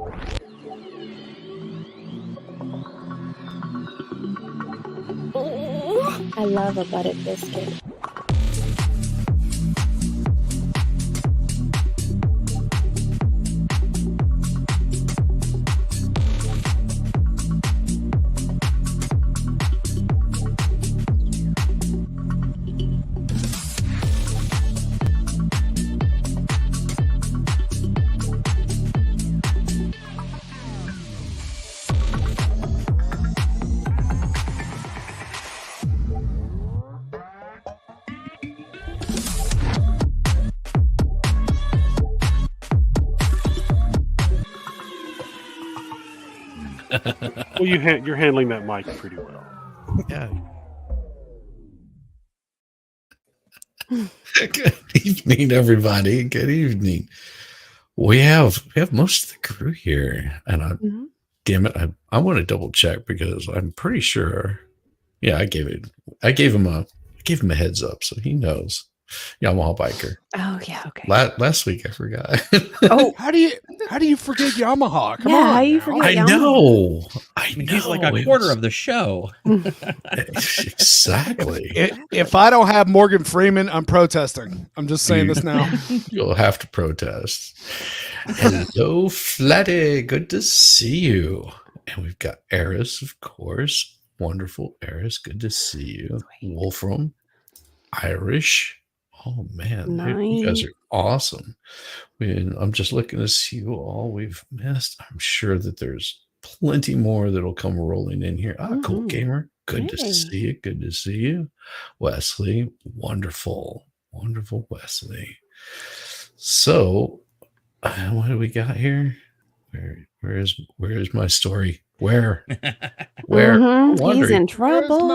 I love a buttered biscuit. Well, you're handling that mic pretty well. Yeah. Good evening, everybody. Good evening. We have most of the crew here, and damn it, I want to double check because I'm pretty sure. Yeah, I gave him a heads up, so he knows. Yamaha biker. Oh yeah, okay. Last week I forgot. Oh, how do you forget Yamaha? Come on, how you now. forget I Yamaha? know. I know. He's like a quarter of the show. Exactly. If I don't have Morgan Freeman, I'm protesting. I'm just saying this now. You'll have to protest. Hello, Flatty. Good to see you. And we've got Eris, of course. Wonderful Eris. Good to see you. Wolfram. Irish. Oh, man. You guys are awesome. I'm just looking to see who all we've missed. I'm sure that there's plenty more that'll come rolling in here. Cool gamer. Good to see you. Good to see you. Wesley. Wonderful. Wonderful Wesley. So, what do we got here? Where is my story? Where? He's in trouble.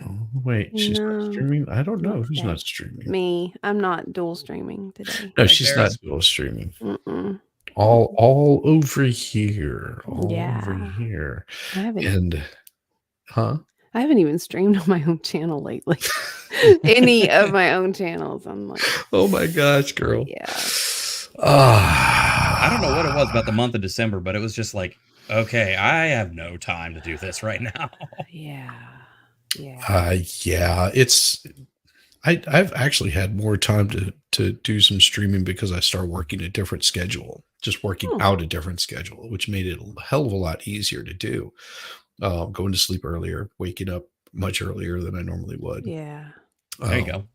Oh, wait, she's not streaming. I don't know who's not streaming. Me. I'm not dual streaming today. No, she's not dual streaming. Mm-mm. All over here. Yeah. Over here. I haven't even streamed on my own channel lately. Any of my own channels. I'm like, oh my gosh, girl. Yeah. I don't know what it was about the month of December, but it was just like, okay, I have no time to do this right now. Yeah. I've actually had more time to do some streaming because I started working a different schedule, just working out a different schedule, which made it a hell of a lot easier to do. Going to sleep earlier, waking up much earlier than I normally would. Yeah. There you go.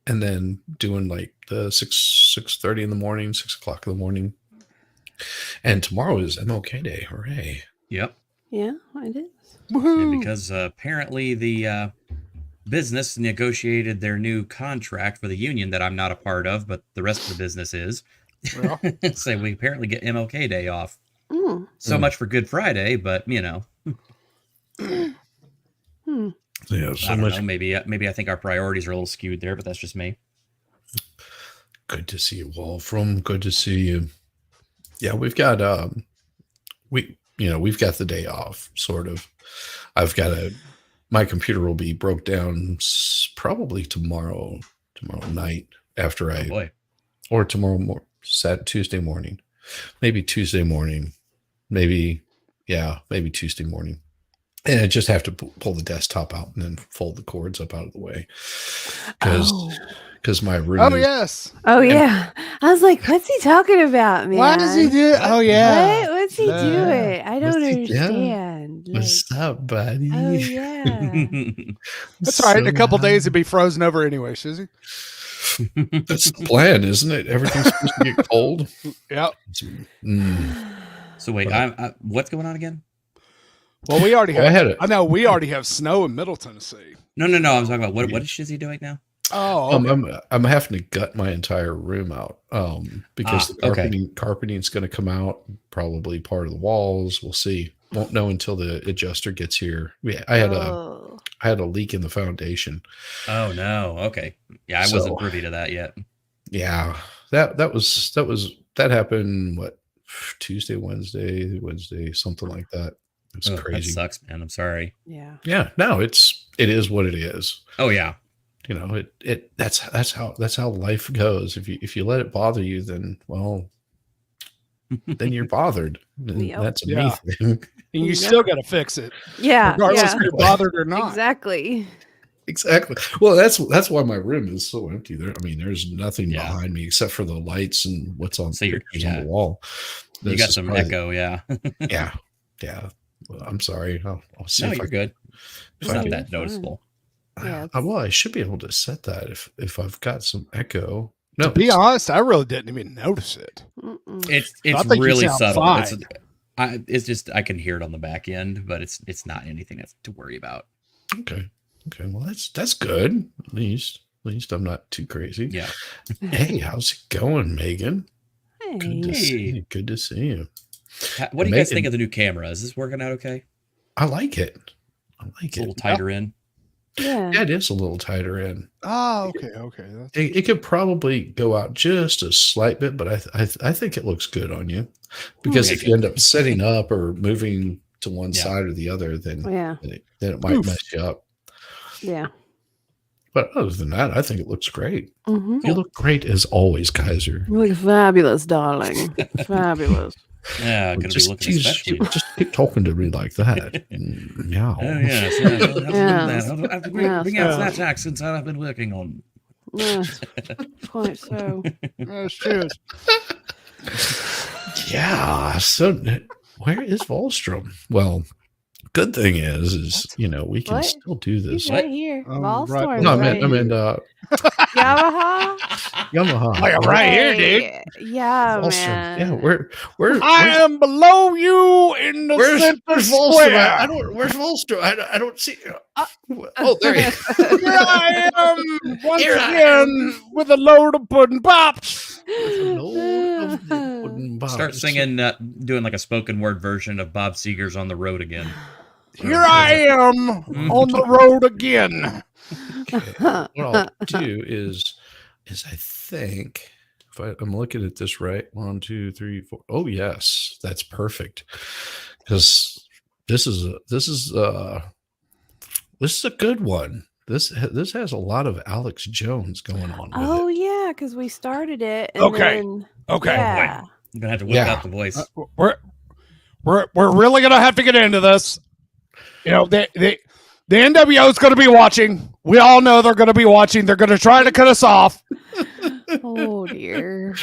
And then doing like the 6:30 in the morning, 6 o'clock in the morning. And tomorrow is MLK Day. Hooray. Yep. Yeah, it is. And because apparently the business negotiated their new contract for the union that I'm not a part of, but the rest of the business is. Well. So we apparently get MLK Day off. So much for Good Friday, but you know. Yeah, so I don't much. know. Maybe I think our priorities are a little skewed there, but that's just me. Good to see you, Wolfram. Good to see you. Yeah, we've got we've got the day off, sort of. My computer will be broke down probably tomorrow night after or tomorrow Tuesday morning, maybe Tuesday morning, maybe Tuesday morning. And I just have to pull the desktop out and then fold the cords up out of the way because my room. Oh yes. Oh yeah. I was like, what's he talking about, man? Why does he do it? Oh yeah. What's he doing? I don't understand. What's up, buddy? Oh yeah. That's all right. In a couple days it'd be frozen over anyway, Shizzy. That's the plan, isn't it? Everything's supposed to get cold. Yep. So wait, what's going on again? Well, we already have. I know we already have snow in Middle Tennessee. No. I was talking about what is Shizzy doing now? Oh, okay. I'm having to gut my entire room out because the carpeting's going to come out. Probably part of the walls. We'll see. Won't know until the adjuster gets here. I had a leak in the foundation. Oh no. Okay. Yeah, I wasn't privy to that yet. Yeah, that happened. What, Tuesday, Wednesday, something like that. It's crazy. That sucks, man. I'm sorry. Yeah. Yeah. No, it is what it is. Oh yeah. You know, that's how life goes. If you let it bother you, then well, then you're bothered. And Yep. that's a me Yeah. thing. And you still got to fix it, Yeah. regardless Yeah. if you're bothered or not. Exactly. Exactly. Well, that's why my room is so empty. There, I mean, there's nothing Yeah. behind me except for the lights and what's on So you're- pictures on yeah. the wall. You This got is some probably- echo, yeah. Yeah. Well, I'm sorry. I'll see No, if you're I good. It's if I not can- that noticeable. Yeah. Well, I should be able to set that if I've got some echo. No, To be it's- honest, I really didn't even notice it. Mm-mm. It's I think you really sound subtle. fine. It's just I can hear it on the back end, but it's not anything to worry about. Okay. Well, that's good. At least I'm not too crazy. Yeah. Hey, how's it going, Megan? Good to Hey. see you. Good to see you. What do you guys Megan- think of the new camera? Is this working out okay? I like it. It's a little tighter in. Yeah. Yeah, it is a little tighter in. Oh, okay. That's, It could probably go out just a slight bit, but I think it looks good on you. Because Okay, if you end up setting up or moving to one Yeah. side or the other, then Yeah. then it might Oof. mess you up. Yeah. But other than that, I think it looks great. Mm-hmm. You look great as always, Kaiser. You look fabulous, darling. Fabulous. Yeah, gonna be looking especially. just keep talking to me like that. Meow. Oh yes, yeah. Yes. I've been Yes. bringing out that accent I've been working on. Yes. Quite so. that's true. Yeah. So where is Volstrom? Well, good thing is we can What? still do this. He's right here. Volstorm's right. No, I right meant Yamaha. Yamaha. Like, right here, dude. Hey, yeah, Volstrom. man. Yeah, where I am below you in the center where's square. Volstrom? Where's Volstrom? I don't see. Oh, there he is. Here I am once Here I again with a load of pudding pops. Start singing, doing like a spoken word version of Bob Seger's "On the Road Again." Here I am on the road again. What I'll do is I think if I'm looking at this right, 1, 2, 3, 4. Oh yes, that's perfect. Because this is a good one. This has a lot of Alex Jones going on. With Oh it. yeah, because we started it. And Okay. then- Okay. Yeah. I'm gonna have to whip Yeah. out the voice. We're really gonna have to get into this. The NWO is going to be watching. We all know they're going to be watching. They're going to try to cut us off. Oh dear.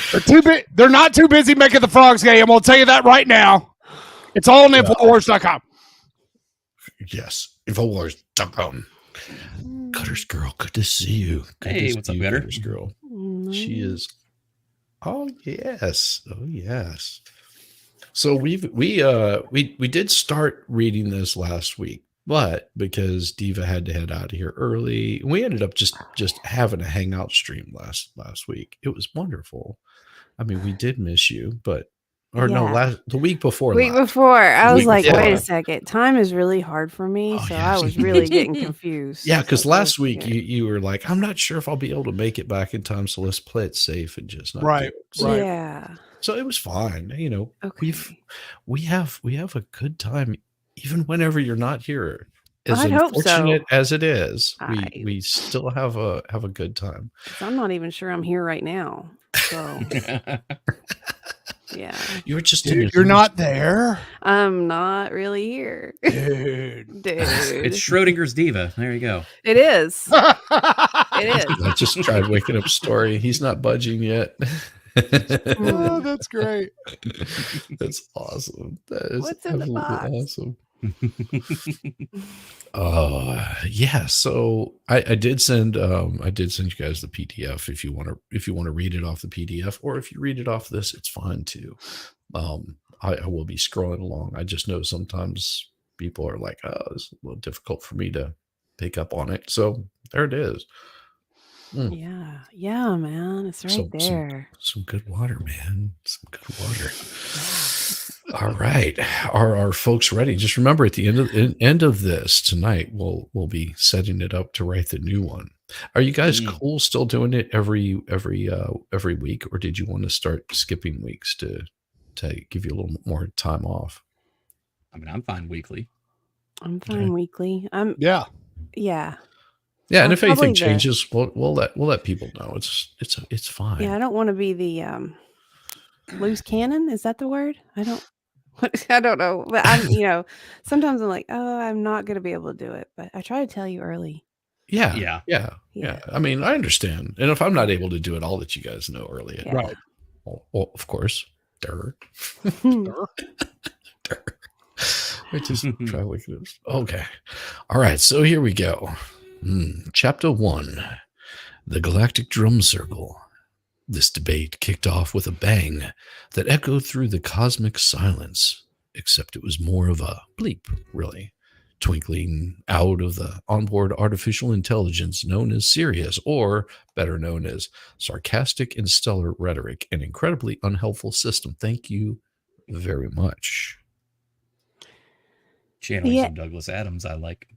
They're not too busy making the Frogs game. I'll tell you that right now. It's all on Infowars.com. Yes, Infowars.com. Gutters girl, good to see you. Good Hey, to what's see up, you, Gutter? Gutters girl. Mm-hmm. She is. Oh yes. So we did start reading this last week, but because Diva had to head out of here early, we ended up just having a hangout stream last week. It was wonderful. I mean, we did miss you, but the week before. Week last. before, I was Week like, before. wait a second. Time is really hard for me, Oh, so yeah. I was really getting confused. Yeah, because So last it was week good. you were like, I'm not sure if I'll be able to make it back in time, so let's play it safe and just not do Right, it. So, right. Yeah. so it was fine. Okay. we have a good time even whenever you're not here. As I'd hope so. unfortunate as it is, I- we still have a good time. 'Cause I'm not even sure I'm here right now. So yeah, You were just Dude, you're not there. I'm not really here, Dude. dude. It's Schrodinger's diva. There you go. It is. It is. I just tried waking up Story. He's not budging yet. Oh, that's great. That's awesome. That is What's in the box? awesome. Yeah. So I did send you guys the PDF if you want to read it off the PDF, or if you read it off this, it's fine too. I will be scrolling along. I just know sometimes people are like, oh, it's a little difficult for me to pick up on it. So there it is. Yeah, man. It's right there. Some good water, man. Some good water. All right. Are our folks ready? Just remember, at the end of this tonight, we'll be setting it up to write the new one. Are you guys cool still doing it every week, or did you want to start skipping weeks to give you a little more time off? I mean, I'm fine weekly. I'm fine weekly. Yeah. Yeah. Yeah, and if probably anything changes, we'll let people know. It's fine. Yeah, I don't want to be the loose cannon. Is that the word? I don't know. But sometimes I'm like, oh, I'm not going to be able to do it. But I try to tell you early. Yeah. I mean, I understand. And if I'm not able to do it, I'll let you guys know early. Yeah. Right. Well, of course. Which is probably good. Okay. All right. So here we go. Chapter 1. The Galactic Drum Circle. This debate kicked off with a bang that echoed through the cosmic silence, except it was more of a bleep, really, twinkling out of the onboard artificial intelligence known as Sirius, or better known as sarcastic and stellar rhetoric, an incredibly unhelpful system. Thank you very much. Channeling some Douglas Adams, I like.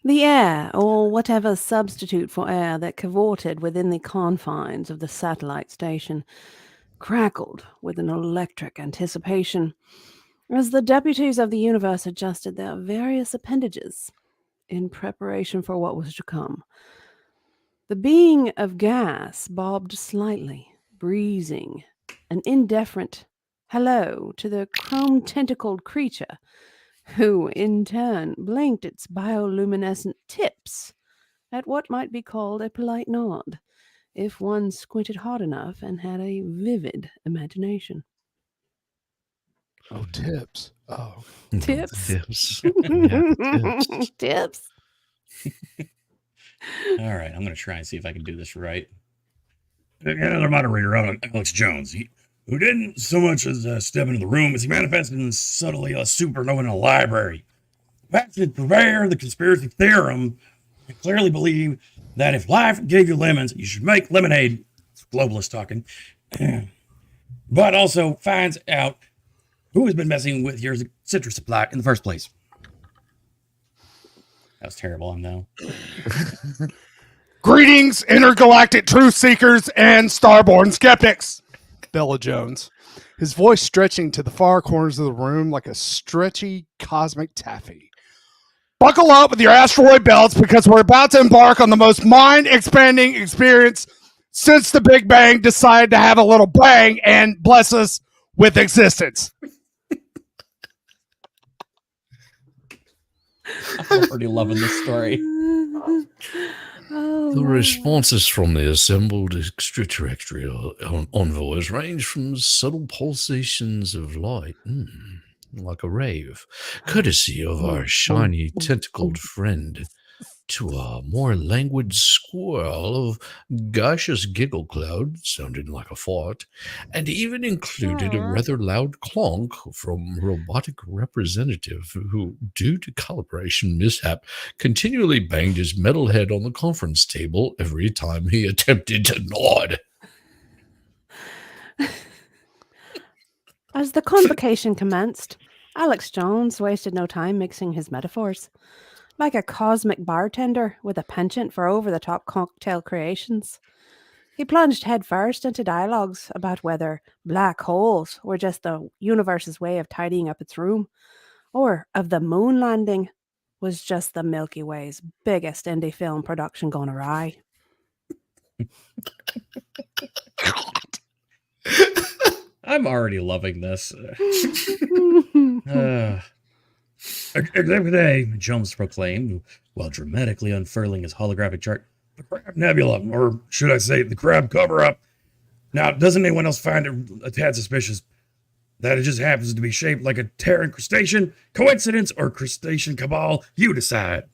The air, or whatever substitute for air that cavorted within the confines of the satellite station, crackled with an electric anticipation as the deputies of the universe adjusted their various appendages in preparation for what was to come. The being of gas bobbed slightly, breezing an indifferent hello to the chrome-tentacled creature, who in turn blinked its bioluminescent tips at what might be called a polite nod, if one squinted hard enough and had a vivid imagination. Oh, tips. Oh. Tips. Tips. Tips. All right, I'm going to try and see if I can do this right. Another moderator, Alex Jones, who didn't so much as step into the room as he manifested in subtly a supernova in a library. Passionate purveyor of the conspiracy theorem, I clearly believe that if life gave you lemons, you should make lemonade. It's globalist talking. But also finds out who has been messing with your citrus supply in the first place. That was terrible, I know. Greetings, intergalactic truth seekers and starborn skeptics. Bella Jones, his voice stretching to the far corners of the room like a stretchy cosmic taffy. Buckle up with your asteroid belts because we're about to embark on the most mind-expanding experience since the Big Bang decided to have a little bang and bless us with existence. I'm already loving this story. The responses from the assembled extraterrestrial envoys range from subtle pulsations of light, like a rave, courtesy of our shiny tentacled friend, to a more languid swirl of gaseous giggle cloud sounding like a fart, and even included a rather loud clonk from robotic representative who, due to calibration mishap, continually banged his metal head on the conference table every time he attempted to nod. As the convocation commenced, Alex Jones wasted no time mixing his metaphors. Like a cosmic bartender with a penchant for over-the-top cocktail creations. He plunged headfirst into dialogues about whether black holes were just the universe's way of tidying up its room, or if the moon landing was just the Milky Way's biggest indie film production gone awry. I'm already loving this. Every day, Jones proclaimed, while dramatically unfurling his holographic chart, the Crab Nebula, or should I say, the Crab Cover-Up. Now, doesn't anyone else find it a tad suspicious that it just happens to be shaped like a Terran crustacean? Coincidence or crustacean cabal? You decide.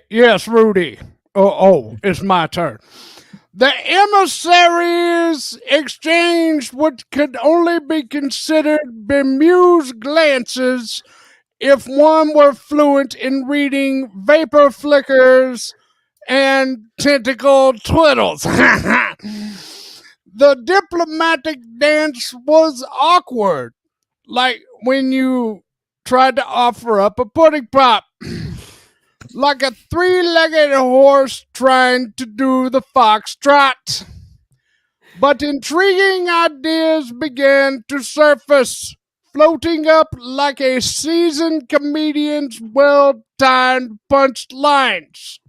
Yes, Rudy. Oh, it's my turn. The emissaries exchanged what could only be considered bemused glances if one were fluent in reading vapor flickers and tentacle twiddles. The diplomatic dance was awkward, like when you tried to offer up a pudding pop. Like a three-legged horse trying to do the foxtrot. But intriguing ideas began to surface, floating up like a seasoned comedian's well-timed punchlines.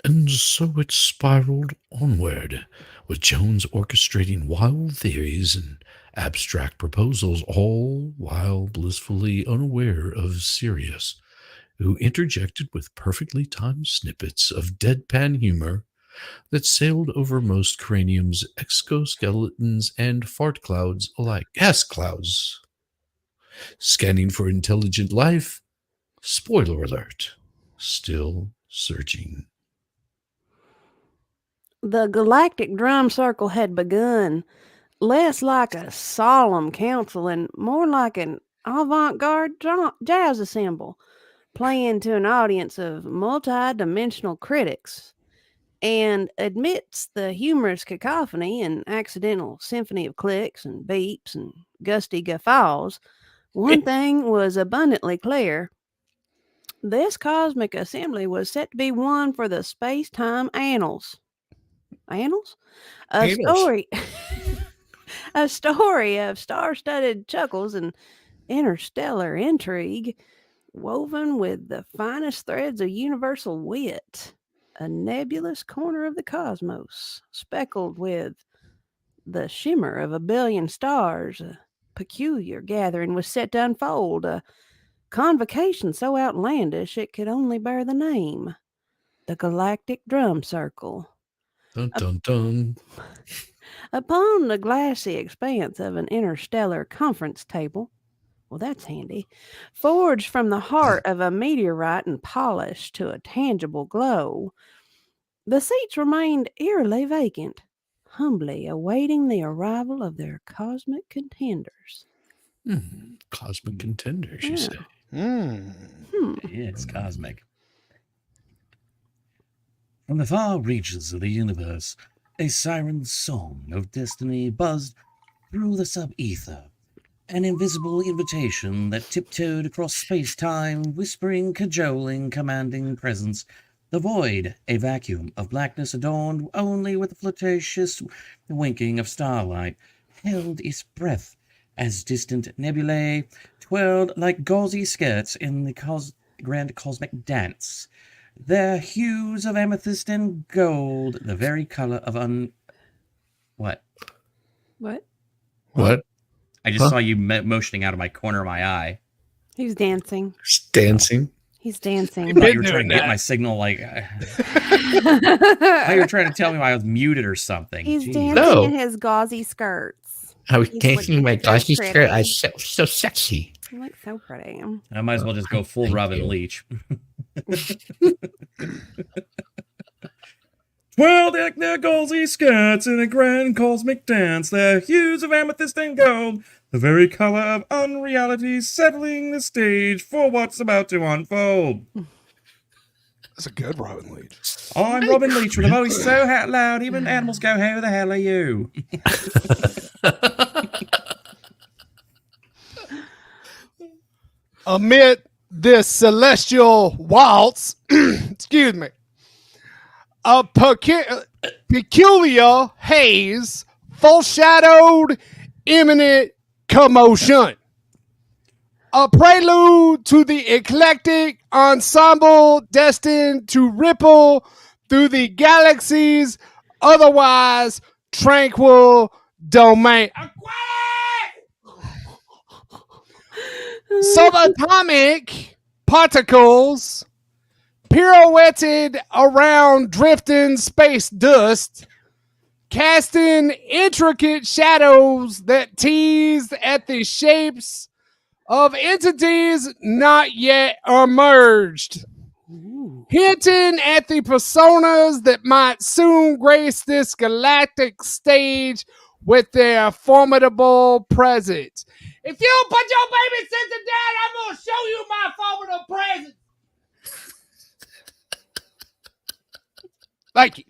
And so it spiraled onward, with Jones orchestrating wild theories and abstract proposals, all while blissfully unaware of Sirius, who interjected with perfectly timed snippets of deadpan humor that sailed over most craniums, exoskeletons, and fart clouds alike. Gas clouds. Scanning for intelligent life. Spoiler alert. Still searching. The galactic drum circle had begun, less like a solemn council and more like an avant-garde jazz assemble, playing to an audience of multi-dimensional critics. And amidst the humorous cacophony and accidental symphony of clicks and beeps and gusty guffaws, one thing was abundantly clear. This cosmic assembly was set to be one for the space-time annals. Annals? A Annals. story. A story of star-studded chuckles and interstellar intrigue, woven with the finest threads of universal wit. A nebulous corner of the cosmos, speckled with the shimmer of a billion stars. A peculiar gathering was set to unfold. A convocation so outlandish it could only bear the name. The Galactic Drum Circle. Dun dun dun. Upon the glassy expanse of an interstellar conference table, well, that's handy, forged from the heart of a meteorite and polished to a tangible glow, the seats remained eerily vacant, humbly awaiting the arrival of their cosmic contenders. Cosmic contenders, you Yeah. say. Yeah, it's cosmic. From the far reaches of the universe, a siren song of destiny buzzed through the sub-ether. An invisible invitation that tiptoed across space-time, whispering, cajoling, commanding presence. The void, a vacuum of blackness adorned only with the flirtatious winking of starlight, held its breath as distant nebulae twirled like gauzy skirts in the grand cosmic dance. Their hues of amethyst and gold, the very color of What? What? I just saw you motioning out of my corner of my eye. He's dancing. It's dancing. He's dancing. I thought been you were trying doing to get that. my signal, like, I thought you were trying to tell me I was muted or something. He's Jeez. dancing No. in his gauzy skirts. I was He's dancing looking my so gauzy pretty. skirt. I was so sexy. You look so pretty. I might as well just go full Thank Robin you. Leach. Twirl their gauzy skirts in a grand cosmic dance, their hues of amethyst and gold, the very color of unreality, settling the stage for what's about to unfold. That's a good Robin Leach. I'm Robin Leach with a voice so loud, even animals go, "How the hell are you?" Amid this celestial waltz, excuse me, a peculiar haze foreshadowed imminent commotion. A prelude to the eclectic ensemble destined to ripple through the galaxy's otherwise tranquil domain. Subatomic particles pirouetted around drifting space dust, casting intricate shadows that teased at the shapes of entities not yet emerged, hinting at the personas that might soon grace this galactic stage with their formidable presence. If you don't put your baby sister down, I'm going to show you my formidable presence. Thank you.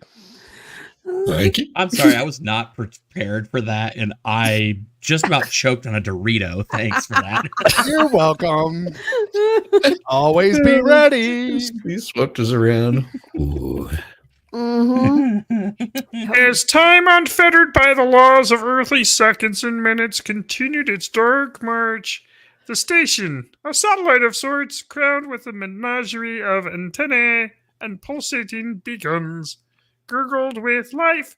Thank you. I'm sorry, I was not prepared for that, and I just about choked on a Dorito. Thanks for that. You're welcome. Always be ready. He swept us around. Ooh. As time unfettered by the laws of earthly seconds and minutes continued its dark march, the station, a satellite of sorts crowned with a menagerie of antennae, and pulsating beacons, gurgled with life,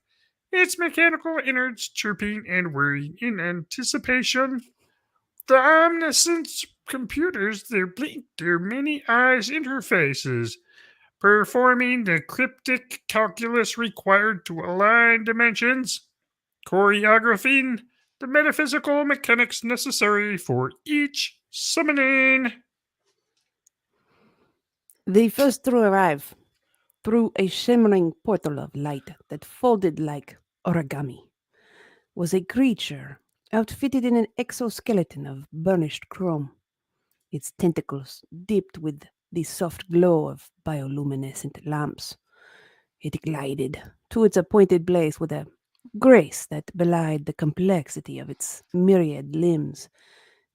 its mechanical innards chirping and whirring in anticipation. The omniscient computers there blinked their many eyes interfaces, performing the cryptic calculus required to align dimensions, choreographing the metaphysical mechanics necessary for each summoning. The first to arrive, through a shimmering portal of light that folded like origami, was a creature outfitted in an exoskeleton of burnished chrome, its tentacles dipped with the soft glow of bioluminescent lamps. It glided to its appointed place with a grace that belied the complexity of its myriad limbs,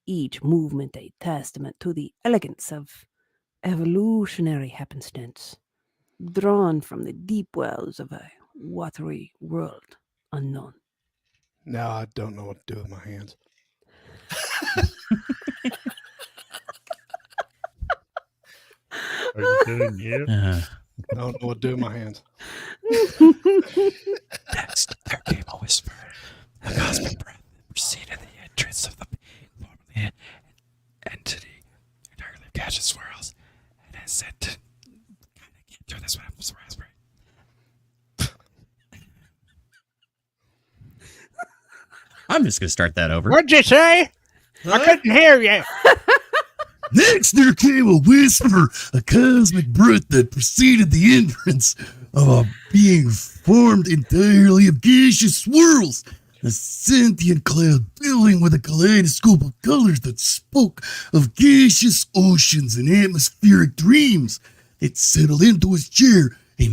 each movement a testament to the elegance of evolutionary happenstance, drawn from the deep wells of a watery world unknown. Now I don't know what to do with my hands. Are you done yet? I don't know what to do with my hands. Next, there came a whisper, a cosmic breath that preceded the entrance of the being formerly an entity entirely of gaseous swirls, and has said to kind of can't do this one with the raspberry. I'm just gonna start that over. What'd you say? I couldn't hear you. Next, there came a whisper, a cosmic breath that preceded the entrance of a being formed entirely of gaseous swirls, a sentient cloud filling with a kaleidoscope of colors that spoke of gaseous oceans and atmospheric dreams. It settled into his chair, a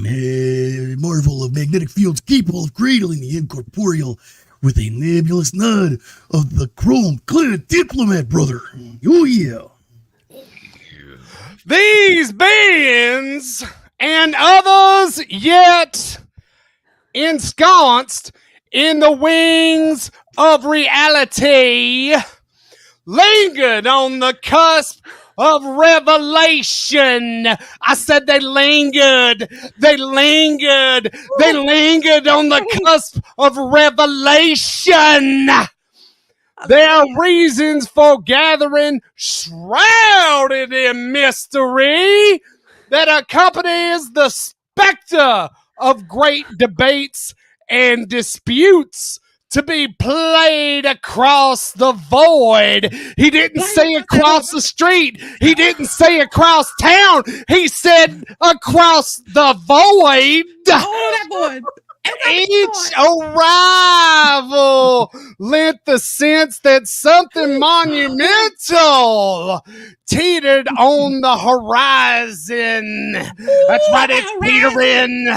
marvel of magnetic fields capable of cradling the incorporeal, with a nebulous nod of the chrome-clad diplomat brother. Oh yeah. These beings and others yet ensconced in the wings of reality lingered on the cusp of revelation. I said they lingered on the cusp of revelation. There are reasons for gathering shrouded in mystery that accompanies the specter of great debates and disputes to be played across the void. He didn't say across the street. He didn't say across town. He said across the void. Oh, that void. Each arrival lent the sense that something monumental teetered on the horizon. That's right, it's teetering.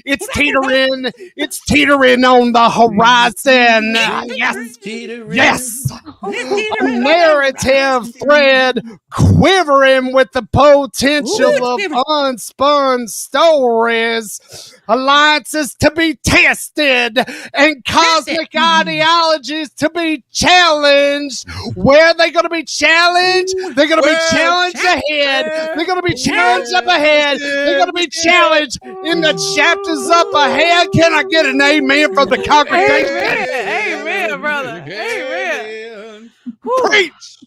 It's teetering. It's teetering on the horizon. Yes. Yes. A narrative thread quivering with the potential of unspun stories, alliances to be tested, and cosmic ideologies to be challenged. Where are they going to be challenged? They're going to be challenged ahead. They're going to be challenged up ahead. They're going to be challenged in the chapters up ahead. Can I get an amen from the congregation? Amen, brother. Amen. Preach.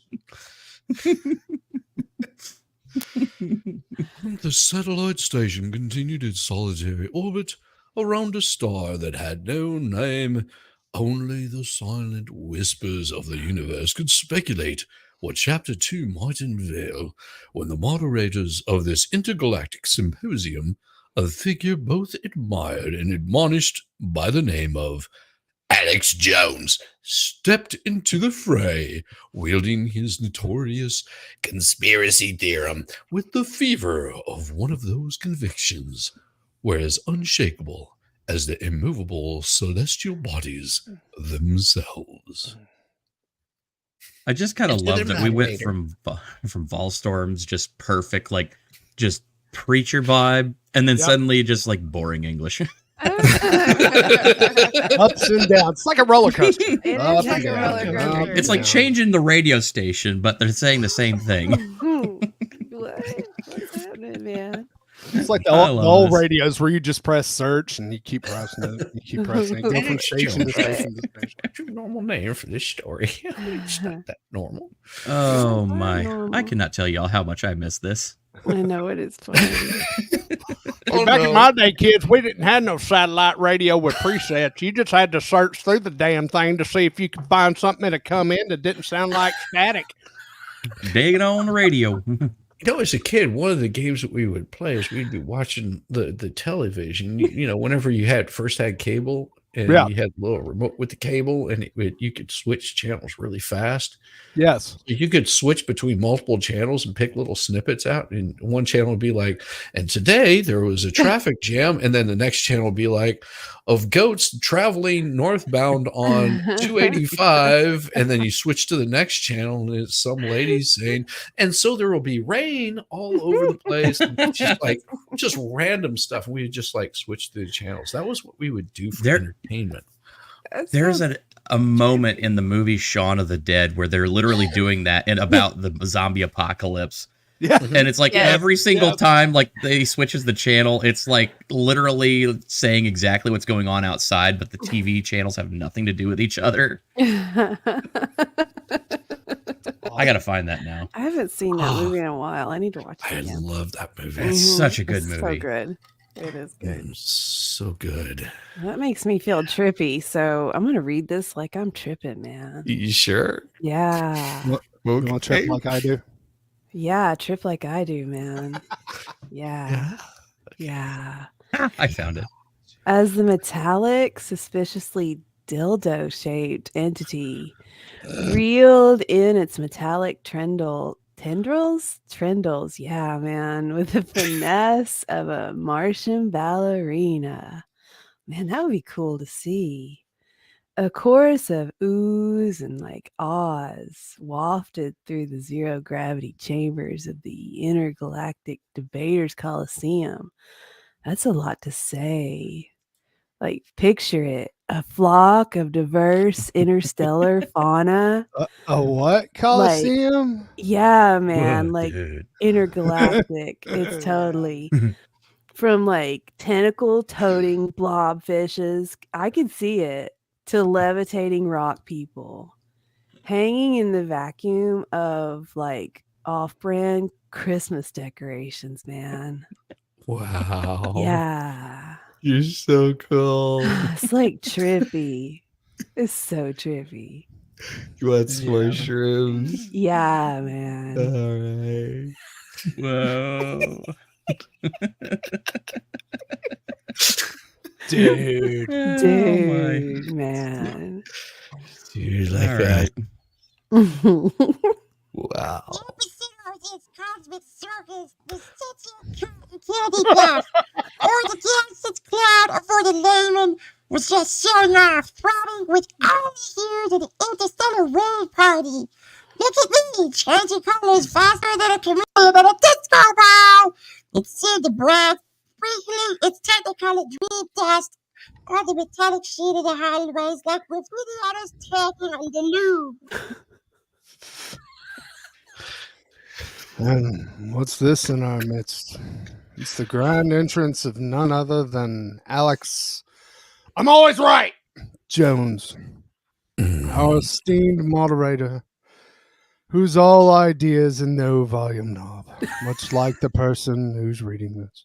The satellite station continued its solitary orbit around a star that had no name. Only the silent whispers of the universe could speculate what Chapter 2 might unveil when the moderators of this intergalactic symposium, a figure both admired and admonished by the name of Alex Jones, stepped into the fray, wielding his notorious conspiracy theorem with the fever of one of those convictions, whereas unshakable as the immovable celestial bodies themselves. I just kind of love that we went from Volstorm's just perfect, like just preacher vibe, and then suddenly just like boring English. Ups and downs. It's like a roller coaster. It is like a roller coaster. It's like changing the radio station, but they're saying the same thing. What? What's happening, man? It's like the I old, love the old this. radios where you just press search and you keep pressing it. You keep pressing it. Go from station to station to station. That's your normal name for this story. It's not that normal. Oh Not my! I normal. cannot tell y'all how much I miss this. I know it is funny. Well, back in my day, kids, we didn't have no satellite radio with presets. You just had to search through the damn thing to see if you could find something that come in that didn't sound like static. Digging on the radio. You know, as a kid, one of the games that we would play is we'd be watching the television. You know, whenever you first had cable and Yeah. you had a little remote with the cable and you could switch channels really fast. Yes. You could switch between multiple channels and pick little snippets out. And one channel would be like, and today there was a traffic jam. And then the next channel would be like, of goats traveling northbound on 285. And then you switch to the next channel and it's some lady saying, and so there will be rain all over the place. And just random stuff. And we would just switch through the channels. That was what we would do for entertainment. There's a moment in the movie Shaun of the Dead where they're literally doing that and about the zombie apocalypse. Yeah. And it's like every single time they switches the channel, it's like literally saying exactly what's going on outside, but the TV channels have nothing to do with each other. I gotta find that now. I haven't seen that movie in a while. I need to watch it I again. love that movie. It's such a good It's movie. so good. It is good. So good. That makes me feel trippy. So I'm gonna read this like I'm tripping, man. You sure? Yeah. You want to trip like I do? Yeah, trip like I do, man. Yeah. Yeah. I found it. As the metallic, suspiciously dildo-shaped entity reeled in its metallic tendrils, yeah, man, with the finesse of a Martian ballerina. Man, that would be cool to see. A chorus of oohs and ahs wafted through the zero gravity chambers of the intergalactic debaters coliseum. That's a lot to say. Picture it. A flock of diverse interstellar fauna. A what? Coliseum? Yeah, man. Whoa, dude. Intergalactic. It's totally from tentacle toting blobfishes. I could see it. To levitating rock people hanging in the vacuum of off-brand Christmas decorations, man. Wow. Yeah. You're so cool. It's trippy. It's so trippy. You want some more shrooms? Yeah, man. All right. Whoa. Dude. Dude, man. Dude, All right. Wow. This cosmic circus, the city of candy puff, or the gangster's cloud for the layman was just showing off, throbbing with all the hues of the interstellar rave party. Look at me, changing colors faster than a chameleon at a disco ball. It seemed to breath, sprinkling its technicolor dream dust on the metallic sheet of the highways like refrigerators tapping on the lube. And what's this in our midst? It's the grand entrance of none other than Alex. I'm always right. Jones, our esteemed moderator, whose all ideas and no volume knob, much like the person who's reading this.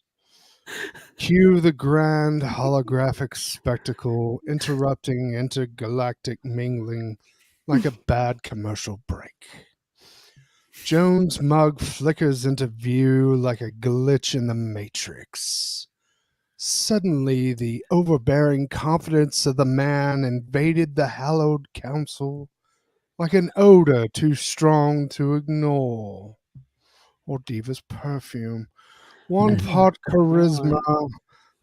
Cue the grand holographic spectacle interrupting intergalactic mingling like a bad commercial break. Jones' mug flickers into view like a glitch in the Matrix. Suddenly, the overbearing confidence of the man invaded the hallowed council like an odor too strong to ignore. Or Diva's perfume. 1 part charisma,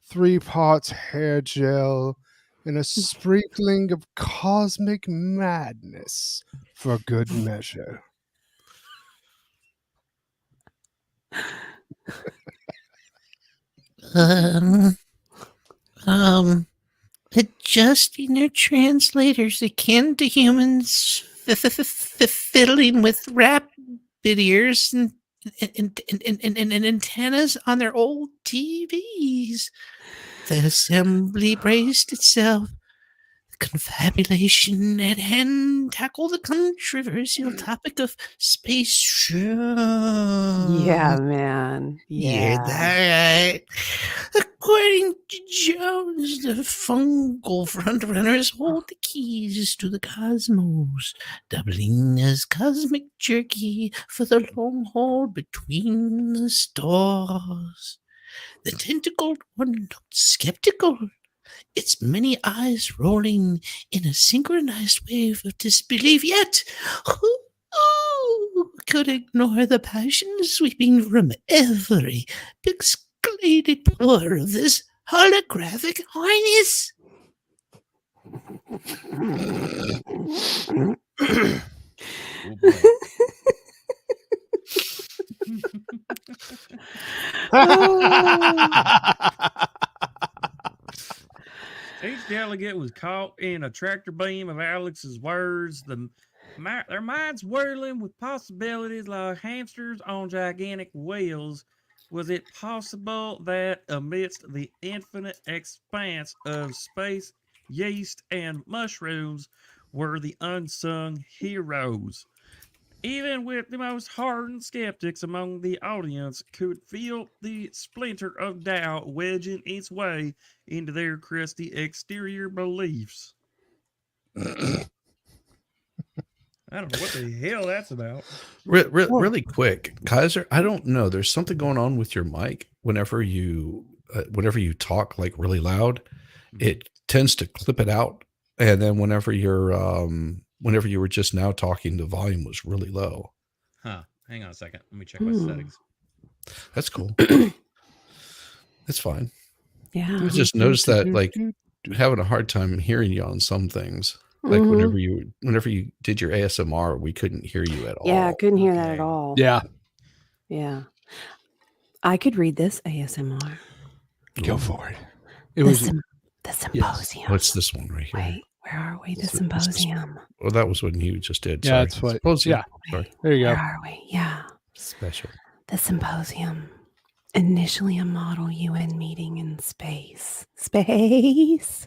3 parts hair gel, and a sprinkling of cosmic madness for good measure. Adjusting their translators akin to humans fiddling with rabbit ears and and antennas on their old TVs. The assembly braced itself. Confabulation at hand tackle the controversial topic of space show. Yeah, man. Yeah, that right. According to Jones, the fungal frontrunners hold the keys to the cosmos, doubling as cosmic jerky for the long haul between the stars. The tentacled one looked skeptical, its many eyes rolling in a synchronized wave of disbelief, yet who could ignore the passion sweeping from every pixelated pore of this holographic highness? Each delegate was caught in a tractor beam of Alex's words. Their minds whirling with possibilities like hamsters on gigantic wheels. Was it possible that amidst the infinite expanse of space, yeast, and mushrooms were the unsung heroes? Even with the most hardened skeptics among the audience could feel the splinter of doubt wedging its way into their crusty exterior beliefs. I don't know what the hell that's about. Really quick, Kaiser, I don't know. There's something going on with your mic. Whenever you talk like really loud, it tends to clip it out. And then whenever you were just now talking, the volume was really low. Huh. Hang on a second. Let me check my settings. That's cool. That's fine. Yeah. I just noticed that, like, having a hard time hearing you on some things. Like whenever you did your ASMR, we couldn't hear you at all. Yeah, I couldn't hear that at all. Yeah. Yeah. I could read this ASMR. Go for it. It was the symposium. What's this one right here? Wait, where are we? The symposium. Well, that was what you just did. Yeah, Sorry. that's what. Symposium. Yeah. Sorry. There you go. Where are we? Yeah. Special. The symposium. Initially a model UN meeting in space. Space.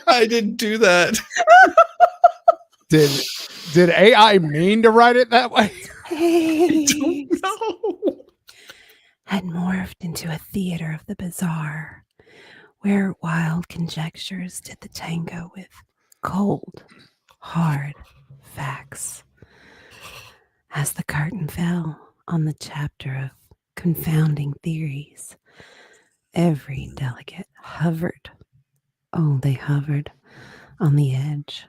I didn't do that. Did AI mean to write it that way? I don't know. Had morphed into a theater of the bizarre, where wild conjectures did the tango with cold, hard facts. As the curtain fell on the chapter of confounding theories, every delegate hovered. Oh, they hovered on the edge,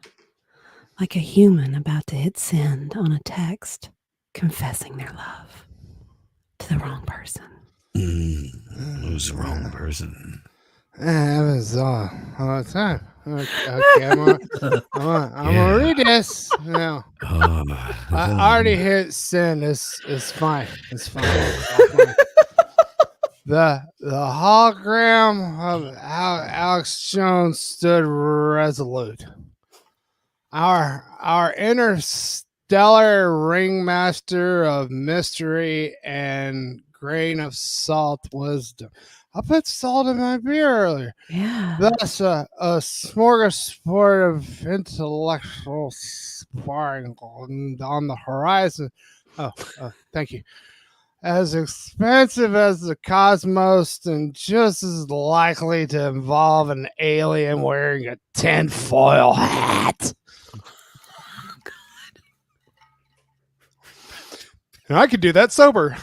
like a human about to hit send on a text, confessing their love to the wrong person. Who's the wrong person? It happens all the time. Okay, I'm gonna read this. No, I already hit send. It's fine. It's fine. The hologram of Alex Jones stood resolute. Our interstellar ringmaster of mystery and grain of salt wisdom. I put salt in my beer earlier. Yeah. Thus, a smorgasbord of intellectual sparring on the horizon. Oh, thank you. As expensive as the cosmos and just as likely to involve an alien wearing a tinfoil hat. And I could do that sober.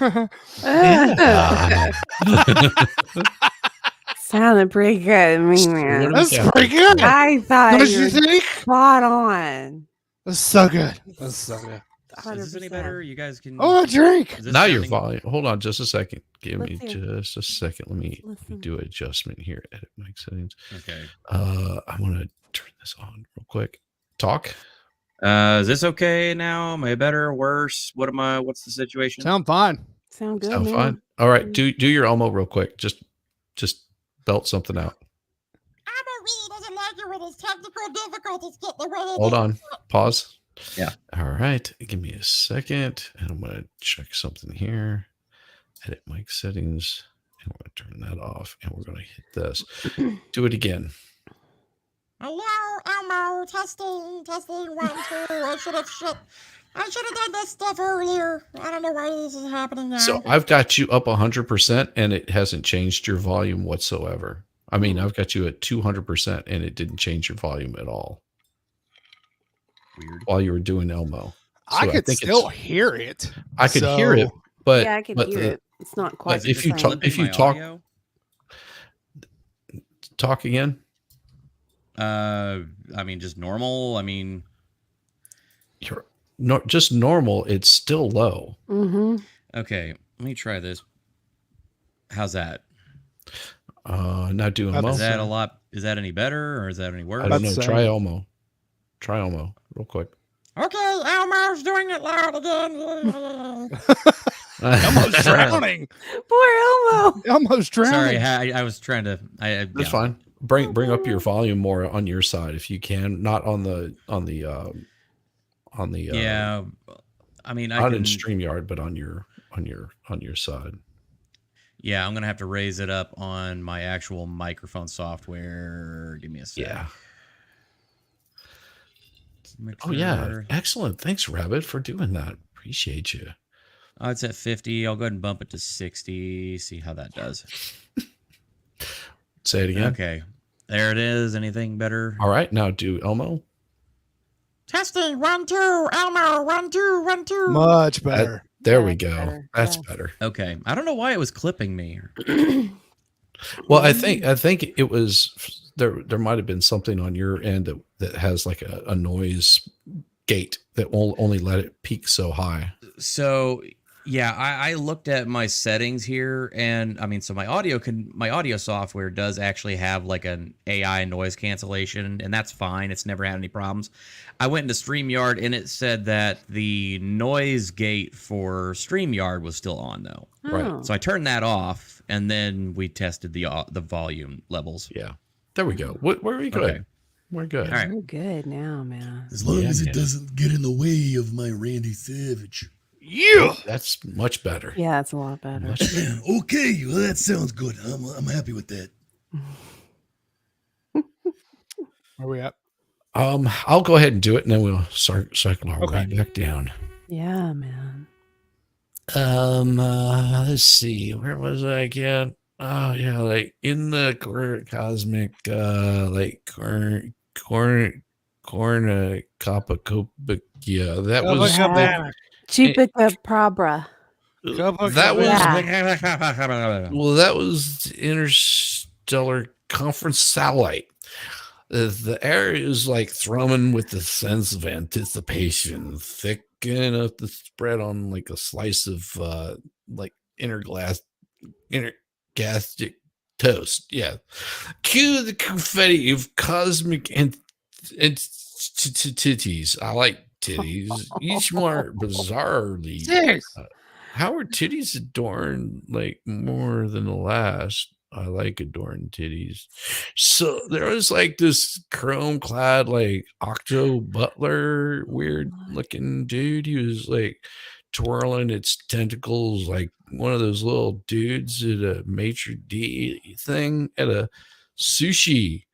Sounded pretty good to me, man. That's pretty good. I thought Don't you you were think? spot on. That's so good. That's so good. Is this any better? You guys can. Oh, a drink. Now your volume. Hold on just a second. Give me Let's hear. just a second. Let me Listen. do an adjustment here. Edit mic settings. Okay. I want to turn this on real quick. Talk. Is this okay now? Am I better, worse? What's the situation? Sound fine. Sound good, Sound man. fine. All right. Do your Elmo real quick. Just belt something out. I'm a read. Doesn't like it when with his technical difficulties getting the way they Hold did. on. Pause. Yeah. All right. Give me a second. And I'm going to check something here. Edit mic settings. And we're going to turn that off. And we're going to hit this. Do it again. Hello, Elmo. Testing, 1, 2. I should have done this stuff earlier. I don't know why this is happening now. So I've got you up 100% and it hasn't changed your volume whatsoever. I mean, I've got you at 200% and it didn't change your volume at all. Weird. While you were doing Elmo. So I could think still hear it. I could hear it, but yeah, I can hear it. It's not quite. if you talk, talk again. I mean, just normal. I mean, just normal. It's still low. Mm-hmm. Okay, let me try this. How's that? Now do Elmo. Is that a lot? Is that any better or is that any worse? I don't know. Try Elmo. Try Elmo real quick. Okay, Elmo's doing it loud again. Elmo's drowning. Poor Elmo. Elmo's drowning. Sorry, I was trying to. That's fine. Bring up your volume more on your side if you can, not on the. Yeah, I mean, not in StreamYard, but on your side. Yeah, I'm gonna have to raise it up on my actual microphone software. Give me a sec. Yeah. Oh yeah, excellent. Thanks, Rabbit, for doing that. Appreciate you. Oh, it's at 50. I'll go ahead and bump it to 60. See how that does. Say it again. Okay, there it is. Anything better? All right, now do Elmo. Testing 1, 2. Elmo 1, 2, 1, 2. Much better. There we go. That's better. Okay, I don't know why it was clipping me. Well, I think it was there might have been something on your end that has like a noise gate that will only let it peak so high. So yeah, I looked at my settings here, and I mean, so my audio software does actually have like an AI noise cancellation, and that's fine. It's never had any problems. I went into StreamYard, and it said that the noise gate for StreamYard was still on though. Right. So I turned that off, and then we tested the volume levels. Yeah. There we go. We're good. Okay. We're good. All right. We're good now, man. As long as it doesn't get in the way of my Randy Savage. Yeah, that's much better. Yeah, it's a lot better. Okay, well, that sounds good. I'm happy with that. Where we at? I'll go ahead and do it, and then we'll cycle our way back down. Yeah, man. Let's see. Where was I again? Oh yeah, like in the cosmic, like cornucopia. Yeah, that was Chupacabra. That was well. That was interstellar conference satellite. The air is like thrumming with the sense of anticipation, thick enough to spread on like a slice of like intergalactic toast. Yeah, cue the confetti of cosmic and titties. I like titties, each more bizarrely. How are titties adorned like more than the last? I like adorned titties. So there was like this chrome clad, like Octo Butler, weird looking dude. He was like twirling its tentacles like one of those little dudes at a maitre d' thing at a sushi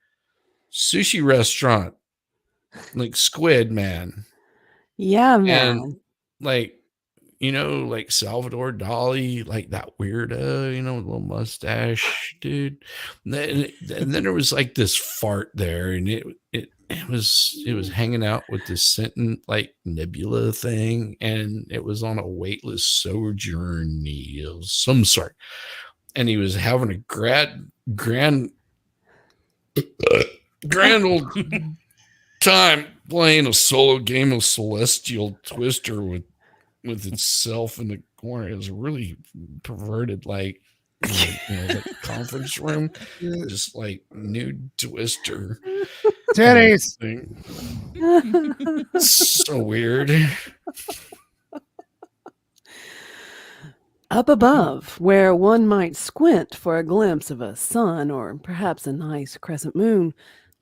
restaurant, like Squid Man. Yeah, man. And like, like Salvador Dali, like that weirdo, with a little mustache dude. And then there was like this fart there, and it was hanging out with this sentient like nebula thing, and it was on a weightless sojourn of some sort. And he was having a grand old time playing a solo game of Celestial Twister with itself in the corner. It was really perverted, like like conference room, just like nude Twister titties thing. So weird. Up above, where one might squint for a glimpse of a sun or perhaps a nice crescent moon,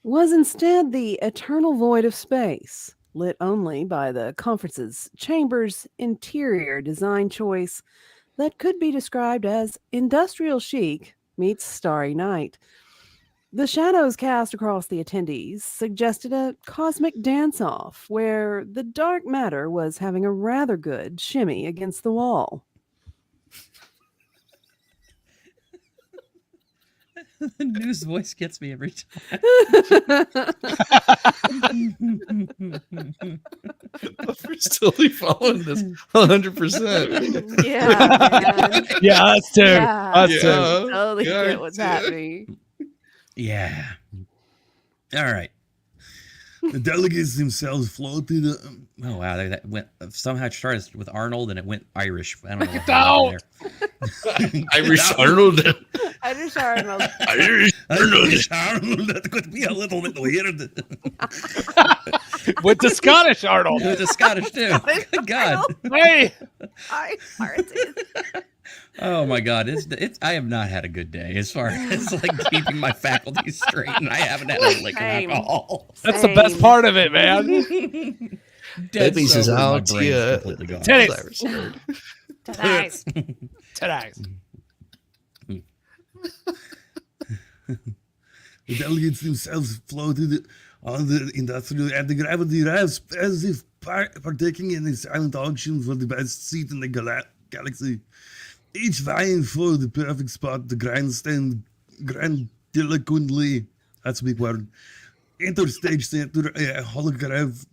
was instead the eternal void of space, lit only by the conference's chamber's interior design choice that could be described as industrial chic meets starry night. The shadows cast across the attendees suggested a cosmic dance off where the dark matter was having a rather good shimmy against the wall. The news voice gets me every time. We're totally following this 100%. Yeah, man. Yeah, us too. Yeah. Us too. Totally God get what's damn. happening. Yeah. All right. The delegates themselves floated. Oh wow, that went somehow it started with Arnold and it went Irish. I don't know what No. happened there. Irish Arnold. Irish Arnold. Irish Arnold. Arnold, that could be a little bit weird. With the Scottish Arnold. It was a Scottish too. Good God. Hey. I farted. Oh my God, it's. I have not had a good day as far as like keeping my faculties straight, and I haven't had a lick of Same. alcohol. That's the best Same. part of it, man. Dead Babies is sober, my out brain's here. completely gone. Titties. Tonight. Tonight. The delegates themselves floated on the industrial and the gravity rasp as if partaking in a silent auction for the best seat in the galaxy. Each vying for the perfect spot, the grandstand grandiloquently, that's a big word, enter stage center, a holograph.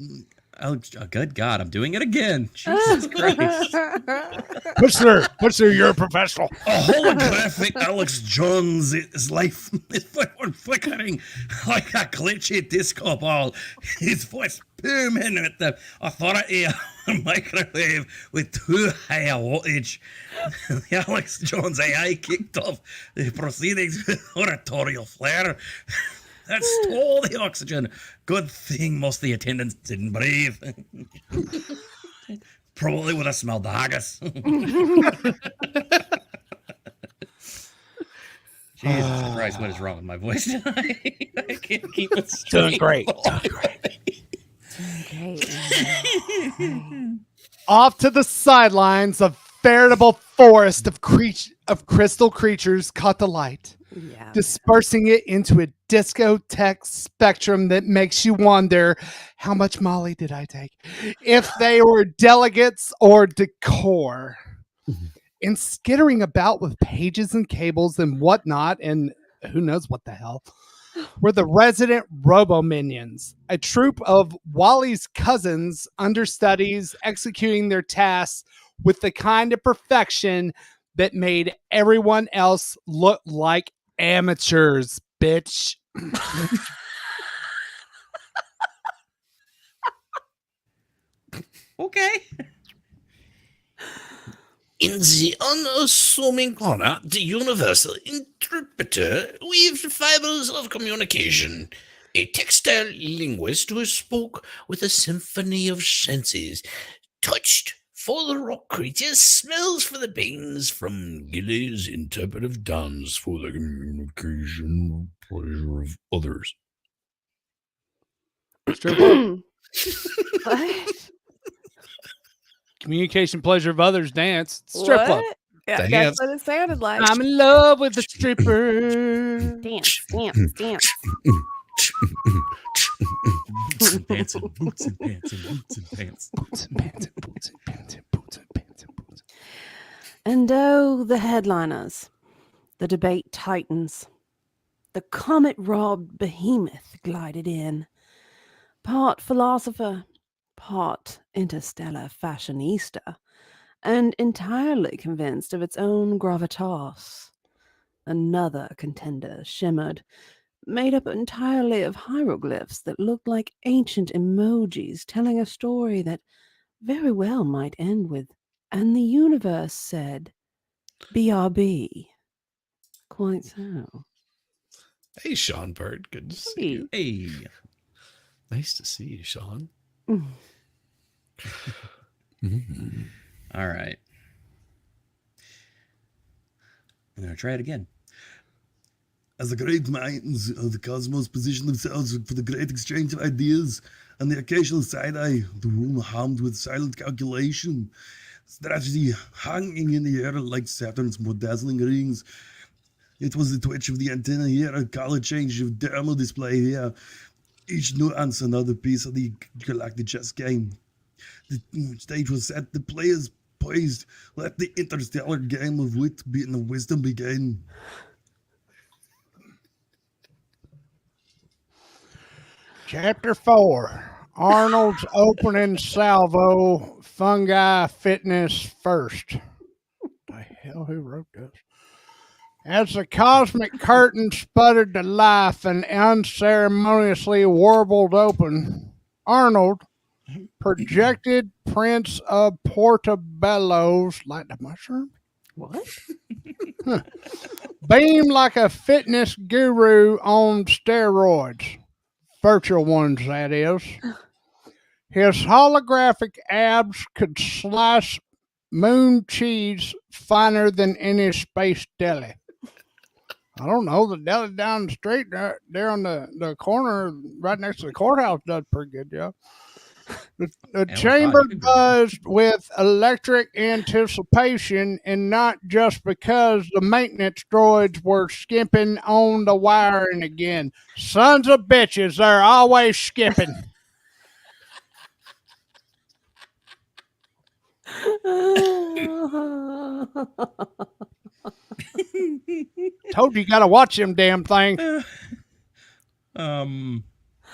Alex, oh, good God, I'm doing it again. Jesus Christ. Push through, you're a professional. A holographic Alex Jones is life is flickering like a glitchy disco ball. His voice booming with the authority of a microwave with too high a wattage. The Alex Jones AI kicked off the proceedings with oratorial flair that stole the oxygen. Good thing most of the attendants didn't breathe. Probably would have smelled the haggis. Jesus Christ, what is wrong with my voice tonight? I can't keep it straight. Doing great. Okay. Off to the sidelines, a veritable forest of crystal creatures caught the light, Yeah. dispersing it into a discotheque spectrum that makes you wonder, how much Molly did I take? If they were delegates or decor. And skittering about with pages and cables and whatnot, and who knows what the hell, were the resident robo-minions, a troop of Wally's cousins, understudies, executing their tasks with the kind of perfection that made everyone else look like amateurs, bitch. Okay. In the unassuming corner, the universal interpreter weaved fibers of communication. A textile linguist who spoke with a symphony of senses. Touched for the rock creatures, smells for the pains from Gilly's interpretive dance for the communication pleasure of others. What? Communication pleasure of others dance. Strip club. What? Yeah, Dance. that's what it sounded like. I'm in love with the stripper. Dance, dance, dance. Boots and pants and boots and pants and boots and pants. And oh, the headliners, the debate titans, the comet-robbed behemoth glided in, part philosopher, part interstellar fashionista, and entirely convinced of its own gravitas. Another contender shimmered, made up entirely of hieroglyphs that looked like ancient emojis telling a story that very well might end with, and the universe said, BRB. Quite so. Hey, Sean Bird. Good to see Hey. you. Hey. Nice to see you, Sean. Mm. All right. I'm going to try it again. As the great minds of the cosmos position themselves for the great exchange of ideas and the occasional side-eye, the room hummed with silent calculation, strategy hanging in the air like Saturn's more dazzling rings. It was the twitch of the antenna here, a color change of thermal display here, each nuance another piece of the galactic chess game. The stage was set, the players poised, let the interstellar game of wit and wisdom begin. Chapter 4, Arnold's opening salvo, fungi fitness first. The hell, who wrote this? As the cosmic curtain sputtered to life and unceremoniously warbled open, Arnold, projected Prince of Portobello's, like the mushroom? What? Beamed like a fitness guru on steroids. Virtual ones, that is. His holographic abs could slice moon cheese finer than any space deli. I don't know, the deli down the street there on the corner right next to the courthouse does a pretty good job. The chamber buzzed with electric anticipation, and not just because the maintenance droids were skipping on the wiring again. Sons of bitches, they're always skipping. Told you gotta watch them damn things.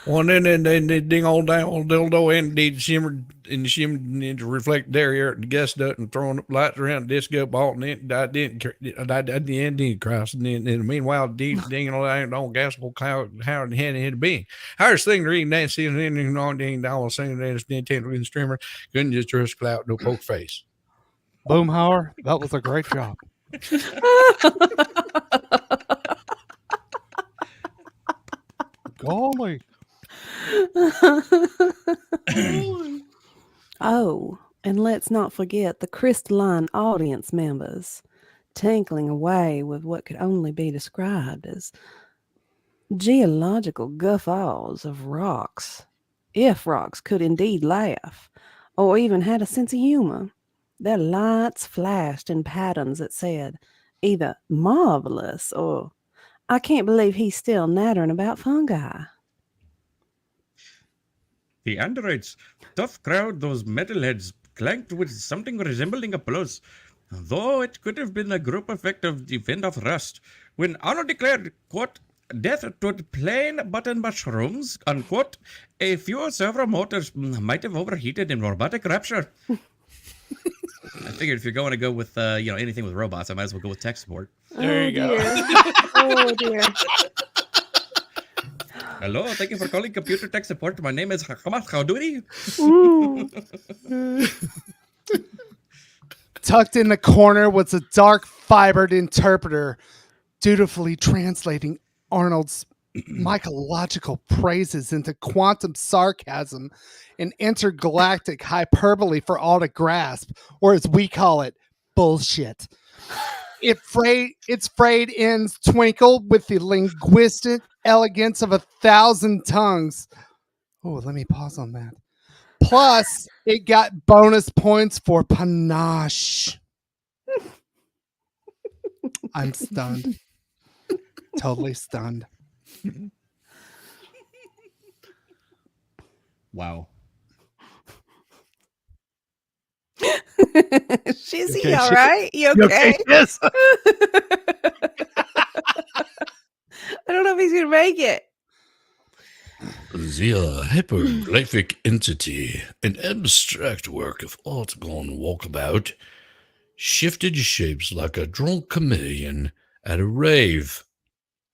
Well, then they ding all down on dildo and they shimmered and reflect there here at the guest dut and throwing up lights around the disco ball and then I didn't cross and then meanwhile dinging all down on gas will how and hand hit a being. Hardest thing to read that season and on ding down saying that it's Nintendo with the streamer couldn't just trust clout no poke face. Boomhauer, that was a great job. Golly. Oh, and let's not forget the crystalline audience members tinkling away with what could only be described as geological guffaws of rocks, if rocks could indeed laugh, or even had a sense of humor. Their lights flashed in patterns that said either marvelous or I can't believe he's still nattering about fungi. The androids, tough crowd, those metalheads, clanked with something resembling applause, though it could have been a group effect of the wind of rust, when Arnold declared, quote, death to plain button mushrooms, unquote, a few servo motors might have overheated in robotic rapture. I figured if you're going to go with, anything with robots, I might as well go with tech support. There you go. Oh, dear. Hello, thank you for calling computer tech support. My name is Hamas Khoudouri. Tucked in the corner was a dark fibered interpreter, dutifully translating Arnold's mycological praises into quantum sarcasm and intergalactic hyperbole for all to grasp, or as we call it, bullshit. Its frayed ends twinkled with the linguistic elegance of 1,000 tongues. Oh, let me pause on that. Plus, it got bonus points for panache. I'm stunned. Totally stunned. Wow. Shizzy, Okay, all Shizzy? right? You You okay? okay? Yes. I don't know if he's going to make it. The hypergraphic entity, an abstract work of art gone walkabout, shifted shapes like a drunk chameleon at a rave.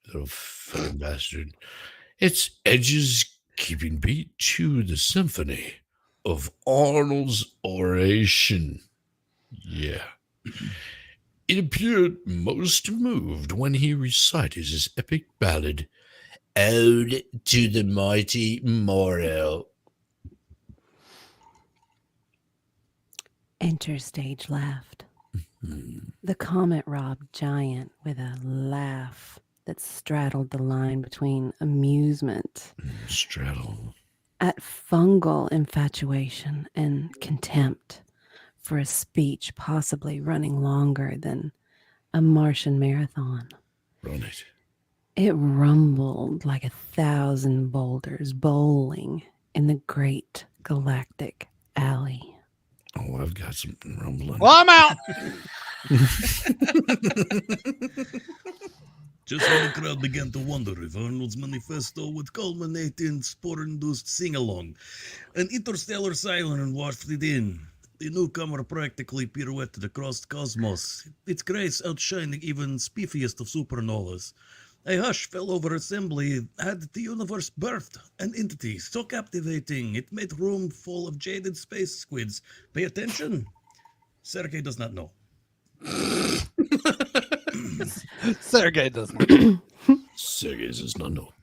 Little fat bastard. Its edges keeping beat to the symphony of Arnold's oration. Yeah. It appeared most moved when he recited his epic ballad, Ode to the Mighty Morrow. Enter stage left. The comet robbed giant with a laugh that straddled the line between amusement Straddle. at fungal infatuation and contempt for a speech possibly running longer than a Martian marathon. Run it. It rumbled like 1,000 boulders bowling in the great galactic alley. Oh, I've got something rumbling. Well, I'm out. Just when the crowd began to wonder if Arnold's manifesto would culminate in spore-induced sing-along, an interstellar siren wafted in. The newcomer practically pirouetted across the cosmos, its grace outshining even spiffiest of supernovas. A hush fell over assembly. Had the universe birthed an entity so captivating it made room full of jaded space squids pay attention? Sergei does not know. Sergei doesn't. Sergei does not know.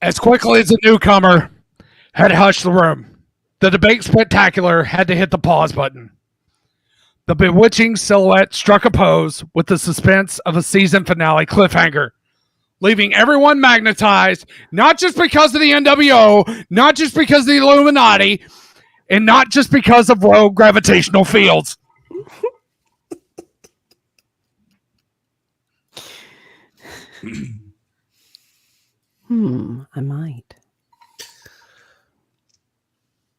As quickly as the newcomer had hushed the room, the debate spectacular had to hit the pause button. The bewitching silhouette struck a pose with the suspense of a season finale cliffhanger, leaving everyone magnetized, not just because of the NWO, not just because of the Illuminati, and not just because of low gravitational fields. I might.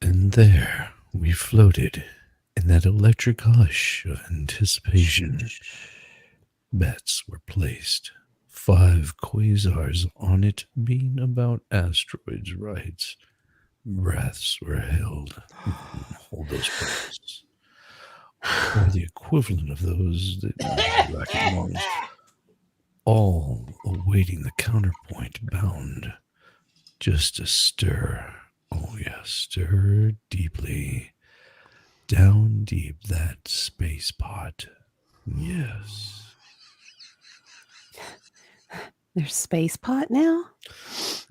And there we floated in that electric hush of anticipation. Bets were placed. 5 quasars on it being about asteroids' rights. Breaths were held. Hold those breaths. Or the equivalent of those that racket lungs. All awaiting the counterpoint bound. Just a stir. Oh yes, stir deeply. Down deep that space pot. Yes. There's space pot now?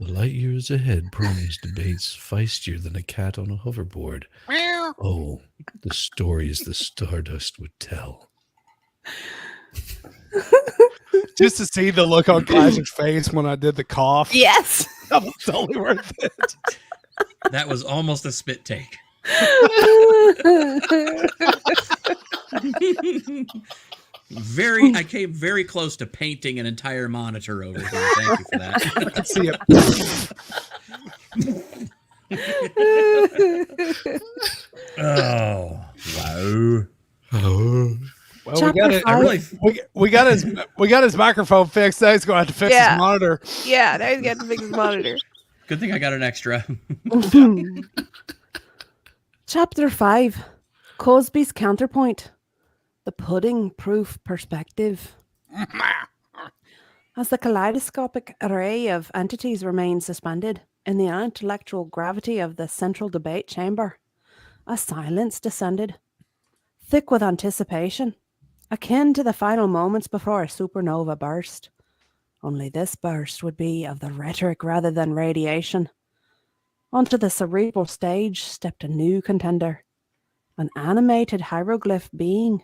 The light years ahead promise debates feistier than a cat on a hoverboard. Oh, the stories the stardust would tell. Just to see the look on Kaiser's face when I did the cough. Yes. That was totally worth it. That was almost a spit take. I came very close to painting an entire monitor over here. Thank you for that. I can see it. Oh, wow. Oh. Well, we got his microphone fixed. Now he's going to have to fix his monitor. Yeah, now he's got to fix his monitor. Good thing I got an extra. Chapter 5, Cosby's Counterpoint, the pudding-proof perspective. As the kaleidoscopic array of entities remained suspended in the intellectual gravity of the central debate chamber, a silence descended, thick with anticipation, akin to the final moments before a supernova burst. Only this burst would be of the rhetoric rather than radiation. Onto the cerebral stage stepped a new contender, an animated hieroglyph being,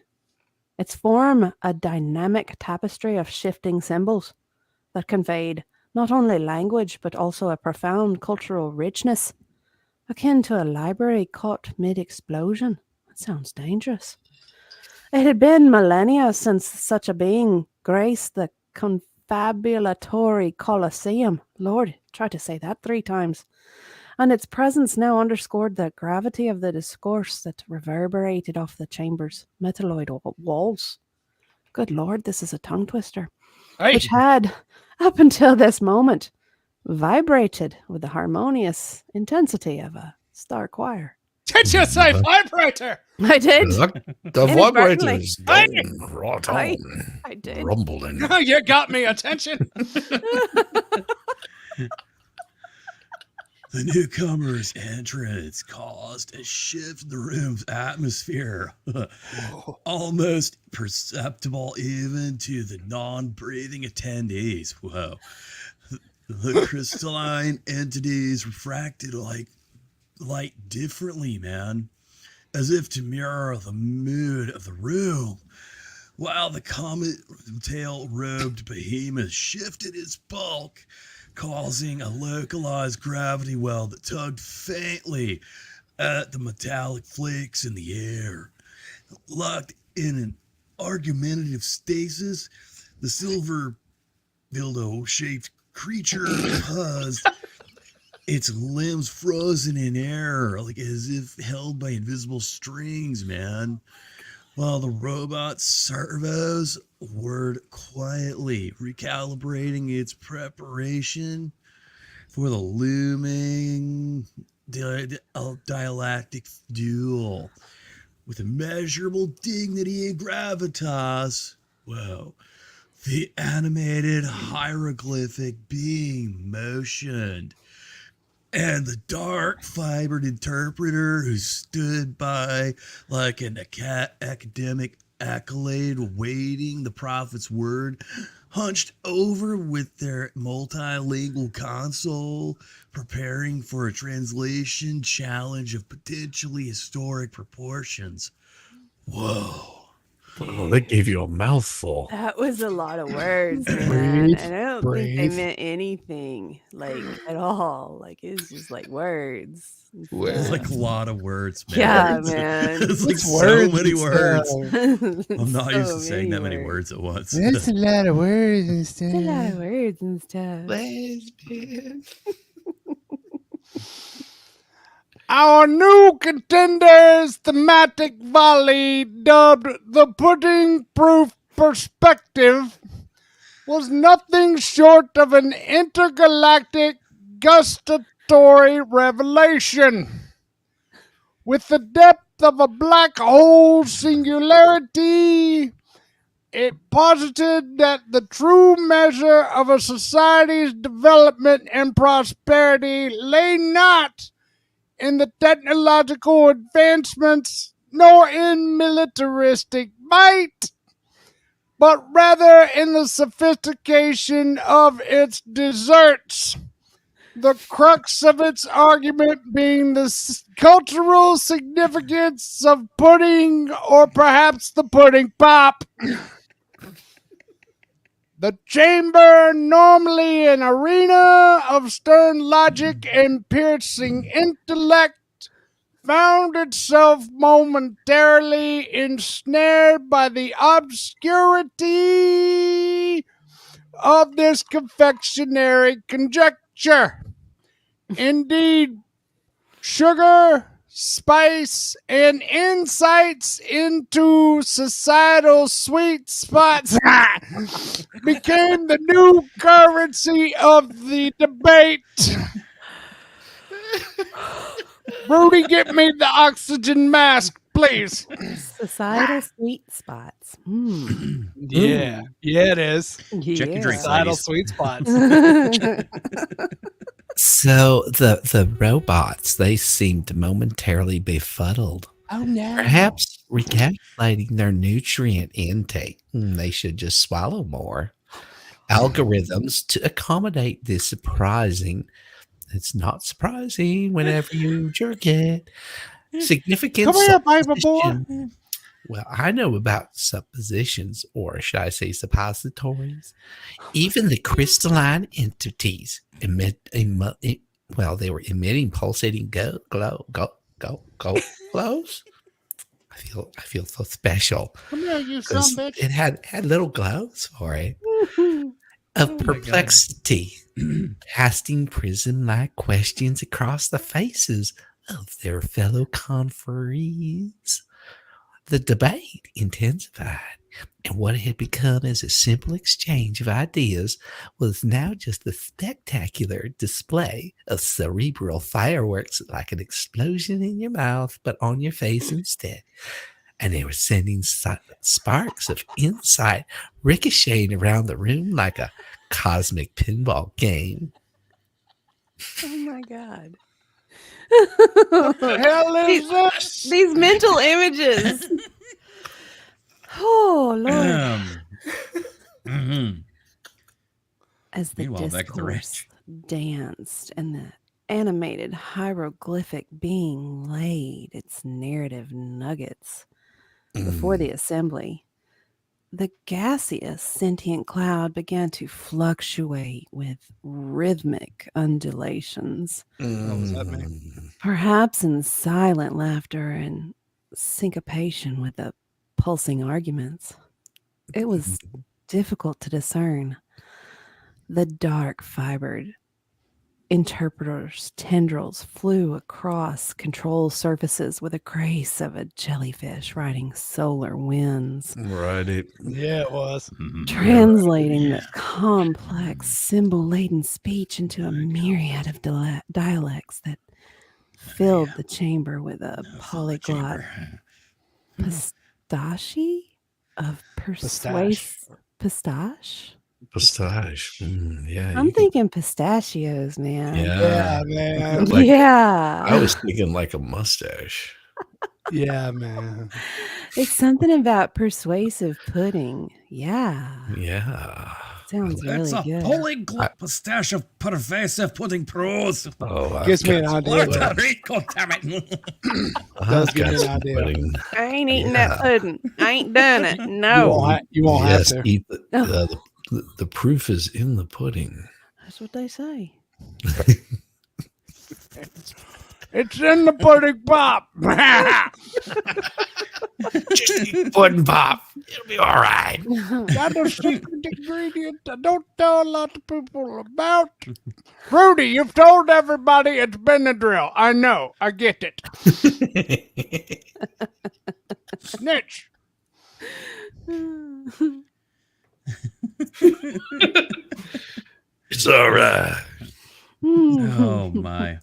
its form a dynamic tapestry of shifting symbols that conveyed not only language but also a profound cultural richness, akin to a library caught mid-explosion. That sounds dangerous. It had been millennia since such a being graced the confabulatory Colosseum. Lord, try to say that 3 times. And its presence now underscored the gravity of the discourse that reverberated off the chamber's metalloid walls. Good Lord, this is a tongue twister. Hey. Which had, up until this moment, vibrated with the harmonious intensity of a star choir. Did you say vibrator? I did. The vibrator's Inadvertently. going right on. I did. Rumbling. You got me attention. The newcomer's entrance caused a shift in the room's atmosphere, almost perceptible even to the non-breathing attendees. Whoa. The crystalline entities refracted like light differently, man, as if to mirror the mood of the room. while the comet tail robed behemoth shifted its bulk, causing a localized gravity well that tugged faintly at the metallic flakes in the air. Locked in an argumentative stasis, the silver dildo-shaped creature paused, its limbs frozen in air, like as if held by invisible strings, man. While the robot's servos whirred quietly, recalibrating its preparation for the looming dialectic duel. With immeasurable dignity and gravitas, whoa, the animated hieroglyphic being motioned, and the dark fibered interpreter who stood by like an academic accolade waiting the prophet's word, hunched over with their multilingual console, preparing for a translation challenge of potentially historic proportions. Whoa. Oh, they gave you a mouthful. That was a lot of words, man. And I don't think they meant anything, like, at all. Like, it was just like words. and It's stuff. like a lot of words, man. Yeah, man. It's like It's so words many and words. I'm not So used to saying that many words. words at once. That's a lot of words and It's a lot of stuff. words and stuff. Lesbian. Our new contender's thematic volley, dubbed the Pudding Proof Perspective, was nothing short of an intergalactic gustatory revelation. With the depth of a black hole singularity, it posited that the true measure of a society's development and prosperity lay not in the technological advancements nor in militaristic might, but rather in the sophistication of its desserts. The crux of its argument being the cultural significance of pudding, or perhaps the pudding pop. The chamber, normally an arena of stern logic and piercing intellect, found itself momentarily ensnared by the obscurity of this confectionery conjecture. Indeed, sugar, spice, and insights into societal sweet spots became the new currency of the debate. Rudy, get me the oxygen mask, please. Societal sweet spots. Yeah, it is. Check your drinks, Societal ladies. sweet spots. So the robots, they seemed momentarily befuddled. Oh no. Perhaps recalculating their nutrient intake. They should just swallow more. Algorithms to accommodate this surprising. It's not surprising whenever you jerk it. Significant Come here, paper boy. supposition. Well, I know about suppositions, or should I say suppositories. Even the crystalline entities they were emitting pulsating glows. I feel so special. Come here, you 'Cause son of a bitch. it had little glows for it. Of perplexity, casting prism-like questions across the faces of their fellow conferees. The debate intensified, and what had become as a simple exchange of ideas was now just a spectacular display of cerebral fireworks, like an explosion in your mouth, but on your face instead. And they were sending sparks of insight ricocheting around the room like a cosmic pinball game. Oh my god. What the hell is this? These mental images. Oh Lord. As the Meanwhile, back at the discourse ranch. danced and the animated hieroglyphic being laid its narrative nuggets before the assembly, the gaseous sentient cloud began to fluctuate with rhythmic undulations, What was that mean? perhaps in silent laughter and syncopation with the pulsing arguments. It was difficult to discern. The dark fibered interpreter's tendrils flew across control surfaces with the grace of a jellyfish riding solar winds, Right. Yeah, it was. translating the complex symbol-laden speech into a myriad of dialects that filled the chamber with a polyglot pistache of pistache? Pistache. Yeah. I'm thinking pistachios, man. Yeah, man. Like, yeah. I was thinking like a mustache. Yeah, man. It's something about persuasive pudding. Yeah. Yeah. Sounds That's really a good. polyglot pistache of pervasive pudding prose. Oh, Gives me an idea. Puerto Rico, damn it. Does give me an idea. I ain't eating that pudding. I ain't done it. No. You won't Yes, have to. eat the proof is in the pudding. That's what they say. It's in the pudding pop. Just eat pudding pop. It'll be all right. Got a secret ingredient I don't tell a lot of people about. Rudy, you've told everybody it's Benadryl. I know. I get it. Snitch. It's all right. Oh my.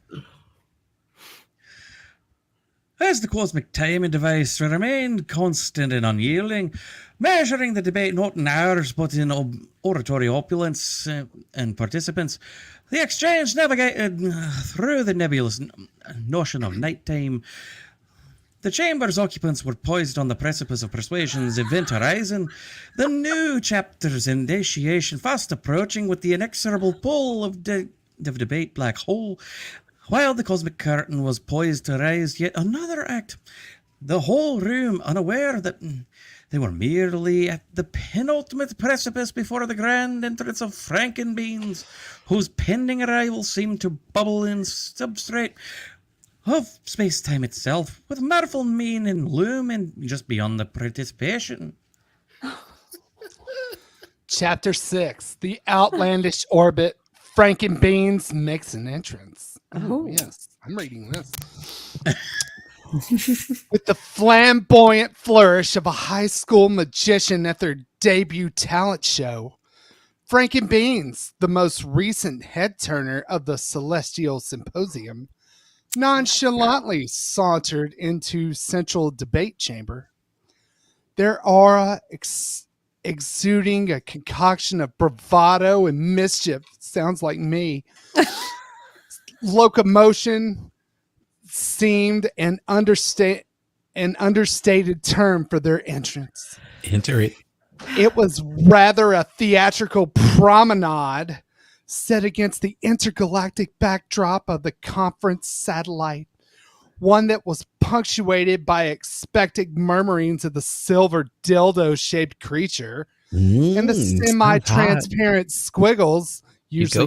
As the cosmic timing device remained constant and unyielding, measuring the debate not in hours but in oratory opulence and participants, the exchange navigated through the nebulous notion of nighttime. The chamber's occupants were poised on the precipice of persuasion's event horizon, the new chapter's initiation fast approaching with the inexorable pull of debate black hole. While the cosmic curtain was poised to rise yet another act, the whole room unaware that they were merely at the penultimate precipice before the grand entrance of Frankenbeans, whose pending arrival seemed to bubble in substrate of space-time itself, with mirthful mien and loom and just beyond the participation. Chapter 6. The outlandish orbit. Frankenbeans makes an entrance. Oh, yes. I'm reading this. With the flamboyant flourish of a high school magician at their debut talent show, Frankenbeans, the most recent head turner of the Celestial Symposium, nonchalantly sauntered into central debate chamber. Their aura exuding a concoction of bravado and mischief. Sounds like me. Locomotion seemed an understated term for their entrance. Enter it. It was rather a theatrical promenade set against the intergalactic backdrop of the conference satellite, one that was punctuated by expectant murmurings of the silver dildo-shaped creature and the semi-transparent squiggles. Usually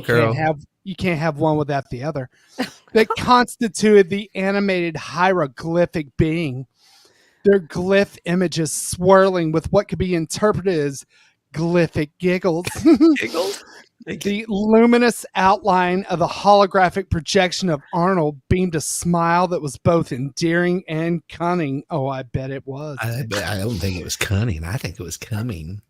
you can't have one without the other. That constituted the animated hieroglyphic being. Their glyph images swirling with what could be interpreted as glyphic giggles. Giggles? The luminous outline of the holographic projection of Arnold beamed a smile that was both endearing and cunning. Oh, I bet it was. I don't think it was cunning. I think it was coming.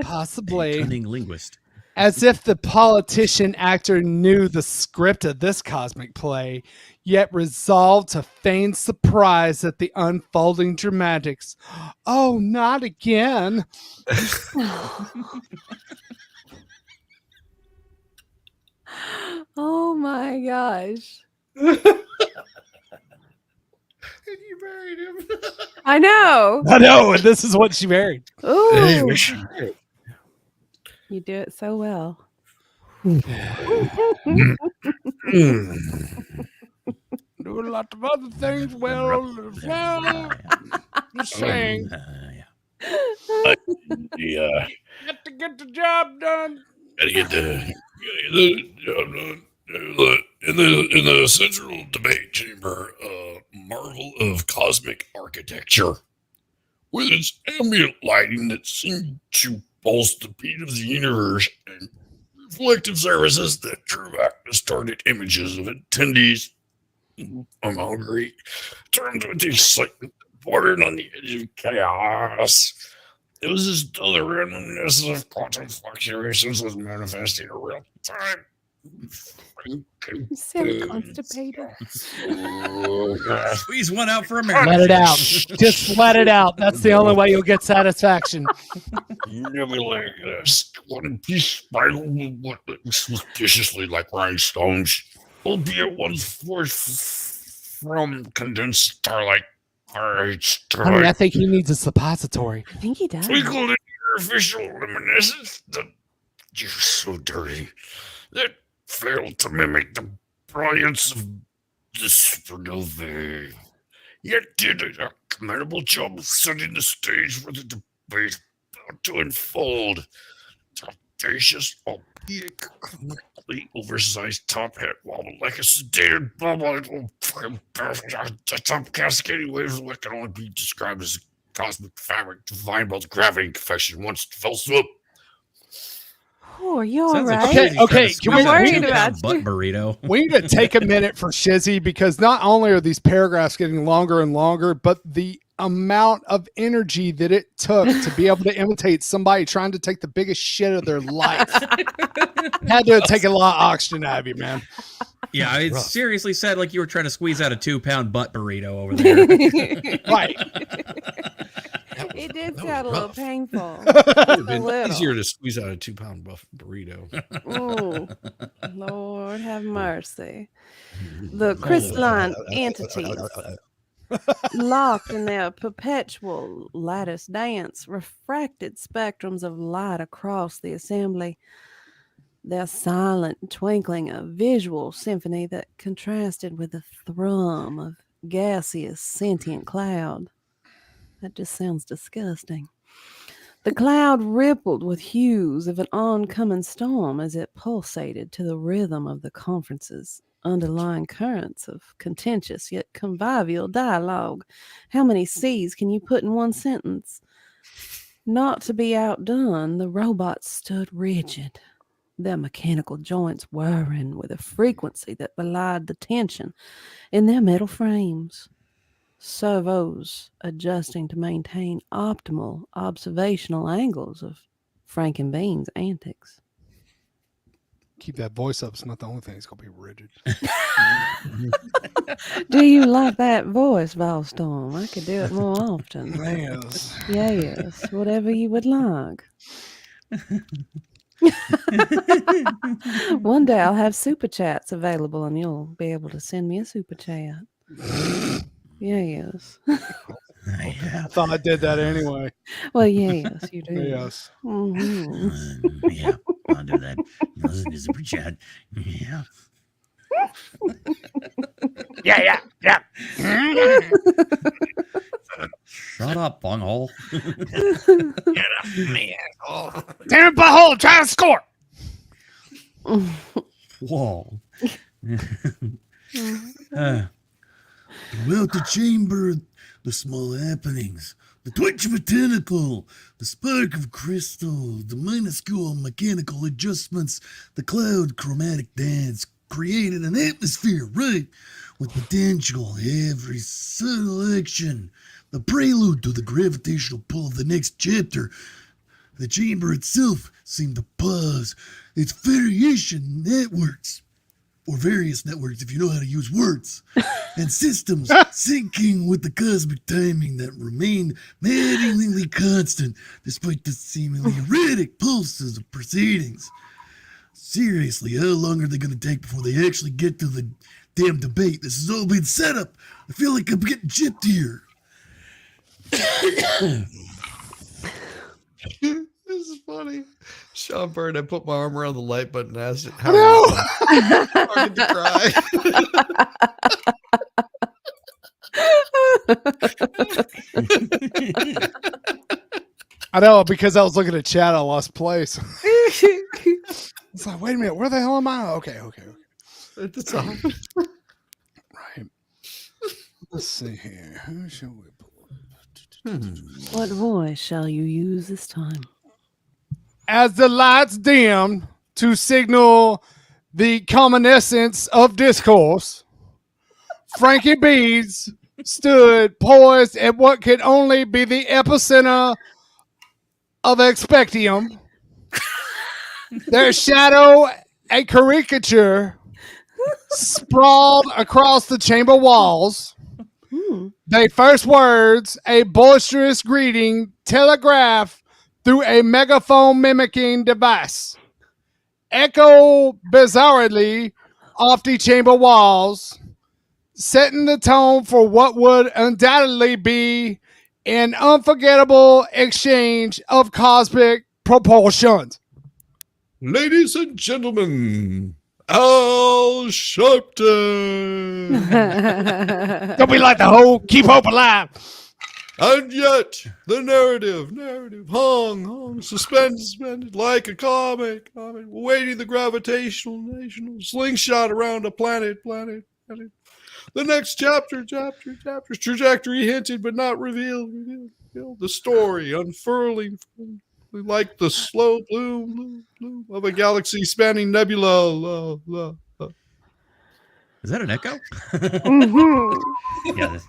Possibly. Cunning linguist. As if the politician actor knew the script of this cosmic play, yet resolved to feign surprise at the unfolding dramatics. Oh, not again. Oh my gosh. And you married him. I know. I know, and this is what she married. Ooh. You do it so well. Do a lot of other things well. Just saying. Yeah. Got to get the job done. Gotta get the job done. In the central debate chamber, a marvel of cosmic architecture, with its ambient lighting that seemed to pulse the beat of the universe and reflective surfaces that drew back distorted images of attendees. I'm hungry. Termed with the excitement bordered on the edge of chaos. It was as though the randomness of quantum fluctuations was manifesting in real time. You sound constipated. Squeeze one out for America. Let it out. Just let it out. That's the only way you'll get satisfaction. Never like this. One piece spiral what looks suspiciously like rhinestones, albeit one forced from condensed starlight. Honey, I think he needs a suppository. I think he does. Twinkled in your official luminescence. You're so dirty. That failed to mimic the brilliance of the supernovae. Yet did a commendable job of setting the stage for the debate about to unfold. Audacious, albeit completely oversized top hat, wobbled like a sedated bubble. The top cascading waves of what can only be described as a cosmic fabric, defined by the gravity confection once it fell swoop. Oh, you all Sounds like right? Shizzy's trying to Okay, can squeeze we- out a worried 2-pound about butt you. burrito. We need to take a minute for Shizzy because not only are these paragraphs getting longer and longer, but the amount of energy that it took to be able to imitate somebody trying to take the biggest shit of their life had to take a lot of oxygen out of you, man. Yeah, it seriously said like you were trying to squeeze out a 2-pound butt burrito over there. Right. It did sound a little painful. It would have been little. easier to squeeze out a 2-pound buff burrito. Ooh, Lord have mercy. The crystalline entities, locked in their perpetual lattice dance, refracted spectrums of light across the assembly. Their silent twinkling, a visual symphony that contrasted with the thrum of gaseous sentient cloud. That just sounds disgusting. The cloud rippled with hues of an oncoming storm as it pulsated to the rhythm of the conference's underlying currents of contentious yet convivial dialogue. How many C's can you put in one sentence? Not to be outdone, the robots stood rigid, their mechanical joints whirring with a frequency that belied the tension in their metal frames. Servos adjusting to maintain optimal observational angles of Frankenbein's antics. Keep that voice up. It's not the only thing that's going to be rigid. Do you like that voice, Volstorm? I could do it more often. Yes. Yes, whatever you would like. One day I'll have super chats available and you'll be able to send me a super chat. Yes. I thought I did that anyway. Well, yes, you do. Yes. Mhm. Yeah, I'll do that. Listen to super chat. Yeah. Yeah. Shut up, bunghole. Get up, man. Oh. Damn it, butthole, try to score. Whoa. Throughout the chamber, the small happenings, the twitch of a tentacle, the spark of crystal, the minuscule mechanical adjustments, the cloud chromatic dance created an atmosphere, right? With potential every subtle action, the prelude to the gravitational pull of the next chapter. The chamber itself seemed to pause its variation networks, or various networks if you know how to use words, and systems syncing with the cosmic timing that remained maddeningly constant despite the seemingly erratic pulses of proceedings. Seriously, how long are they going to take before they actually get to the damn debate? This has all been set up. I feel like I'm getting gypped here. This is funny. Sean Bird, I put my arm around the light button and asked it how started to cry. I know, because I was looking at chat, I lost place. It's like, wait a minute, where the hell am I? Okay. At the top. Right. Let's see here. Who shall we pull? What voice shall you use this time? As the lights dim to signal the commonescence of discourse, Frankie Beads stood poised at what could only be the epicenter of expectium. Their shadow, a caricature, sprawled across the chamber walls. Their first words, a boisterous greeting, telegraphed through a megaphone mimicking device. Echo bizarrely off the chamber walls, setting the tone for what would undoubtedly be an unforgettable exchange of cosmic proportions. Ladies and gentlemen, Al Sharpton. Don't be like the whole keep hope alive. And yet, the narrative, hung, suspended like a comic, waiting the gravitational slingshot around a planet. The next chapter's trajectory hinted but not revealed. The story unfurling like the slow bloom of a galaxy-spanning nebula. Is that an echo? Yeah.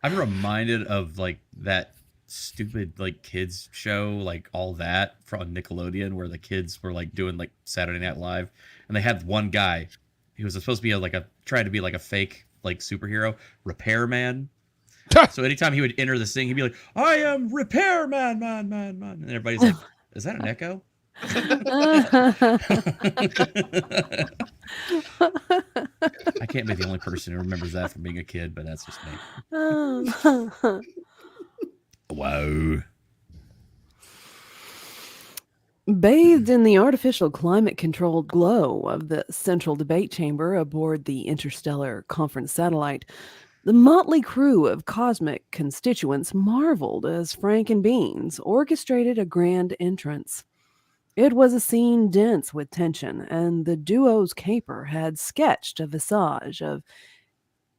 I'm reminded of like that stupid like kids show, like All That from Nickelodeon, where the kids were like doing like Saturday Night Live, and they had one guy who was supposed to be trying to be like a fake like superhero, Repairman. So anytime he would enter this thing, he'd be like, "I am Repairman, man," and everybody's like, "Is that an echo?" I can't be the only person who remembers that from being a kid, but that's just me. Wow. Bathed in the artificial climate-controlled glow of the central debate chamber aboard the interstellar conference satellite, the motley crew of cosmic constituents marveled as Frank and Beans orchestrated a grand entrance. It was a scene dense with tension, and the duo's caper had sketched a visage of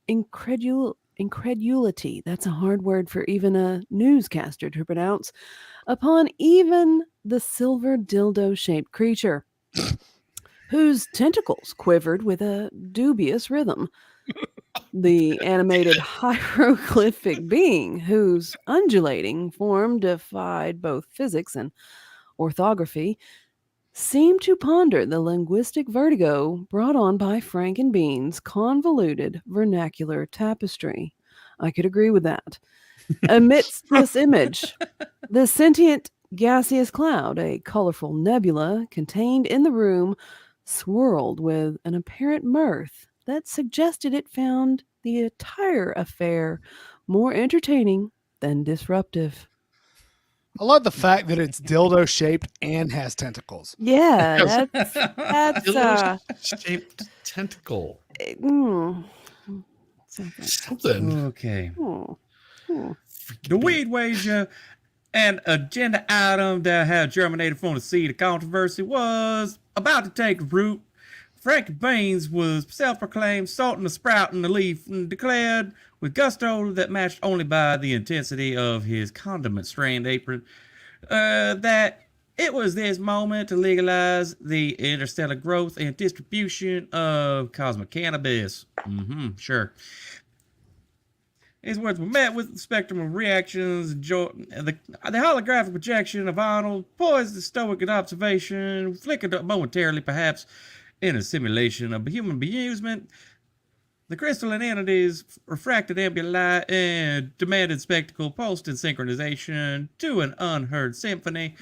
incredulity, that's a hard word for even a newscaster to pronounce, upon even the silver dildo-shaped creature, whose tentacles quivered with a dubious rhythm. The animated hieroglyphic being, whose undulating form defied both physics and orthography, seemed to ponder the linguistic vertigo brought on by Frank and Bean's convoluted vernacular tapestry. I could agree with that. Amidst this image, the sentient gaseous cloud, a colorful nebula contained in the room, swirled with an apparent mirth that suggested it found the entire affair more entertaining than disruptive. I love the fact that it's dildo shaped and has tentacles. Yeah, that's shaped tentacle. Something. Okay. The weed wager, an agenda item that had germinated from the seed of controversy, was about to take root. Frank Baines was self-proclaimed salt in the sprout in the leaf and declared with gusto that matched only by the intensity of his condiment-strained apron that it was this moment to legalize the interstellar growth and distribution of cosmic cannabis. Sure. His words were met with the spectrum of reactions. The holographic projection of Arnold poised the stoic in observation, flickered up momentarily, perhaps in a simulation of human bemusement. The crystalline entities refracted ambient light and demanded spectacle post in synchronization to an unheard symphony,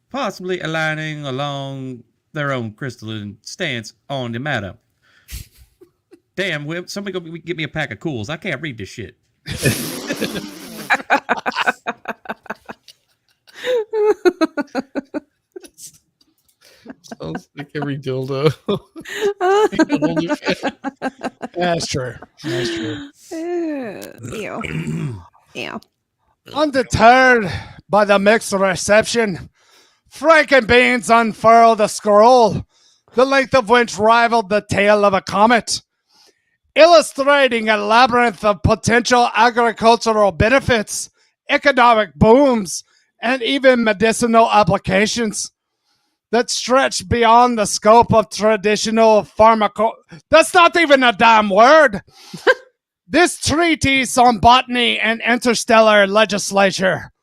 possibly aligning along their own crystalline stance on the matter. Damn, Whip, somebody go get me a pack of Cools. I can't read this shit. Sounds like every dildo. That's true. Ew. Ew. Undeterred by the mixed reception. Frankenbeans unfurled a scroll, the length of which rivaled the tail of a comet, illustrating a labyrinth of potential agricultural benefits, economic booms, and even medicinal applications that stretch beyond the scope of traditional That's not even a damn word. This treatise on botany and interstellar legislature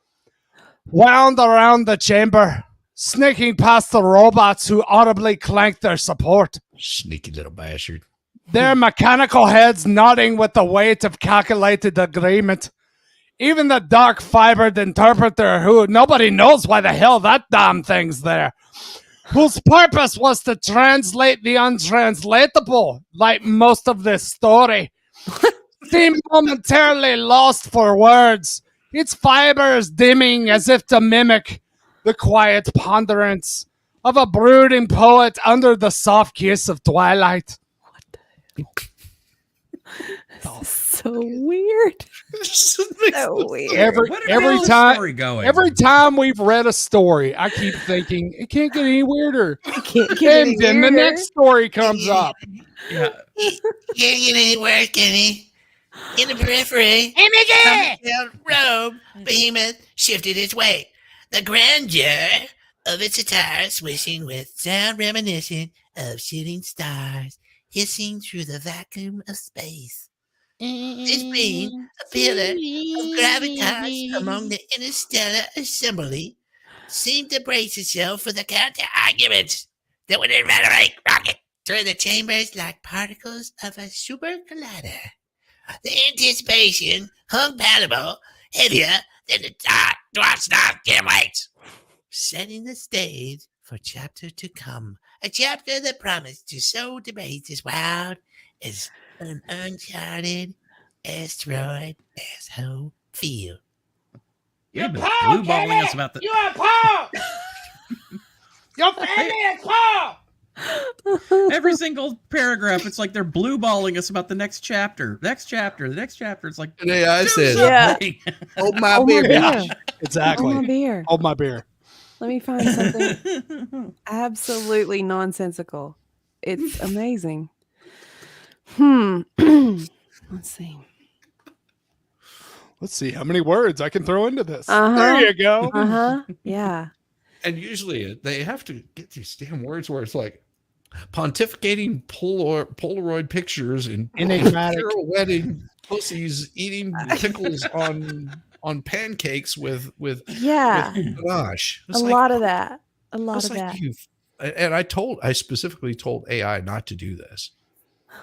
wound around the chamber, sneaking past the robots who audibly clanked their support, Sneaky little bastard. their mechanical heads nodding with the weight of calculated agreement. Even the dark-fibered interpreter, who nobody knows why the hell that damn thing's there, whose purpose was to translate the untranslatable, like most of this story, seemed momentarily lost for words, its fibers dimming as if to mimic the quiet ponderance of a brooding poet under the soft kiss of twilight. So weird. So weird. Every time we've read a story, I keep thinking it can't get any weirder. It can't get any And then the weirder. next story comes up. Yeah. Can't get any worse, can he? In the periphery, Hey, Mickey! Rome, behemoth shifted its weight. The grandeur of its attire swishing with sound reminiscent of shooting stars hissing through the vacuum of space. This being a pillar of gravitas among the interstellar assembly seemed to brace itself for the counter-arguments that would rhetoric rocket through the chambers like particles of a super collider. The anticipation hung palpable, heavier than the dwarf's damn weight, setting the stage for chapter to come, a chapter that promised to sow debates as wild as an uncharted asteroid asshole field. You've been blue balling us about the. You are Paul! Your family is Paul! Every single paragraph, it's like they're blue balling us about the next chapter. The next chapter. It's like. And AI do says, something. hold my Oh, beer. my bitch." beer. Exactly. Oh, my beer. Hold my beer. Let me find something absolutely nonsensical. It's amazing. Let's see. Let's see how many words I can throw into this. Uh-huh. There you go. Yeah. And usually they have to get these damn words where it's like pontificating Polaroid pictures and Enigmatic. pirouetting pussies eating tickles on pancakes with Yeah. ganache. A lot of that. A lot It's of like that. and I specifically told AI not to do this.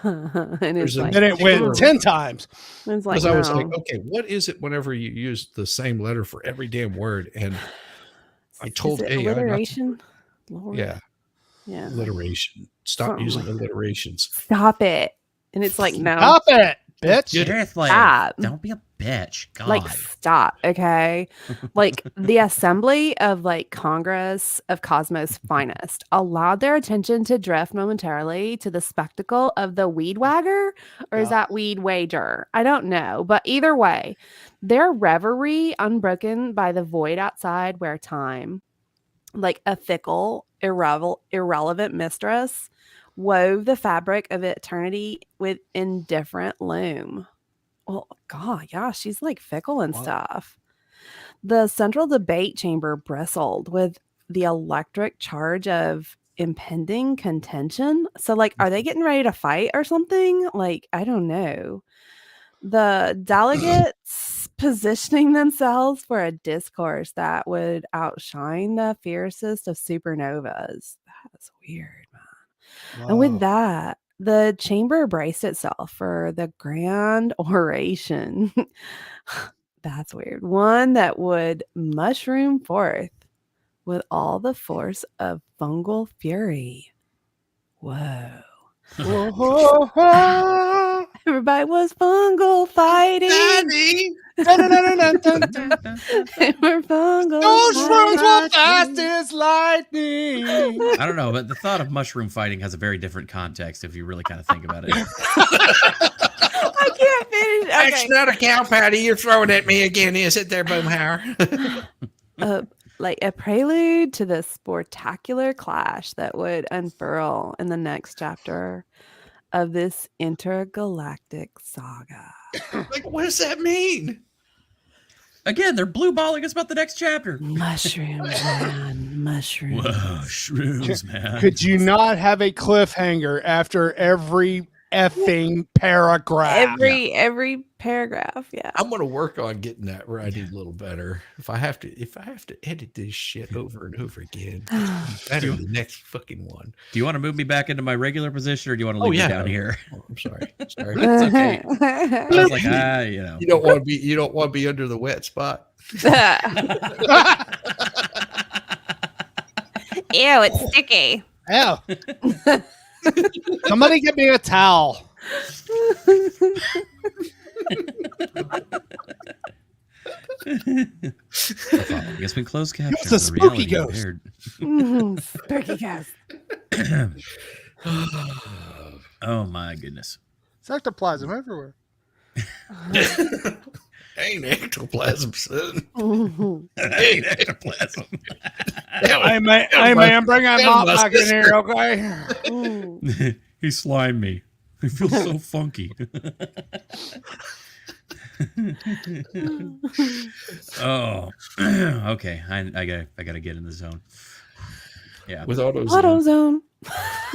And There's it's a- like, And it went Sure. 10 times. it's like, Because I was no. like, okay, what is it whenever you use the same letter for every damn word? And I told Is it AI not to- alliteration? Lord. yeah, Yeah. alliteration. Stop Something using like- alliterations. Stop it. And it's like, no. Stop it, bitch. Deathly. Stop. Don't be a bitch. God. Like, stop. Okay. Like, the assembly of like Congress of Cosmos' finest allowed their attention to drift momentarily to the spectacle of the weed wagger, or is that weed wager? I don't know. But either way, their reverie unbroken by the void outside where time, like a fickle, irrelevant mistress, wove the fabric of eternity with indifferent loom. Well, God, yeah, she's like fickle and stuff. The central debate chamber bristled with the electric charge of impending contention. So, like, are they getting ready to fight or something? Like, I don't know. The delegates positioning themselves for a discourse that would outshine the fiercest of supernovas. That's weird, man. And with that, the chamber braced itself for the grand oration. That's weird. One that would mushroom forth with all the force of fungal fury. Whoa. Everybody was fungal fighting. They were fungal Those words were fighting. fast as lightning. I don't know, but the thought of mushroom fighting has a very different context if you really kind of think about it. I can't finish. That's Okay. not a cow patty you're throwing at me again, is it there, Boomhauer? like a prelude to the spectacular clash that would unfurl in the next chapter of this intergalactic saga. Like, what does that mean? Again, they're blue balling us about the next chapter. Mushrooms, man. Mushrooms. Whoa, shrooms, man. Could you not have a cliffhanger after every effing paragraph? Every paragraph, yeah. I'm gonna work on getting that writing a little better. If I have to edit this shit over and over again, it's better than the next fucking one. Do you want to move me back into my regular position, or do you want to leave me down here? Oh, I'm sorry. Sorry. It's okay. I was like, you know. You don't want to be under the wet spot. Ew, it's sticky. Hell. Somebody get me a towel. I guess when closed captions, It's a spooky ghost. Spooky ghost. Oh my goodness. It's ectoplasm everywhere. Ain't ectoplasm, son. Ain't ectoplasm. Hey man, bring that mop back in here, okay? He slimed me. I feel so funky. Oh, okay. I gotta get in the zone. Yeah, With AutoZone. AutoZone.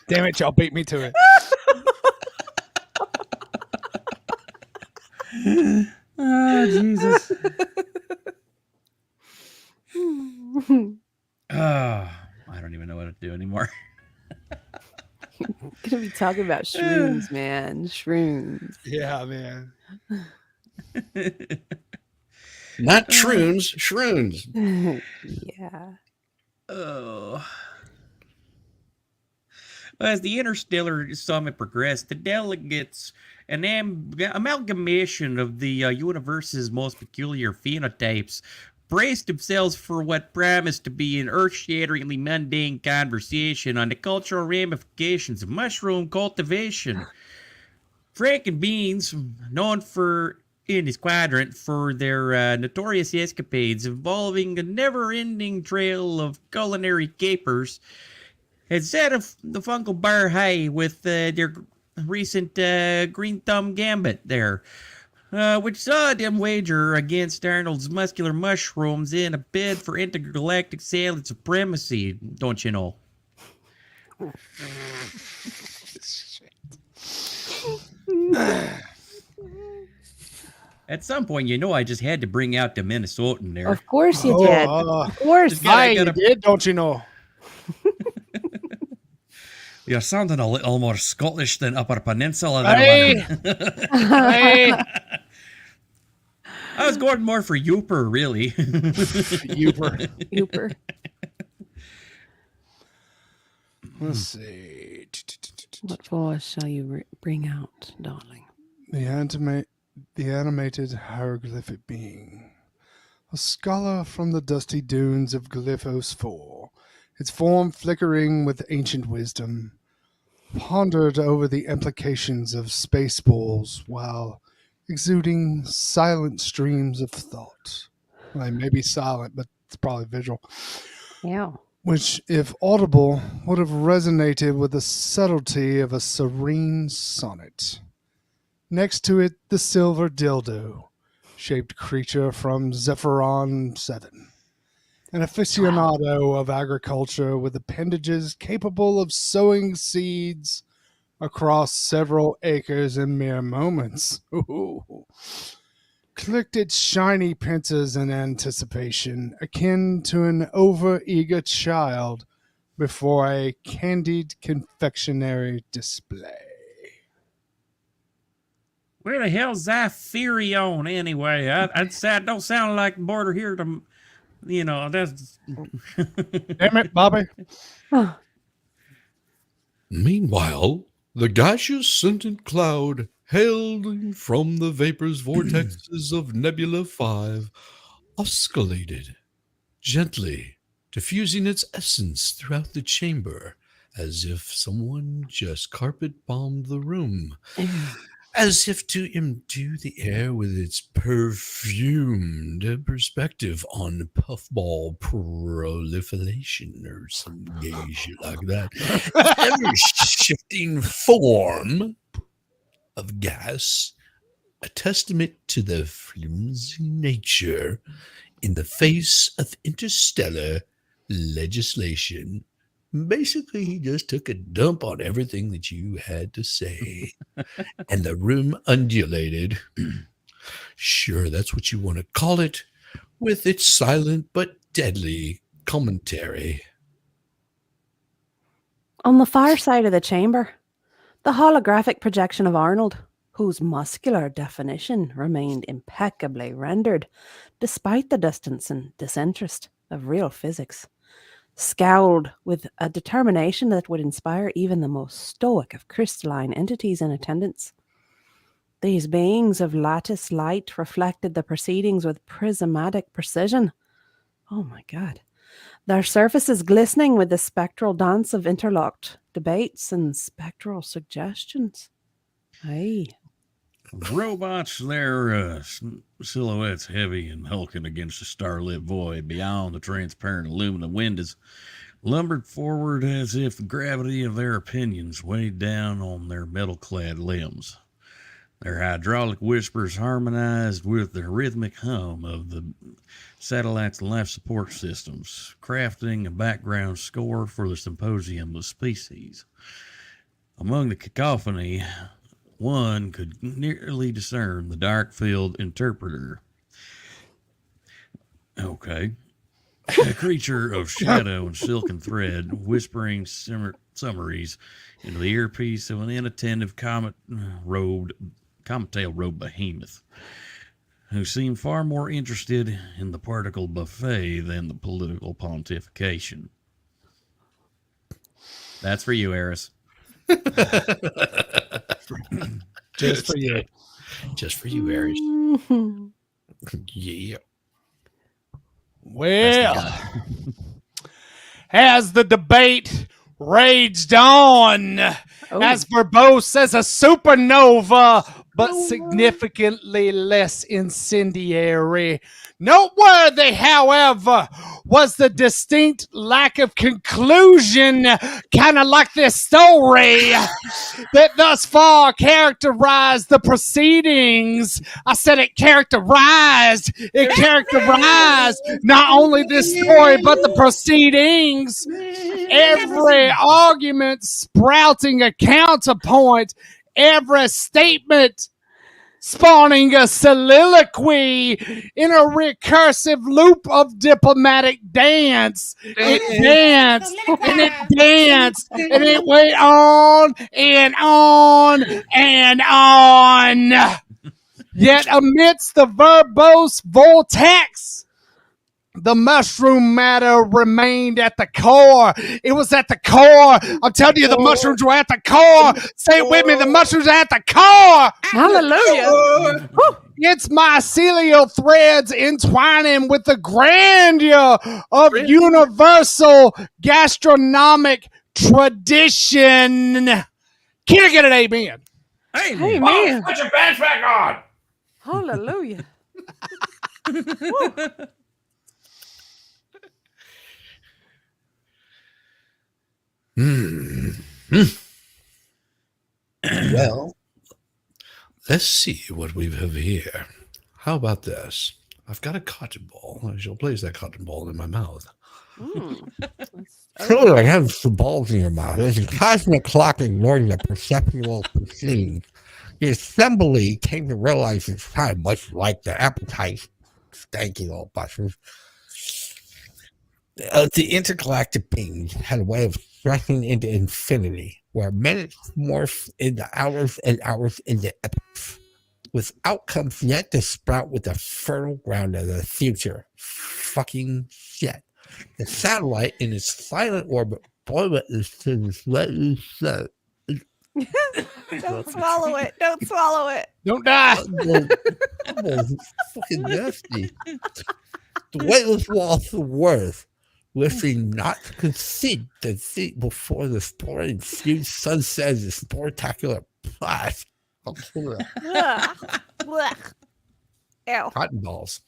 Damn it, y'all beat me to it. Oh, Jesus. I don't even know what to do anymore. Gonna be talking about shrooms, man. Shrooms. Yeah, man. Not shrooms, shrooms. Yeah. Oh. As the Interstellar Summit progressed, the delegates, an amalgamation of the universe's most peculiar phenotypes, braced themselves for what promised to be an earth-shatteringly mundane conversation on the cultural ramifications of mushroom cultivation. Frank and Beans, known in his quadrant for their notorious escapades involving a never-ending trail of culinary capers, had set the Fungal bar high with their recent Green Thumb Gambit there, which saw them wager against Arnold's muscular mushrooms in a bid for intergalactic salad supremacy, don't you know? At some point, I just had to bring out the Minnesotan there. Of course you did. Of course. You did, don't you know? You're sounding a little more Scottish than Upper Peninsula Hey! Hey! I was going more for Youper, really. Youper. Let's see. What voice shall you bring out, darling? The animated hieroglyphic being. A scholar from the dusty dunes of Glyphos 4, its form flickering with ancient wisdom, pondered over the implications of spaceballs while exuding silent streams of thought. Well, they may be silent, but it's probably visual. Yeah. Which, if audible, would have resonated with the subtlety of a serene sonnet. Next to it, the silver dildo, shaped creature from Zephyron 7. An aficionado of agriculture with appendages capable of sowing seeds across several acres in mere moments. Ooh. Clicked its shiny pincers in anticipation, akin to an over-eager child before a candied confectionery display. Where the hell's Zephyrion anyway? I'd say it don't sound like border here to, that's... Damn it, Bobby. Meanwhile, the gaseous scented cloud hailed from the vapors vortexes of Nebula 5 oscillated, gently diffusing its essence throughout the chamber as if someone just carpet bombed the room. as if to imbue the air with its perfumed perspective on puffball proliferation or some gay shit like that. Ever-shifting form of gas, a testament to the flimsy nature in the face of interstellar legislation. Basically, he just took a dump on everything that you had to say, and the room undulated. Sure, that's what you want to call it, with its silent but deadly commentary. On the far side of the chamber, the holographic projection of Arnold, whose muscular definition remained impeccably rendered, despite the distance and disinterest of real physics, scowled with a determination that would inspire even the most stoic of crystalline entities in attendance. These beings of lattice light reflected the proceedings with prismatic precision. Oh my God. Their surfaces glistening with the spectral dance of interlocked debates and spectral suggestions. Aye. Robots, their silhouettes heavy and hulking against the starlit void beyond the transparent aluminum windows, lumbered forward as if the gravity of their opinions weighed down on their metal-clad limbs. Their hydraulic whispers harmonized with the rhythmic hum of the satellite's life support systems, crafting a background score for the symposium of species. Among the cacophony, one could nearly discern the dark field interpreter. Okay. A creature of shadow and silken thread, whispering summaries into the earpiece of an inattentive comet-tail-robed behemoth, who seemed far more interested in the particle buffet than the political pontification. That's for you, Eris. Just for you. Just for you, Aries. Yeah. Well, as the debate raged on, as verbose as a supernova, but significantly less incendiary. Noteworthy, however, was the distinct lack of conclusion, kind of like this story, that thus far characterized the proceedings. I said it characterized. It characterized not only this story, but the proceedings. Every argument sprouting a counterpoint, every statement spawning a soliloquy in a recursive loop of diplomatic dance. It danced and it danced and it went on and on and on. Yet amidst the verbose vortex, the mushroom matter remained at the core. It was at the core. I'm telling you, the mushrooms were at the core. Say it with me. The mushrooms are at the core. Hallelujah. It's mycelial threads entwining with the grandeur of universal gastronomic tradition. Can I get an amen? Hey, Oh, man. put your pants back on. Hallelujah. Well, let's see what we have here. How about this? I've got a cotton ball. I shall place that cotton ball in my mouth. Sure, I have some balls in your mouth. There's a cosmic clock ignoring the perceptual proceedings. The assembly came to realize it's time, much like the appetite, stanky old buses. The intergalactic beings had a way of stretching into infinity, where minutes morph into hours and hours into epochs, with outcomes yet to sprout with the fertile ground of the future. Fucking shit. The satellite in its silent orbit pointless to the slightly set. Don't swallow it. Don't swallow it. Don't die. Fucking nasty. The weightless walls of worth, wishing not to concede the seat before the spore-infused sunset is spectacular blast Blech. Blech. Ew. Cotton balls.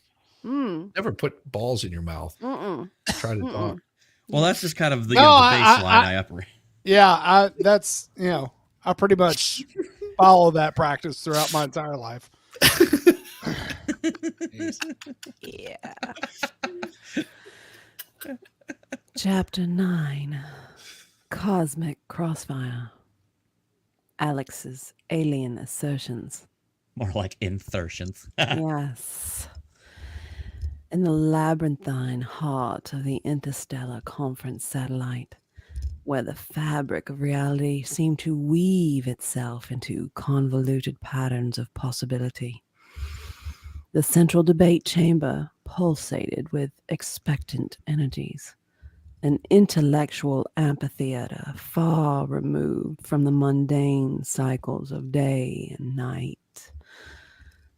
Mm. Never put balls in your mouth. Mm-mm. Try to talk. Well, that's just kind of the, No, the I- baseline I operate. Yeah, that's I pretty much follow that practice throughout my entire life. Yeah. Chapter 9. Cosmic Crossfire. Alex's alien assertions. More like insertions. Yes. In the labyrinthine heart of the interstellar conference satellite, where the fabric of reality seemed to weave itself into convoluted patterns of possibility, the central debate chamber pulsated with expectant energies, an intellectual amphitheater far removed from the mundane cycles of day and night.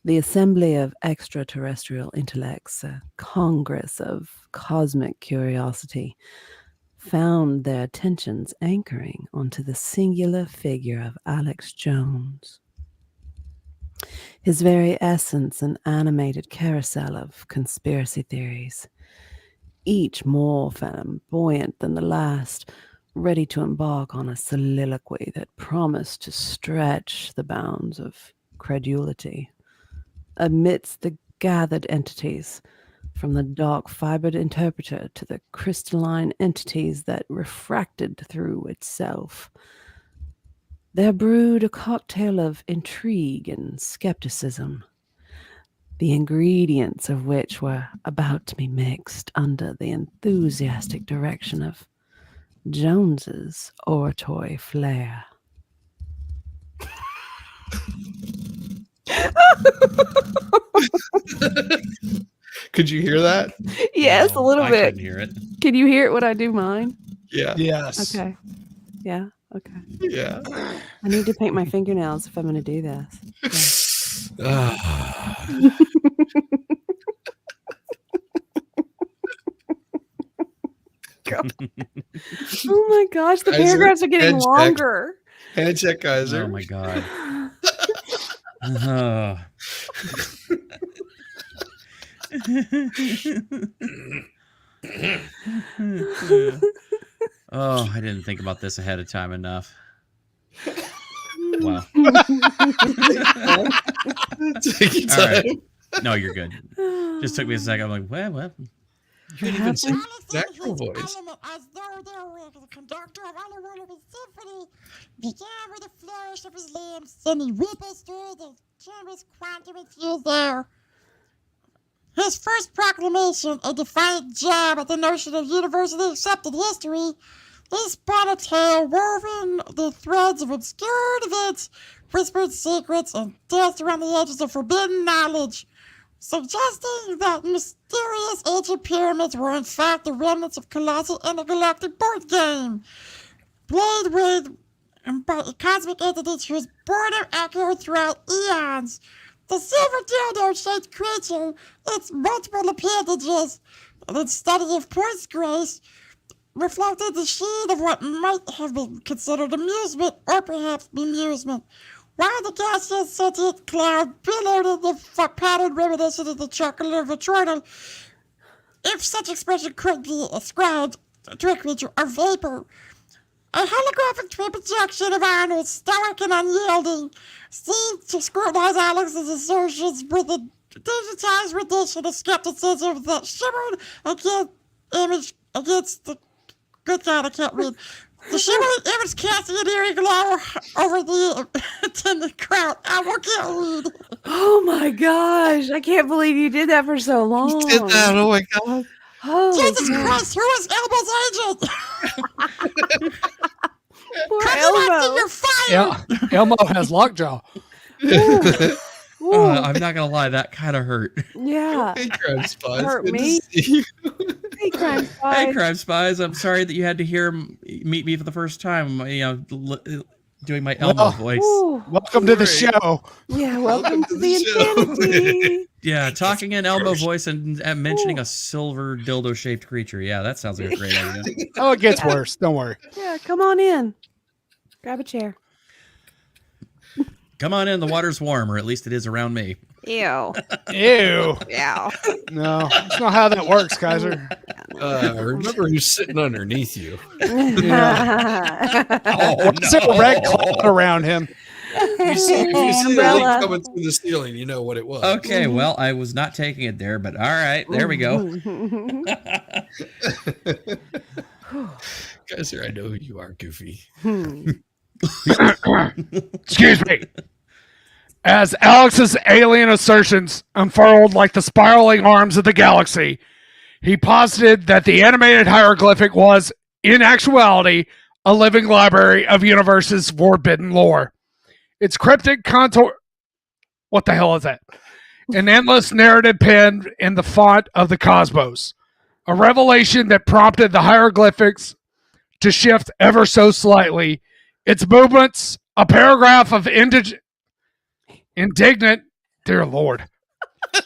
The assembly of extraterrestrial intellects, a congress of cosmic curiosity, found their attentions anchoring onto the singular figure of Alex Jones. His very essence an animated carousel of conspiracy theories, each more flamboyant than the last, ready to embark on a soliloquy that promised to stretch the bounds of credulity. Amidst the gathered entities, from the dark-fibered interpreter to the crystalline entities that refracted through itself, there brewed a cocktail of intrigue and skepticism, the ingredients of which were about to be mixed under the enthusiastic direction of Jones's oratory flair. Could you hear that? Yes, a little I bit. couldn't hear it. Can you hear it when I do mine? Yeah. Yes. Okay. Yeah. Okay. Yeah. I need to paint my fingernails if I'm going to do this. Ah. Oh my gosh, the Kaiser, paragraphs are getting hand check. longer. Hand check, Kaiser. Oh my god. Oh. Oh, I didn't think about this ahead of time enough. Wow. Take your All time. right. No, you're good. Just took me a second. I'm like, well. You can't even sing Honestly, natural his voice. element as though they were the conductor of any one of his symphony began with a flourish of his limbs, and he ripples through the canvas quantum infused air. His first proclamation, a defiant jab at the notion of universally accepted history, he spun a tale woven the threads of obscure events, whispered secrets, and danced around the edges of forbidden knowledge, suggesting that mysterious ancient pyramids were in fact the remnants of colossal intergalactic board game, played with by cosmic entities whose boredom echoed throughout eons. The silver dildo-shaped creature, its multiple appendages, and its study of Port's grace, reflected the sheen of what might have been considered amusement or perhaps bemusement, while the gaseous sentient cloud billowed in the pattern reminiscent of the chuckle of a chortle, if such expression could be ascribed to a creature of vapor. A holographic twin projection of Arnold, stoic and unyielding, seemed to scrutinize Alex's assertions with a digitized rendition of skepticism that shimmered against the good God, I can't read. The shimmering image casting an eerie glow over the attendant crowd. I can't read. Oh my gosh, I can't believe you did that for so long. You did that. Oh my god. Holy Jesus cow. Christ, who is Elmo's agent? Poor Come on, Elmo. you're fired. Elmo has lockjaw. Ooh. I'm not gonna lie, that kind of hurt. Yeah. Hey, Crime Spies. Hurt Good to me. see you. Hey, Crime Spy. Hey, Crime Spies! I'm sorry that you had to meet me for the first time. Doing my Elmo voice. Ooh. Welcome to the Great. show. Yeah, welcome to the show. infinity. Yeah, talking in Elmo voice and mentioning a silver dildo-shaped creature. Yeah, that sounds like a great idea. Oh, it gets worse. Don't worry. Yeah, come on in. Grab a chair. Come on in. The water's warm, or at least it is around me. Ew. Ew. Yeah. No, that's not how that works, Kaiser. Remember who's sitting underneath you. Oh, What's a red cloud around him? If you see the Umbrella. leak coming through the ceiling, you know what it was. Okay, well, I was not taking it there, but all right, there we go. Kaiser, I know who you are, Goofy. Excuse me. As Alex's alien assertions unfurled like the spiraling arms of the galaxy, he posited that the animated hieroglyphic was, in actuality, a living library of universe's forbidden lore. Its cryptic contour... What the hell is that? An endless narrative penned in the font of the cosmos. A revelation that prompted the hieroglyphics to shift ever so slightly. Its movements, a paragraph of indignant... Dear Lord. I'm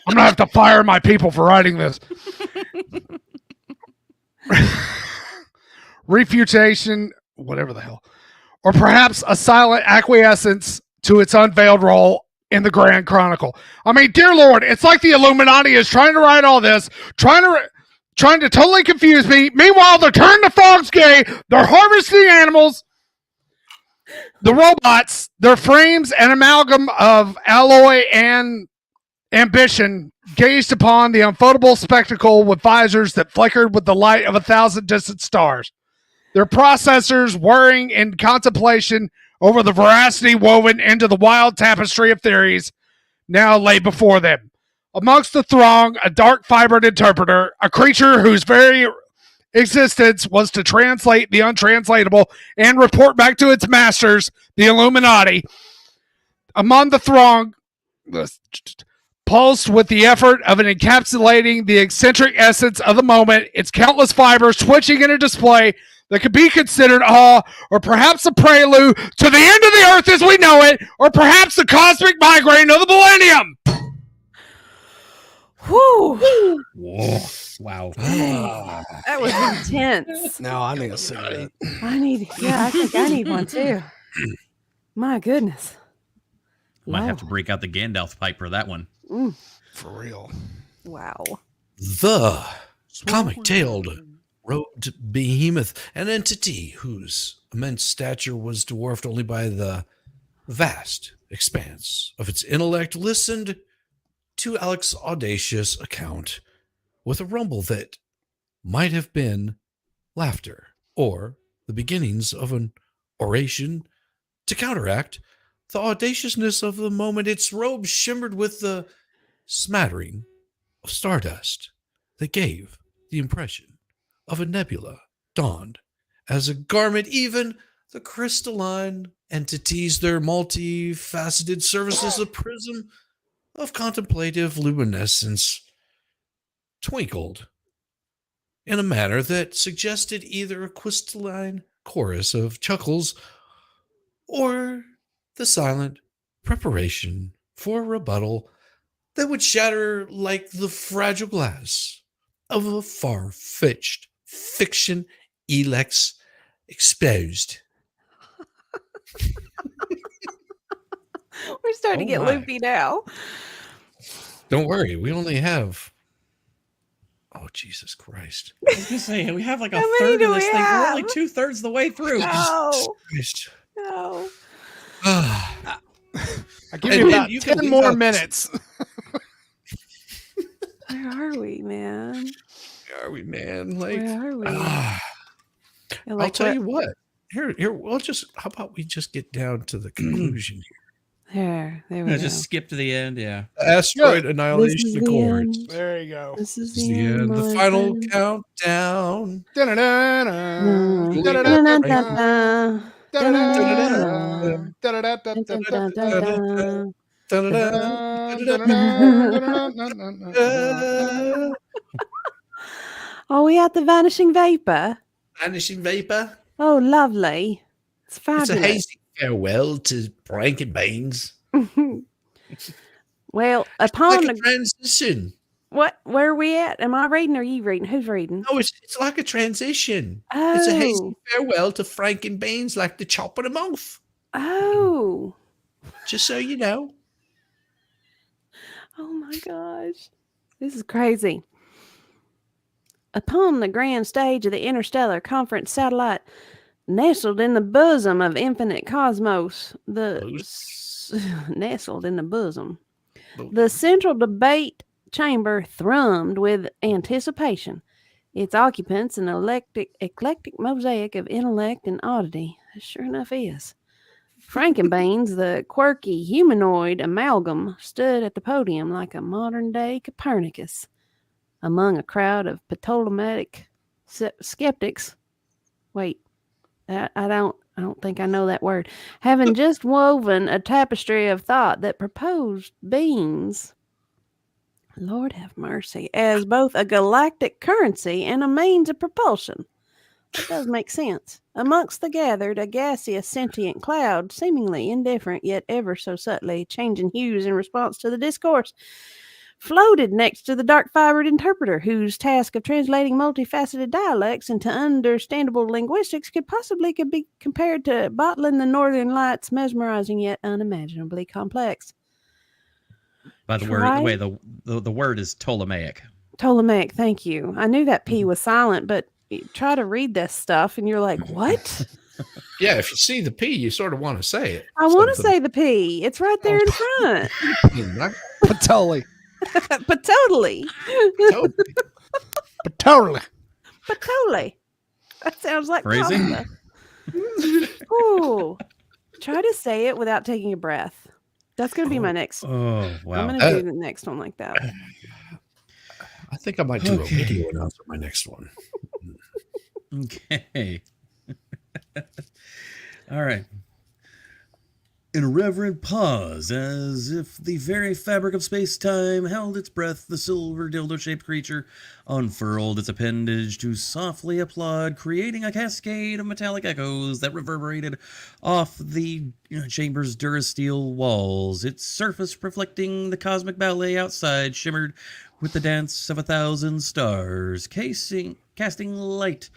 going to have to fire my people for writing this. Refutation, whatever the hell. Or perhaps a silent acquiescence to its unveiled role in the Grand Chronicle. I mean, dear Lord, it's like the Illuminati is trying to write all this, trying to totally confuse me. Meanwhile, they're turning the frogs gay. They're harvesting animals. The robots, their frames, an amalgam of alloy and ambition, gazed upon the unfoldable spectacle with visors that flickered with the light of 1,000 distant stars. Their processors whirring in contemplation over the veracity woven into the wild tapestry of theories now lay before them. Amongst the throng, a dark-fibered interpreter, a creature whose very existence was to translate the untranslatable and report back to its masters, the Illuminati. Among the throng, pulsed with the effort of encapsulating the eccentric essence of the moment, its countless fibers twitching in a display that could be considered awe, or perhaps a prelude to the end of the earth as we know it, or perhaps the cosmic migraine of the millennium. Whew. Whoa. Wow. That was intense. No, I need a cigarette. I think I need one too. My goodness. Might have to break out the Gandalf pipe for that one. For real. Wow. The comic-tailed robed behemoth, an entity whose immense stature was dwarfed only by the vast expanse of its intellect, listened to Alex's audacious account with a rumble that might have been laughter or the beginnings of an oration to counteract the audaciousness of the moment. Its robe shimmered with the smattering of stardust that gave the impression of a nebula donned as a garment. Even the crystalline entities, their multifaceted services, a prism of contemplative luminescence, twinkled in a manner that suggested either a crystalline chorus of chuckles or the silent preparation for a rebuttal that would shatter like the fragile glass of a far-fetched fiction Elex exposed. We're starting to get loopy now. Don't worry, we only have... Oh, Jesus Christ. I was going to say, we have like a How many third do of this we thing. We're have? only 2/3 the way through. No. Christ. No. I give And you about you can 10 leave more out- minutes. Where are we, man? Where are we, man? Like, Where are we? I'll Like tell what- you what. Here. How about we just get down to the conclusion here? There we go. Just skip to the end, yeah. Asteroid This annihilation is the accords. end. There you go. This is This is the end. the my final friend. countdown. Da-da-da-da. Da-da-da-da-da. Da-da-da-da. Da-da-da-da-da. Da-da-da-da. Are we at the vanishing vapor? Vanishing vapor. Oh, lovely. It's It's fabulous. a hazy farewell to Frank Baines. Well, Like upon a transition. where are we at? Am I reading or are you reading? Who's reading? No, it's like a transition. It's a Oh, hazy farewell to Frank and Baines, like the chopping them off. oh. Just so you know. Oh my gosh. This is crazy. Upon the grand stage of the interstellar conference satellite, nestled in the bosom of infinite cosmos, nestled in the bosom, the central debate chamber thrummed with anticipation. Its occupants an eclectic mosaic of intellect and oddity. It sure enough is. Frankenbeans, the quirky humanoid amalgam, stood at the podium like a modern-day Copernicus among a crowd of Ptolemaic skeptics. Wait, I don't think I know that word. Having just woven a tapestry of thought that proposed beans, Lord have mercy, as both a galactic currency and a means of propulsion. That does make sense. Amongst the gathered, a gaseous sentient cloud, seemingly indifferent yet ever so subtly changing hues in response to the discourse, floated next to the dark-fibered interpreter, whose task of translating multifaceted dialects into understandable linguistics could be compared to bottling the northern lights, mesmerizing yet unimaginably complex. By the way, the word is Ptolemaic. Ptolemaic, thank you. I knew that P was silent, but you try to read this stuff and you're like, what? Yeah, if you see the P, you sort of want to say it. I want to say the P. It's right there in front. Patoli. But totally. Patoli. That sounds like phrasing. Ooh. Try to say it without taking a breath. That's going to be my next. Oh, wow. I'm going to do the next one like that. I think I might do a video announce for my next one. Okay. All right. In a reverent pause, as if the very fabric of space-time held its breath, the silver dildo-shaped creature unfurled its appendage to softly applaud, creating a cascade of metallic echoes that reverberated off the chamber's durasteel walls. Its surface reflecting the cosmic ballet outside shimmered with the dance of 1,000 stars, casting light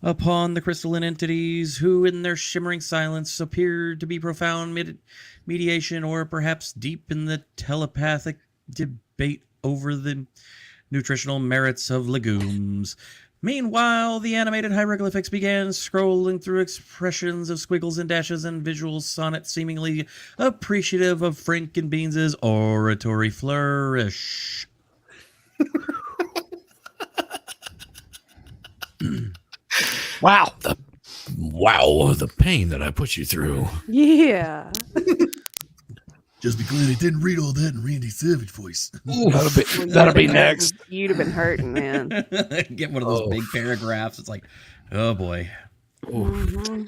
upon the crystalline entities who in their shimmering silence appeared to be profound mediation or perhaps deep in the telepathic debate over the nutritional merits of legumes. Meanwhile, the animated hieroglyphics began scrolling through expressions of squiggles and dashes and visual sonnets seemingly appreciative of Frankenbeans' oratory flourish. Wow. The pain that I put you through. Yeah. Just be glad I didn't read all that in Randy Savage voice. That'll be next. You'd have been hurting, man. Get one of those big paragraphs. It's like, oh boy. Mm-hmm.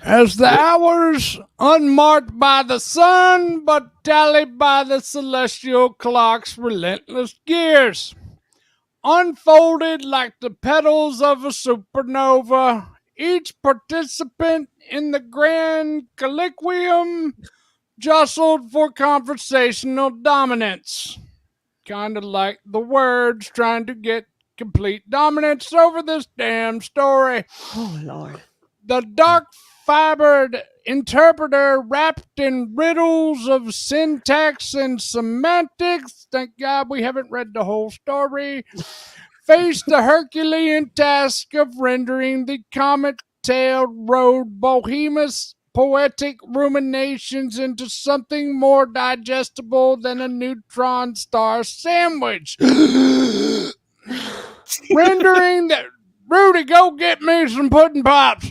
As the hours, unmarked by the sun, but tallied by the celestial clock's relentless gears, unfolded like the petals of a supernova, each participant in the grand colloquium jostled for conversational dominance. Kind of like the words trying to get complete dominance over this damn story. Oh, Lord. The dark-fibered interpreter, wrapped in riddles of syntax and semantics, thank God we haven't read the whole story, faced the Herculean task of rendering the comet-tailed road bohemious poetic ruminations into something more digestible than a neutron star sandwich. Rendering that... Rudy, go get me some pudding pops.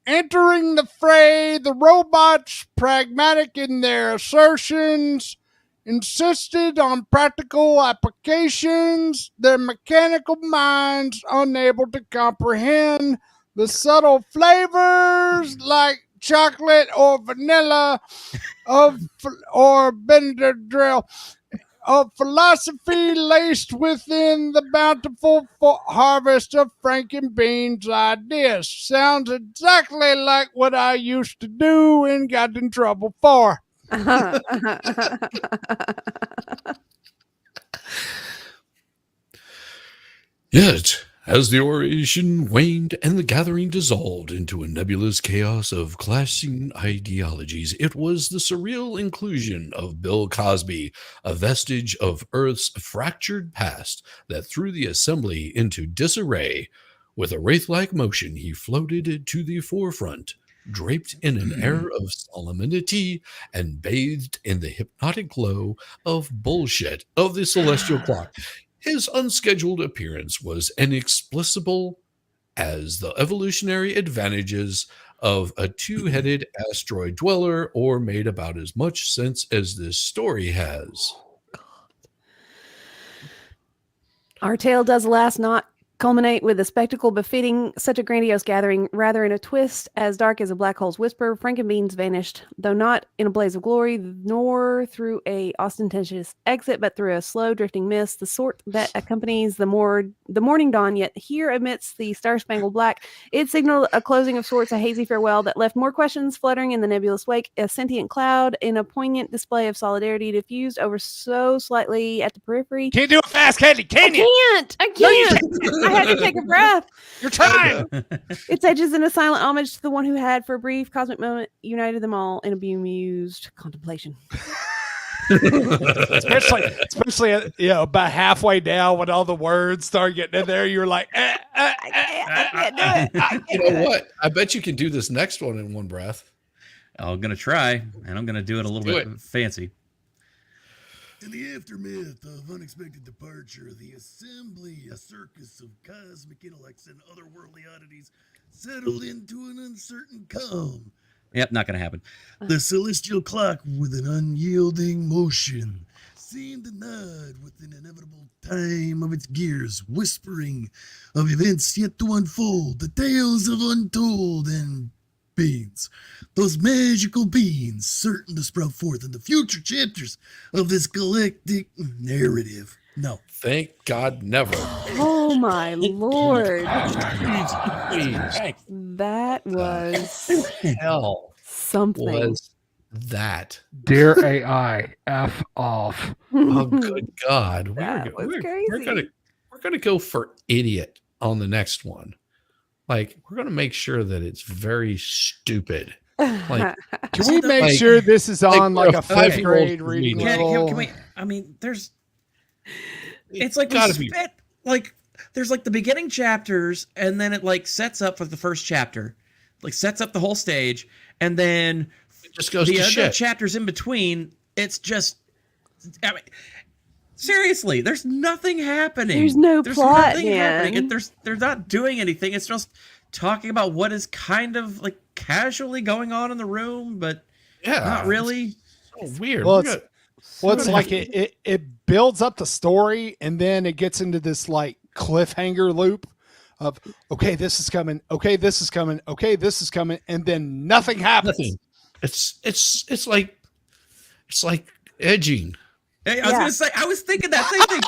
Entering the fray, the robots, pragmatic in their assertions, insisted on practical applications, their mechanical minds unable to comprehend the subtle flavors like chocolate or vanilla or Benadryl of philosophy laced within the bountiful harvest of Frankenbeans ideas. Sounds exactly like what I used to do and got in trouble for. Yet, As the oration waned and the gathering dissolved into a nebulous chaos of clashing ideologies, it was the surreal inclusion of Bill Cosby, a vestige of Earth's fractured past, that threw the assembly into disarray. With a wraith-like motion, he floated to the forefront, draped in an air of solemnity and bathed in the hypnotic glow of bullshit of the celestial clock. His unscheduled appearance was inexplicable as the evolutionary advantages of a two-headed asteroid dweller, or made about as much sense as this story has. Our tale does alas not culminate with a spectacle befitting such a grandiose gathering. Rather, in a twist as dark as a black hole's whisper, Frankenbeans vanished, though not in a blaze of glory, nor through a ostentatious exit, but through a slow drifting mist, the sort that accompanies the morning dawn. Yet here, amidst the star-spangled black, it signaled a closing of sorts, a hazy farewell that left more questions fluttering in the nebulous wake. A sentient cloud, in a poignant display of solidarity, diffused over so slightly at the periphery. Can't do it fast, Candy. Can you? I can't. I had to take a breath. You're trying. Its edges in a silent homage to the one who had, for a brief cosmic moment, united them all in a bemused contemplation. especially about halfway down when all the words start getting in there, you're like, I can't do it. You know what? I bet you can do this next one in one breath. I'm going to try, and I'm going to do it a little bit fancy. In the aftermath of unexpected departure, the assembly, a circus of cosmic intellects and otherworldly oddities, settled into an uncertain calm. Yep, not going to happen. The celestial clock, with an unyielding motion, seemed to nod with an inevitable time of its gears, whispering of events yet to unfold, the tales of untold and beings, those magical beings certain to sprout forth in the future chapters of this galactic narrative. No. Thank God, never. Oh my Lord. Please. That was Hell something. was that? Dear AI, F off. Oh, good God. That was crazy. We're gonna go for idiot on the next one. Like, we're gonna make sure that it's very stupid. Like, can we make sure this is on like a fifth grade reading level? Can we? I mean, there's. It's like we spit, like there's like the beginning chapters, and then it like sets up for the first chapter, like sets up the whole stage, and then it just goes the to other shit. Chapters in between. It's just, I mean, seriously, there's nothing happening. There's no plot, nothing happening. man. They're not doing anything. It's just talking about what is kind of like casually going on in the room, but not really. So weird. Well, it's like it builds up the story, and then it gets into this like cliffhanger loop of okay, this is coming, okay, this is coming, okay, this is coming, and then nothing happens. Nothing. It's like edging. Hey, I was gonna say, I was thinking that same thing.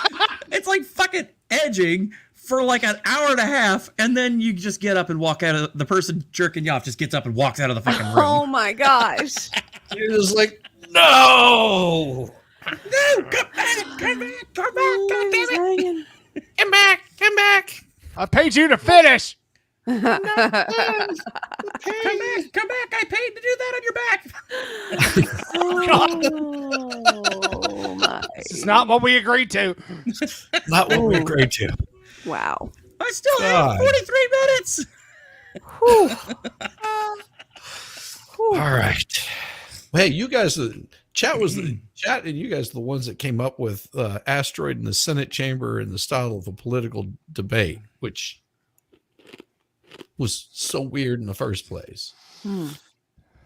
It's like fucking edging for like an hour and a half, and then you just get up and walk out of the person jerking you off just gets up and walks out of the fucking room. Oh my gosh. You're just like, no, come back, come back, come back, God damn it. come back. I paid you to finish. Come back. I paid to do that on your back. Oh my. This is not what we agreed to. Not what we agreed to. Wow. I still have 43 minutes. All right. Hey, you guys, the chat, and you guys are the ones that came up with asteroid in the Senate chamber in the style of a political debate, which was so weird in the first place. All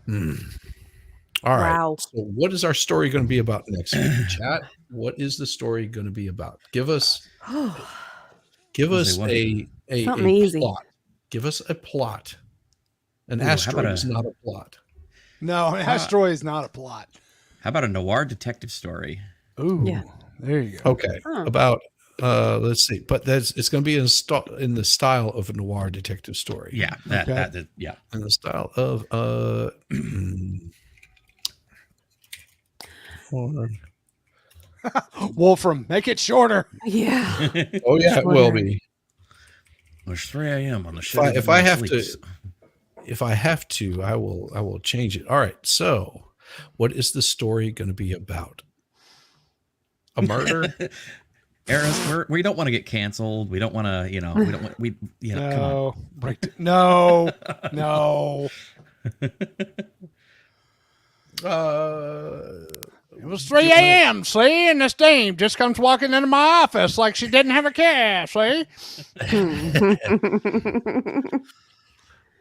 right. Wow. So what is our story going to be about next week, chat? What is the story going to be about? Give us a easy. plot. Give us a plot. An asteroid is not a plot. No, an asteroid is not a plot. How about a noir detective story? Ooh, yeah. There you go. Okay. About let's see, but it's going to be in the style of a noir detective story. Yeah, yeah, in the style of Wolfram, make it shorter. Yeah. Oh yeah, it will be. It's 3 a.m. on the If I have to, I will change it. All right. So, what is the story going to be about? A murder? Eris, we don't want to get canceled. We don't want to, we don't want, come on. No. It was 3 a.m., see? And this dame just comes walking into my office like she didn't have a cash, see?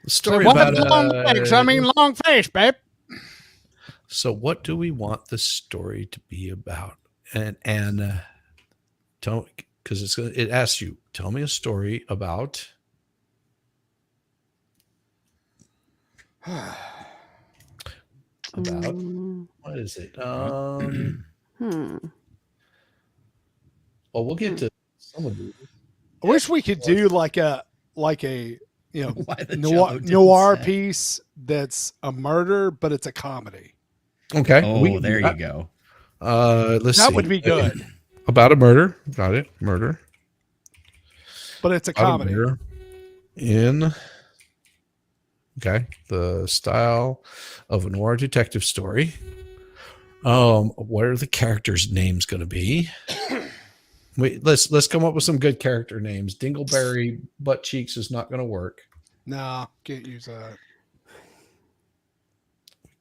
The story so about long legs, long face, babe. So what do we want the story to be about? And don't, because it asks you, tell me a story about what is it? Well, we'll get to some of these. I wish we could do like a noir piece that's a murder, but it's a comedy. Okay. Oh, there you go. Let's see. That would be good. About a murder. Got it. Murder. But it's a comedy. Okay, the style of a noir detective story. What are the characters' names going to be? Wait, let's come up with some good character names. Dingleberry Butt Cheeks is not going to work. No, can't use that.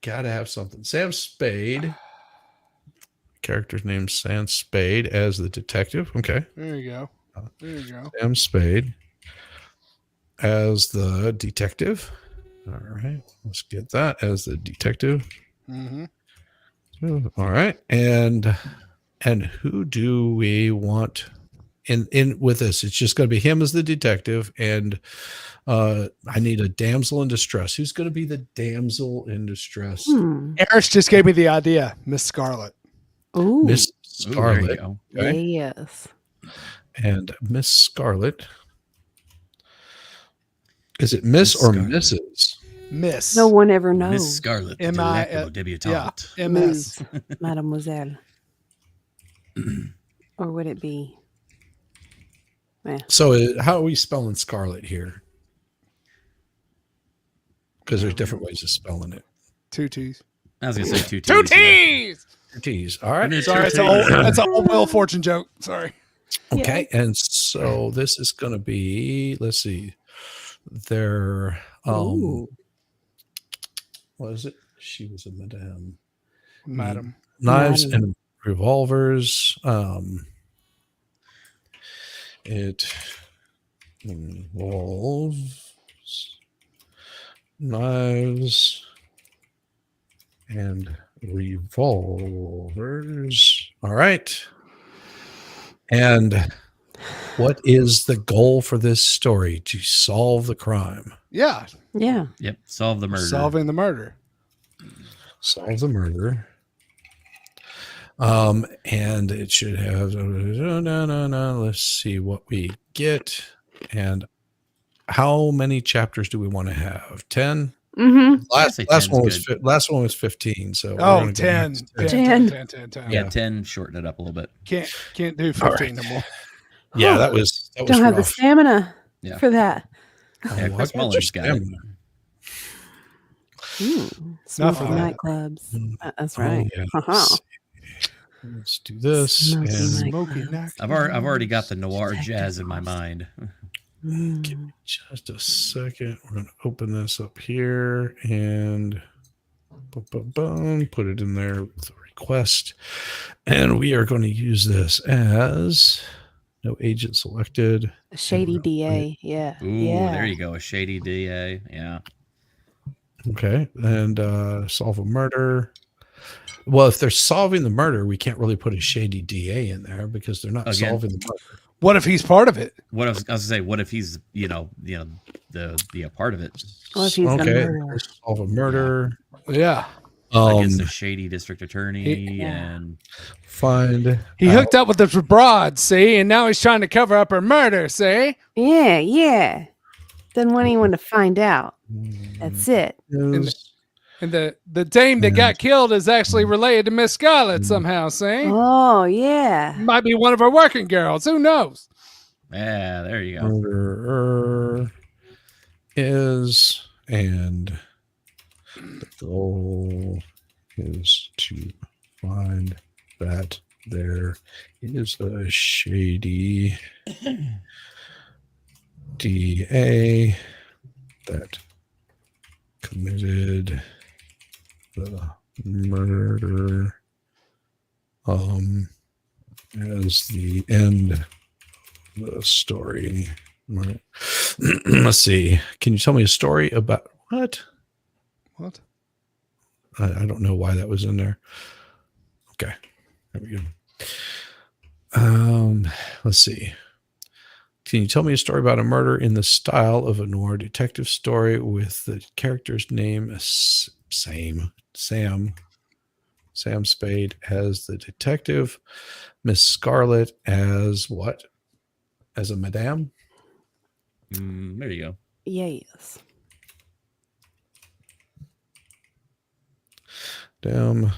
Got to have something. Sam Spade. Character's name Sam Spade as the detective. Okay. There you go. Sam Spade as the detective. All right, let's get that as the detective. Mm-hmm. All right, and who do we want in with this? It's just going to be him as the detective, and I need a damsel in distress. Who's going to be the damsel in distress? Eris just gave me the idea, Miss Scarlet. Ooh, Miss Scarlet. Okay. Yes, and Miss Scarlet. Is it Miss or Mrs.? Miss. No one ever knows. Miss Scarlet, delectable debutante. Yeah, MS. Mademoiselle. Or would it be? So how are we spelling Scarlet here? Because there's different ways of spelling it. 2 T's. I was going to say 2 T's. 2 T's! 2 T's. All right. Sorry, that's an old Wheel of Fortune joke. Sorry. Okay. Yeah. And so this is going to be, let's see. They're, what is it? She was a madame. Knives and revolvers. It involves knives and revolvers. All right. And what is the goal for this story? To solve the crime. Yeah. Yeah. Yep. Solve the murder. Solving the murder. Solve the murder. And it should have, let's see what we get. And how many chapters do we want to have? 10? Mm-hmm. Last one was 15. So 10. 10. Yeah, 10. Shorten it up a little bit. Can't do 15 no more. Yeah, that was Don't have rough. the stamina for that. Yeah, Chris Muller's got it. Smoke nightclubs. That's right. Yeah. Let's do this. I've already got the noir jazz in my mind. Give me just a second. We're going to open this up here and put it in there with the request. And we are going to use this as no agent selected. A shady DA. Yeah. Ooh, there you go. A shady DA. Yeah. Okay. And solve a murder. Well, if they're solving the murder, we can't really put a shady DA in there because they're not solving the murder. What if he's part of it? What I was going to say, what if he's, the part of it? Well, if he's solve a murder. Yeah. Against a shady district attorney and find. He hooked up with this broad, see, and now he's trying to cover up her murder, see? Yeah. Then when he want to find out, that's it. And the dame that got killed is actually related to Miss Scarlet somehow, see? Oh, yeah. Might be one of her working girls. Who knows? Yeah, there you go. Murderer is, and the goal is to find that there is a shady DA that committed the murder as the end of the story. Let's see. Can you tell me a story about what? What? I don't know why that was in there. Okay. There we go. Let's see. Can you tell me a story about a murder in the style of a noir detective story with the character's name Sam Spade as the detective, Miss Scarlet as what? As a madame? There you go. Yes. Damn.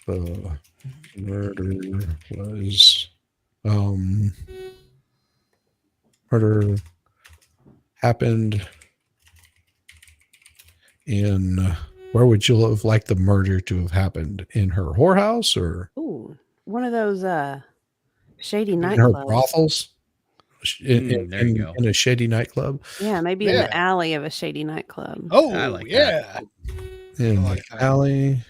The murder was murder happened in where would you have liked the murder to have happened? In her whorehouse or Ooh, one of those shady in her nightclubs. brothels? There you go. In a shady nightclub? Yeah, maybe in the alley of a shady nightclub. Oh, I like yeah. In I like the that. alley.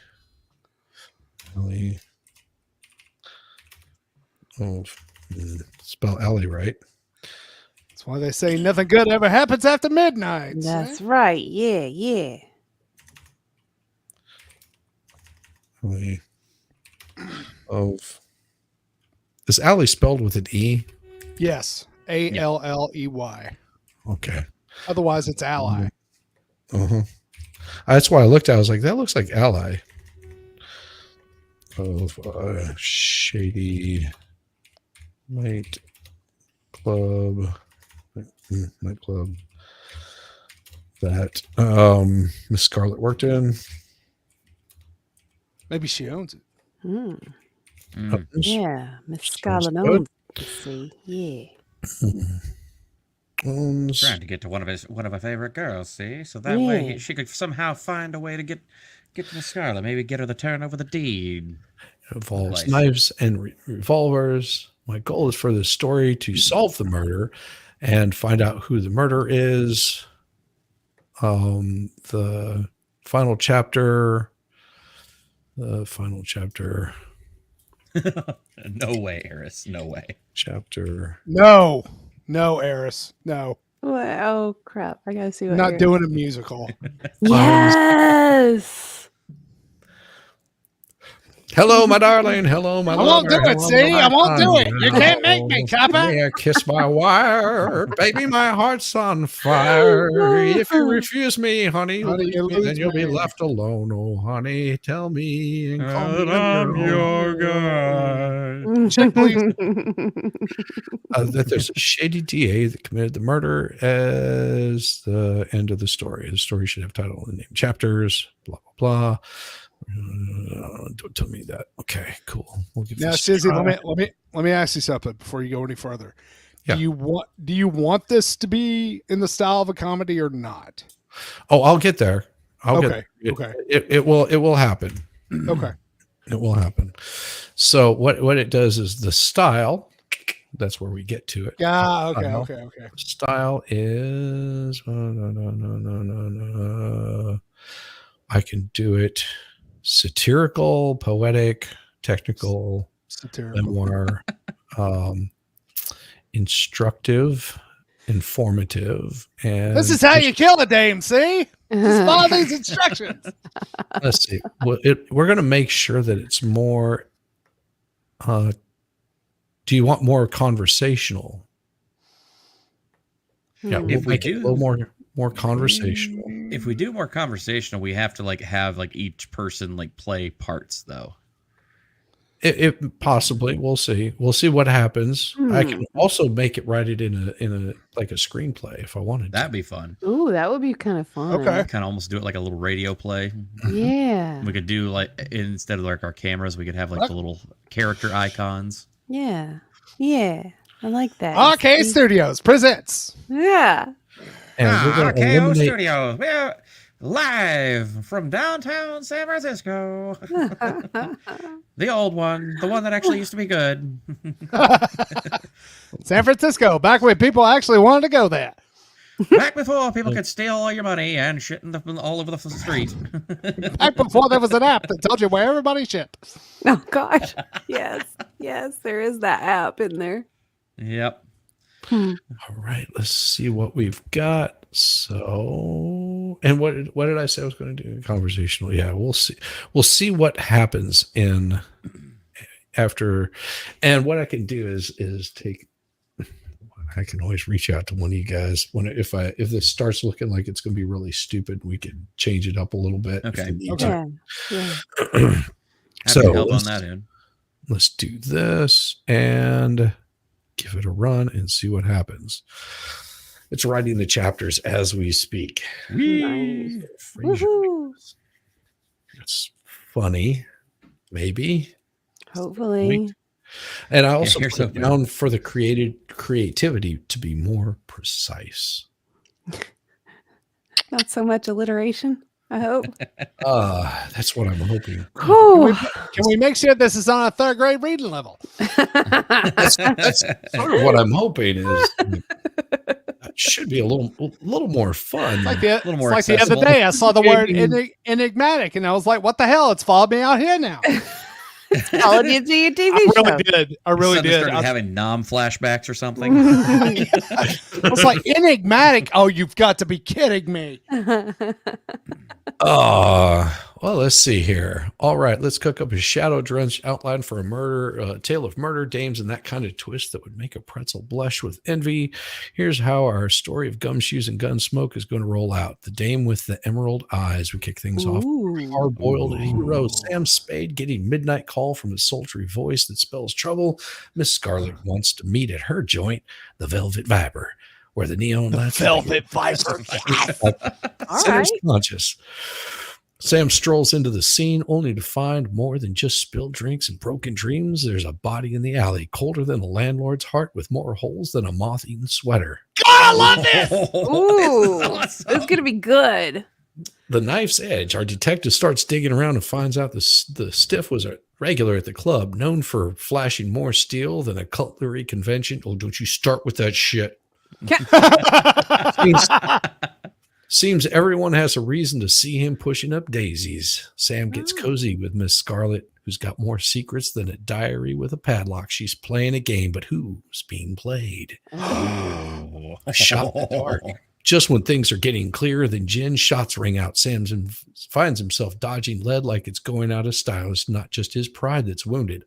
Oh, spell alley right. That's why they say nothing good ever happens after midnight. That's right. Yeah, yeah. Alley of is alley spelled with an E? Yes. ALLEY. Okay. Otherwise, it's ally. Uh-huh. That's why I looked at it. I was like, that looks like ally. Of shady nightclub that Miss Scarlet worked in. Maybe she owns it. Yeah, Miss Sounds Scarlet good. owns it, see. Yeah. Owns Trying to get to one of her favorite girls, see? So that way Yeah. she could somehow find a way to get to Miss Scarlet. Maybe get her to turn over the deed. involves Nice. knives and revolvers. My goal is for the story to solve the murder and find out who the murderer is. The final chapter. No way, Eris. No way. Chapter. No, Eris. No. Oh, crap. I got to see what Not you're- doing a musical. Yes. Hello, my darling. Hello, my I won't lover. do it, Hello, see? my I won't do it. You honey. can't make me, Kappa. May I kiss my wire? Baby, my heart's on fire. If you refuse me, honey, Honey, you then lose you'll be me. left alone. Oh, honey, tell me and call me And I'm your guy. Check, please. that there's a shady DA that committed the murder as the end of the story. The story should have title and name, chapters, blah, blah, blah. Don't tell me that. Okay, cool. We'll give Now, this Shizzy, a try. let me ask you something before you go any further. Yeah. Do you want this to be in the style of a comedy or not? Oh, I'll get there. Okay. It will happen. Okay. It will happen. So what it does is the style. That's where we get to it. Yeah. Style. Okay. Style is I can do it satirical, poetic, technical, memoir, instructive, informative, and This is how you kill a dame. See, just follow these instructions. let's see. Well, we're going to make sure that it's more. Do you want more conversational? Yeah, we'll If we make it a do- little more conversational. If we do more conversational, we have to have each person play parts though. It possibly. We'll see. We'll see what happens. I can Hmm. also make it write it in a like a screenplay if I wanted to. That'd be fun. Ooh, that would be kind of fun. Okay. Kind of almost do it like a little radio play. Yeah. We could do like instead of like our cameras, we could have like the little character icons. Yeah. Yeah. I like that. Arcade Studios presents. Yeah. And we're going to RKO eliminate. Studios. We're live from downtown San Francisco. The old one, the one that actually used to be good. San Francisco, back when people actually wanted to go there. Back before people could steal all your money and shit all over the street. Back before there was an app that told you where everybody shit. Oh gosh. Yes. Yes, there is that app in there. Yep. All right, let's see what we've got. So, and what did I say I was going to do? Conversational. Yeah, we'll see. We'll see what happens in after. And what I can do is take. I can always reach out to one of you guys if this starts looking like it's going to be really stupid, we can change it up a little bit. Okay. Yeah. So help on that end. Let's do this and give it a run and see what happens. It's writing the chapters as we speak. Nice. Woohoo. It's funny, maybe. Hopefully. And I also here's put hoping. down for the creativity to be more precise. Not so much alliteration, I hope. That's what I'm hoping. Whew. Can we make sure this is on a third grade reading level? That's sort of what I'm hoping is. It should be a little more fun. Like little more the other accessible. day, I saw the word enigmatic, and I was like, "What the hell? It's followed me out here now." Followed you to your TV show. I really Suddenly did. started I having flashbacks or something. was like, enigmatic. Oh, you've got to be kidding me. Well, let's see here. All right, let's cook up a shadow-drenched outline for a tale of murder, dames, and that kind of twist that would make a pretzel blush with envy. Here's how our story of gumshoes and gun smoke is going to roll out. The dame with the emerald eyes. We kick things off. Hard-boiled hero Sam Spade getting midnight call from a sultry voice that spells trouble. Miss Scarlet wants to meet at her joint, the Velvet Viper, where the neon lights. Velvet Viper. All Center's right. conscious. Sam strolls into the scene only to find more than just spilled drinks and broken dreams. There's a body in the alley, colder than a landlord's heart, with more holes than a moth-eaten sweater. God, I love this. Ooh, it's gonna be good. The knife's edge. Our detective starts digging around and finds out the stiff was a regular at the club, known for flashing more steel than a cutlery convention. Oh, don't you start with that shit. Seems everyone has a reason to see him pushing up daisies. Sam gets cozy with Miss Scarlet, who's got more secrets than a diary with a padlock. She's playing a game, but who's being played? A shot in the dark. Just when things are getting clearer than gin, shots ring out. Sam finds himself dodging lead like it's going out of style. It's not just his pride that's wounded.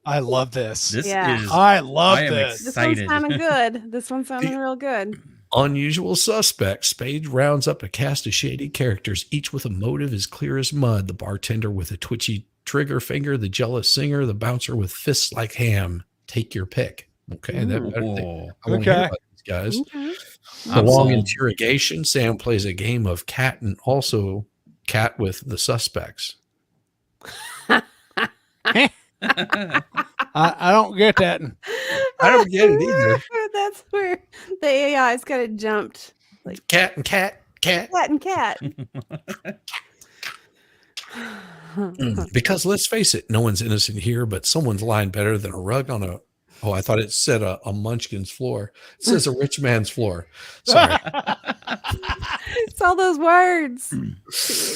I love this. This Yeah. is. I love I am this. This one's excited. sounding good. This one's sounding real good. Unusual suspect. Spade rounds up a cast of shady characters, each with a motive as clear as mud. The bartender with a twitchy trigger finger, the jealous singer, the bouncer with fists like ham. Take your pick. Okay. I want to hear about these guys. Okay. The long interrogation. Sam plays a game of cat and also cat with the suspects. I don't get that. I don't get it either. That's where the AI's kind of jumped. Like Cat and cat. cat and cat. Because let's face it, no one's innocent here, but someone's lying better than a rug on a. Oh, I thought it said a munchkin's floor. It says a rich man's floor. Sorry. It's all those words. Too many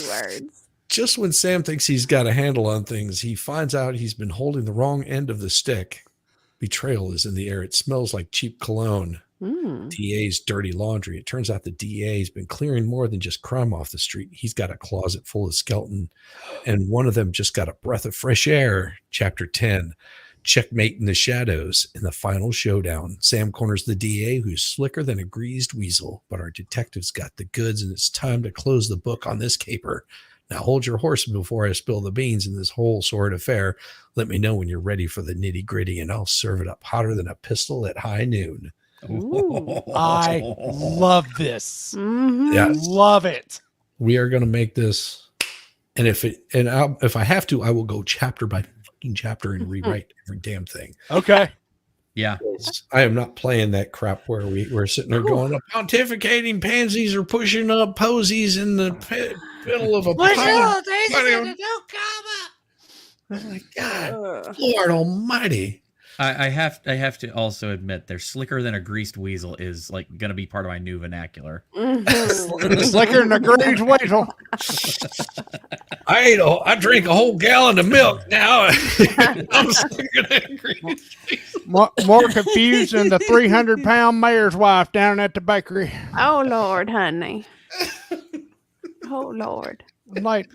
words. Just when Sam thinks he's got a handle on things, he finds out he's been holding the wrong end of the stick. Betrayal is in the air. It smells like cheap cologne. DA's dirty laundry. It turns out the DA has been clearing more than just crime off the street. He's got a closet full of skeleton, and one of them just got a breath of fresh air. Chapter 10. Checkmate in the shadows. In the final showdown, Sam corners the DA, who's slicker than a greased weasel, but our detective's got the goods, and it's time to close the book on this caper. Now hold your horse before I spill the beans in this whole sword affair. Let me know when you're ready for the nitty gritty, and I'll serve it up hotter than a pistol at high noon. I love this. Yes. Love it. We are going to make this, and if I have to, I will go chapter by fucking chapter and rewrite every damn thing. Okay. Yeah. I am not playing that crap where we're sitting there going, pontificating pansies are pushing up posies in the middle of a pile. Oh my God, Lord Almighty! I have to also admit, they're slicker than a greased weasel is like going to be part of my new vernacular. Slicker than a greased weasel. I drink a whole gallon of milk now. I'm slicker than a greased weasel. More confused than the 300-pound mayor's wife down at the bakery. Oh Lord, honey. Oh Lord. Like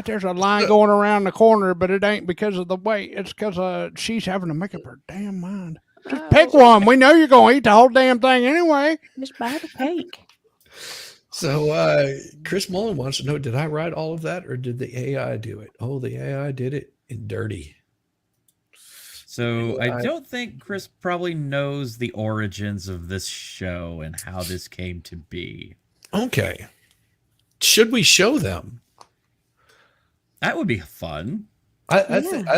there's a line going around the corner, but it ain't because of the weight. It's because she's having to make up her damn mind. Just pick one. We know you're going to eat the whole damn thing anyway. Just buy the cake. So Chris Mullen wants to know, did I write all of that or did the AI do it? Oh, the AI did it in dirty. So I don't think Chris probably knows the origins of this show and how this came to be. Okay. Should we show them? That would be fun. I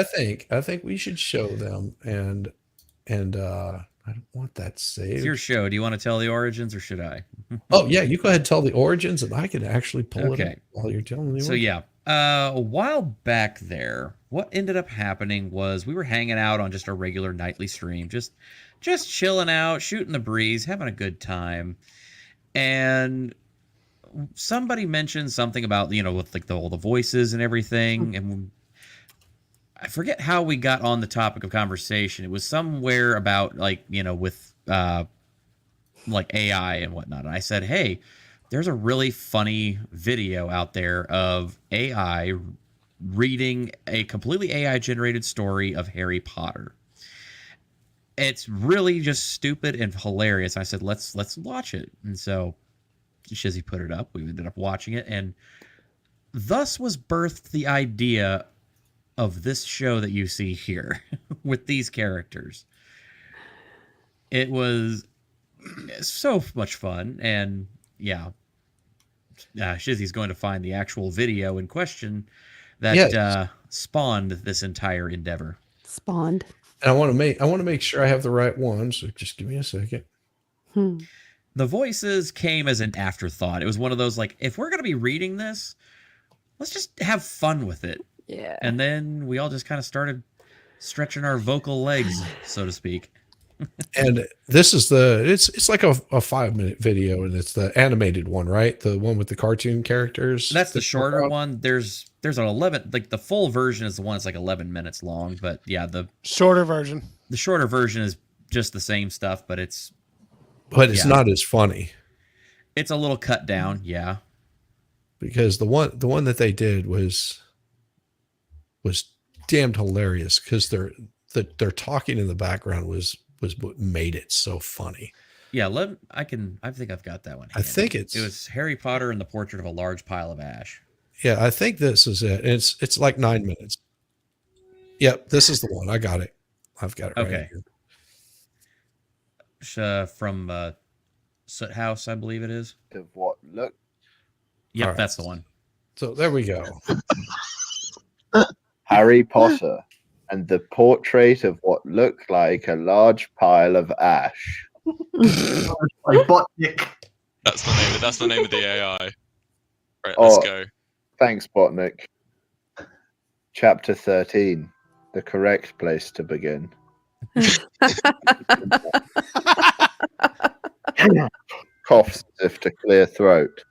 think we should show them, and I don't want that saved. It's your show. Do you want to tell the origins, or should I? Oh yeah, you go ahead and tell the origins, and I can actually pull it up Okay. while you're telling me. So yeah, a while back there, what ended up happening was we were hanging out on just a regular nightly stream, just chilling out, shooting the breeze, having a good time, and somebody mentioned something about, with like all the voices and everything. And I forget how we got on the topic of conversation. It was somewhere about like, with like AI and whatnot. And I said, hey, there's a really funny video out there of AI reading a completely AI generated story of Harry Potter. It's really just stupid and hilarious. I said, let's watch it. And so Shizzy put it up. We ended up watching it, and thus was birthed the idea of this show that you see here with these characters. It was so much fun, and yeah, Shizzy's going to find the actual video in question that spawned this entire endeavor. Spawned. And I want to make sure I have the right one. So just give me a second. The voices came as an afterthought. It was one of those, like, if we're going to be reading this, let's just have fun with it. Yeah. And then we all just kind of started stretching our vocal legs, so to speak. And this is it's like a 5-minute video, and it's the animated one, right? The one with the cartoon characters. That's the shorter one. There's an 11, like the full version is the one that's like 11 minutes long, but yeah, the shorter version. The shorter version is just the same stuff, but it's not as funny. It's a little cut down, yeah. Because the one that they did was damned hilarious, because they're talking in the background was what made it so funny. Yeah, I think I've got that one. I think it was Harry Potter and the Portrait of a Large Pile of Ash. Yeah, I think this is it. It's like 9 minutes. Yep, this is the one. I got it. I've got it right here. From Soot House, I believe it is. Of what look? Yep, right. That's the one. So there we go. Harry Potter and the Portrait of what looked like a large pile of ash. Botnik. That's the name of the AI. Right, let's go. Thanks, Botnik. Chapter 13. The correct place to begin. Coughs as if to clear throat.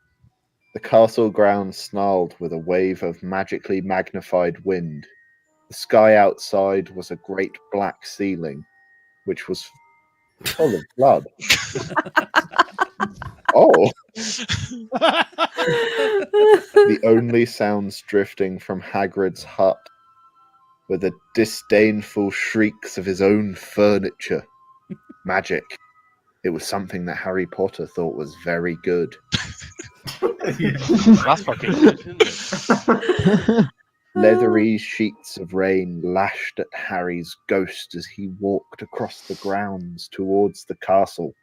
The castle grounds snarled with a wave of magically magnified wind. The sky outside was a great black ceiling, which was full of blood. Oh. The only sounds drifting from Hagrid's hut were the disdainful shrieks of his own furniture. Magic. It was something that Harry Potter thought was very good. That's fucking good, isn't it? Leathery sheets of rain lashed at Harry's ghost as he walked across the grounds towards the castle.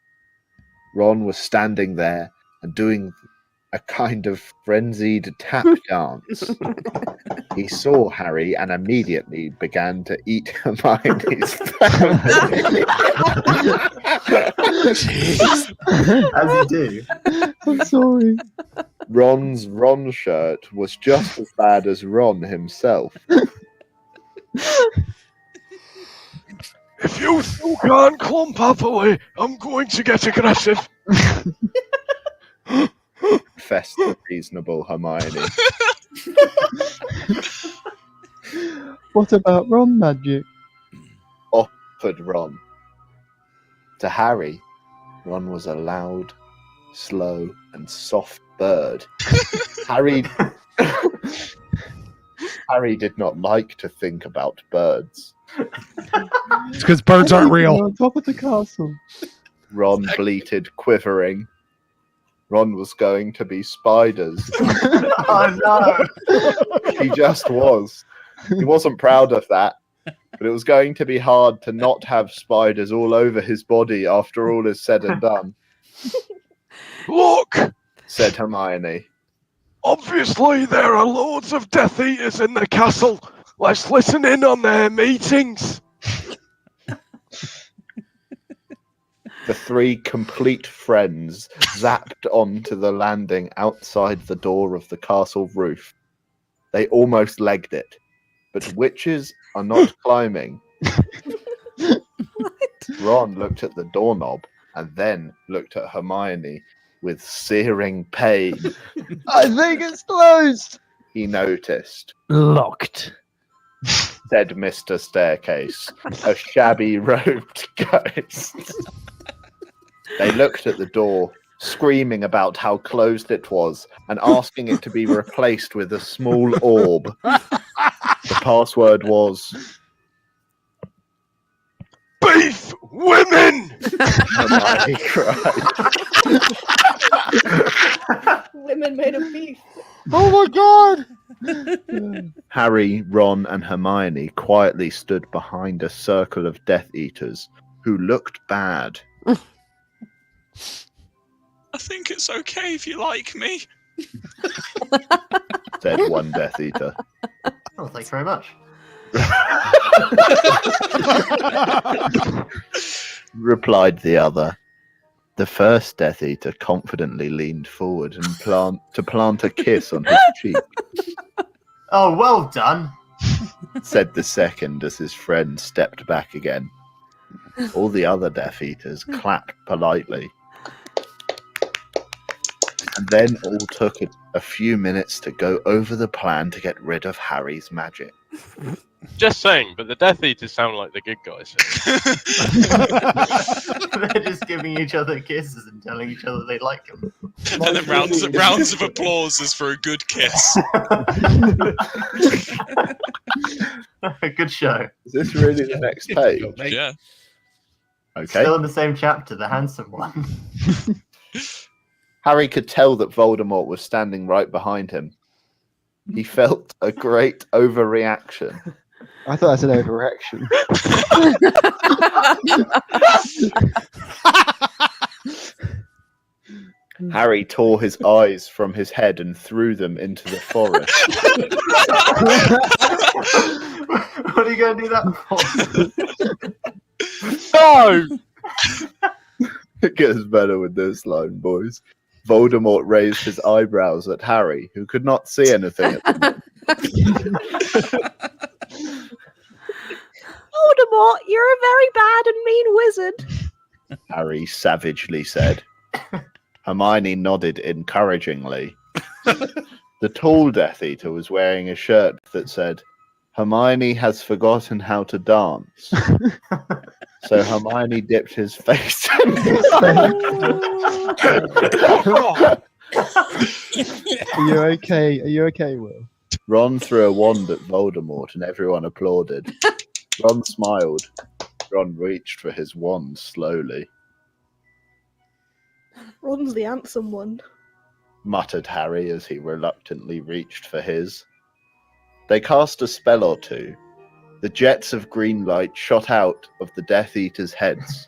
Ron was standing there and doing a kind of frenzied tap dance. He saw Harry and immediately began to eat Hermione's family. As you do. I'm sorry. Ron's Ron shirt was just as bad as Ron himself. If you still can't clump halfway, I'm going to get aggressive. Confessed the reasonable Hermione. What about Ron magic? Offered Ron. To Harry, Ron was a loud, slow, and soft bird. Harry did not like to think about birds. It's because birds aren't real. On top of the castle. Ron bleated, quivering. Ron was going to be spiders. Oh no! He just was. He wasn't proud of that, but it was going to be hard to not have spiders all over his body after all is said and done. Look, said Hermione. Obviously there are loads of Death Eaters in the castle. Let's listen in on their meetings. The three complete friends zapped onto the landing outside the door of the castle roof. They almost legged it, but witches are not climbing. Ron looked at the doorknob and then looked at Hermione with searing pain. I think it's closed. He noticed. Locked. Said Mr. Staircase, a shabby robed ghost. They looked at the door, screaming about how closed it was and asking it to be replaced with a small orb. The password was... Beef women! Hermione cried. Women made of beef. Oh my god! Harry, Ron, and Hermione quietly stood behind a circle of Death Eaters who looked bad. I think it's okay if you like me. Said one Death Eater. Oh, thanks very much. Replied the other. The first Death Eater confidently leaned forward and plant a kiss on his cheek. Oh, well done, said the second as his friend stepped back again. All the other Death Eaters clapped politely. And then all took a few minutes to go over the plan to get rid of Harry's magic. Just saying, but the Death Eaters sound like the good guys. They're just giving each other kisses and telling each other they like them. And then rounds of applause is for a good kiss. Good show. Is this really the next page? Yeah. Okay. Still in the same chapter, the handsome one. Harry could tell that Voldemort was standing right behind him. He felt a great overreaction. I thought I said overreaction. Harry tore his eyes from his head and threw them into the forest. What are you going to do that for? No! It gets better with this line, boys. Voldemort raised his eyebrows at Harry, who could not see anything at the moment. Voldemort, you're a very bad and mean wizard. Harry savagely said. Hermione nodded encouragingly. The tall Death Eater was wearing a shirt that said, Hermione has forgotten how to dance. So Hermione dipped his face in his Are you okay? Are you okay, Will? Ron threw a wand at Voldemort and everyone applauded. Ron smiled. Ron reached for his wand slowly. Ron's the handsome one. muttered Harry as he reluctantly reached for his. They cast a spell or two. The jets of green light shot out of the Death Eaters' heads.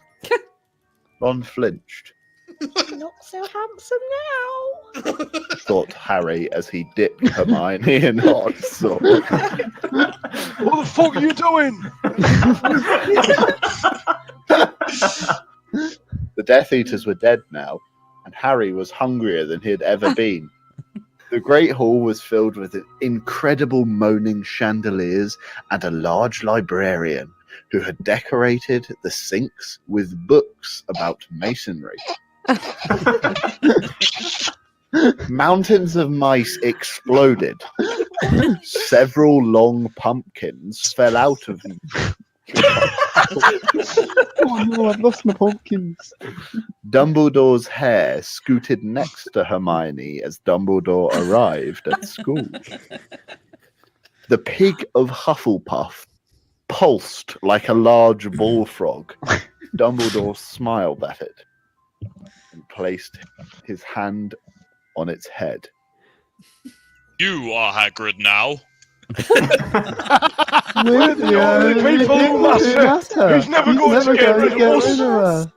Ron flinched. Not so handsome now. Thought Harry as he dipped Hermione in hot sauce. What the fuck are you doing? The Death Eaters were dead now, and Harry was hungrier than he had ever been. The Great Hall was filled with incredible moaning chandeliers and a large librarian who had decorated the sinks with books about masonry. Mountains of mice exploded. Several long pumpkins fell out of them. Oh no, I've lost my pumpkins. Dumbledore's hair scooted next to Hermione as Dumbledore arrived at school. The pig of Hufflepuff pulsed like a large bullfrog. Dumbledore smiled at it and placed his hand on its head. You are Hagrid now. We're the only people who matter. He's never going to get rid of us.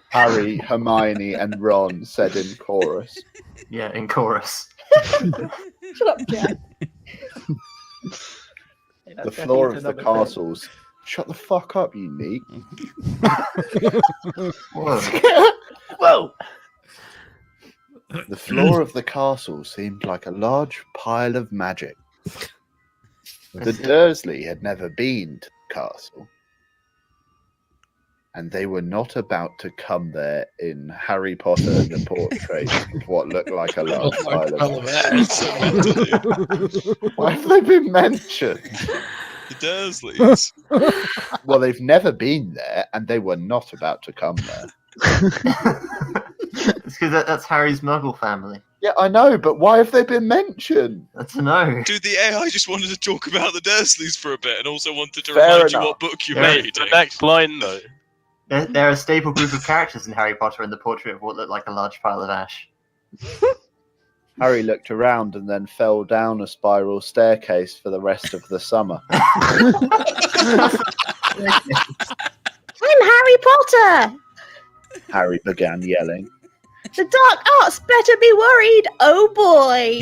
Harry, Hermione, and Ron said in chorus. Yeah, in chorus. Shut up, Jack. The floor of the castles. Shut the fuck up, you neat. Whoa. The floor of the castle seemed like a large pile of magic. The Dursley had never been to the castle, and they were not about to come there in Harry Potter and the Portrait of what looked like a large pile of magic. Why have they been mentioned? The Dursleys. Well, they've never been there, and they were not about to come there. It's because that's Harry's Muggle family. Yeah, I know, but why have they been mentioned? That's a no. Dude, the AI just wanted to talk about the Dursleys for a bit and also wanted to Fair remind you enough. what book you Yeah, made. The next line, though. They're a staple group of characters in Harry Potter and the Portrait of what looked like a large pile of ash. Harry looked around and then fell down a spiral staircase for the rest of the summer. I'm Harry Potter. Harry began yelling. The dark arts better be worried. Oh boy.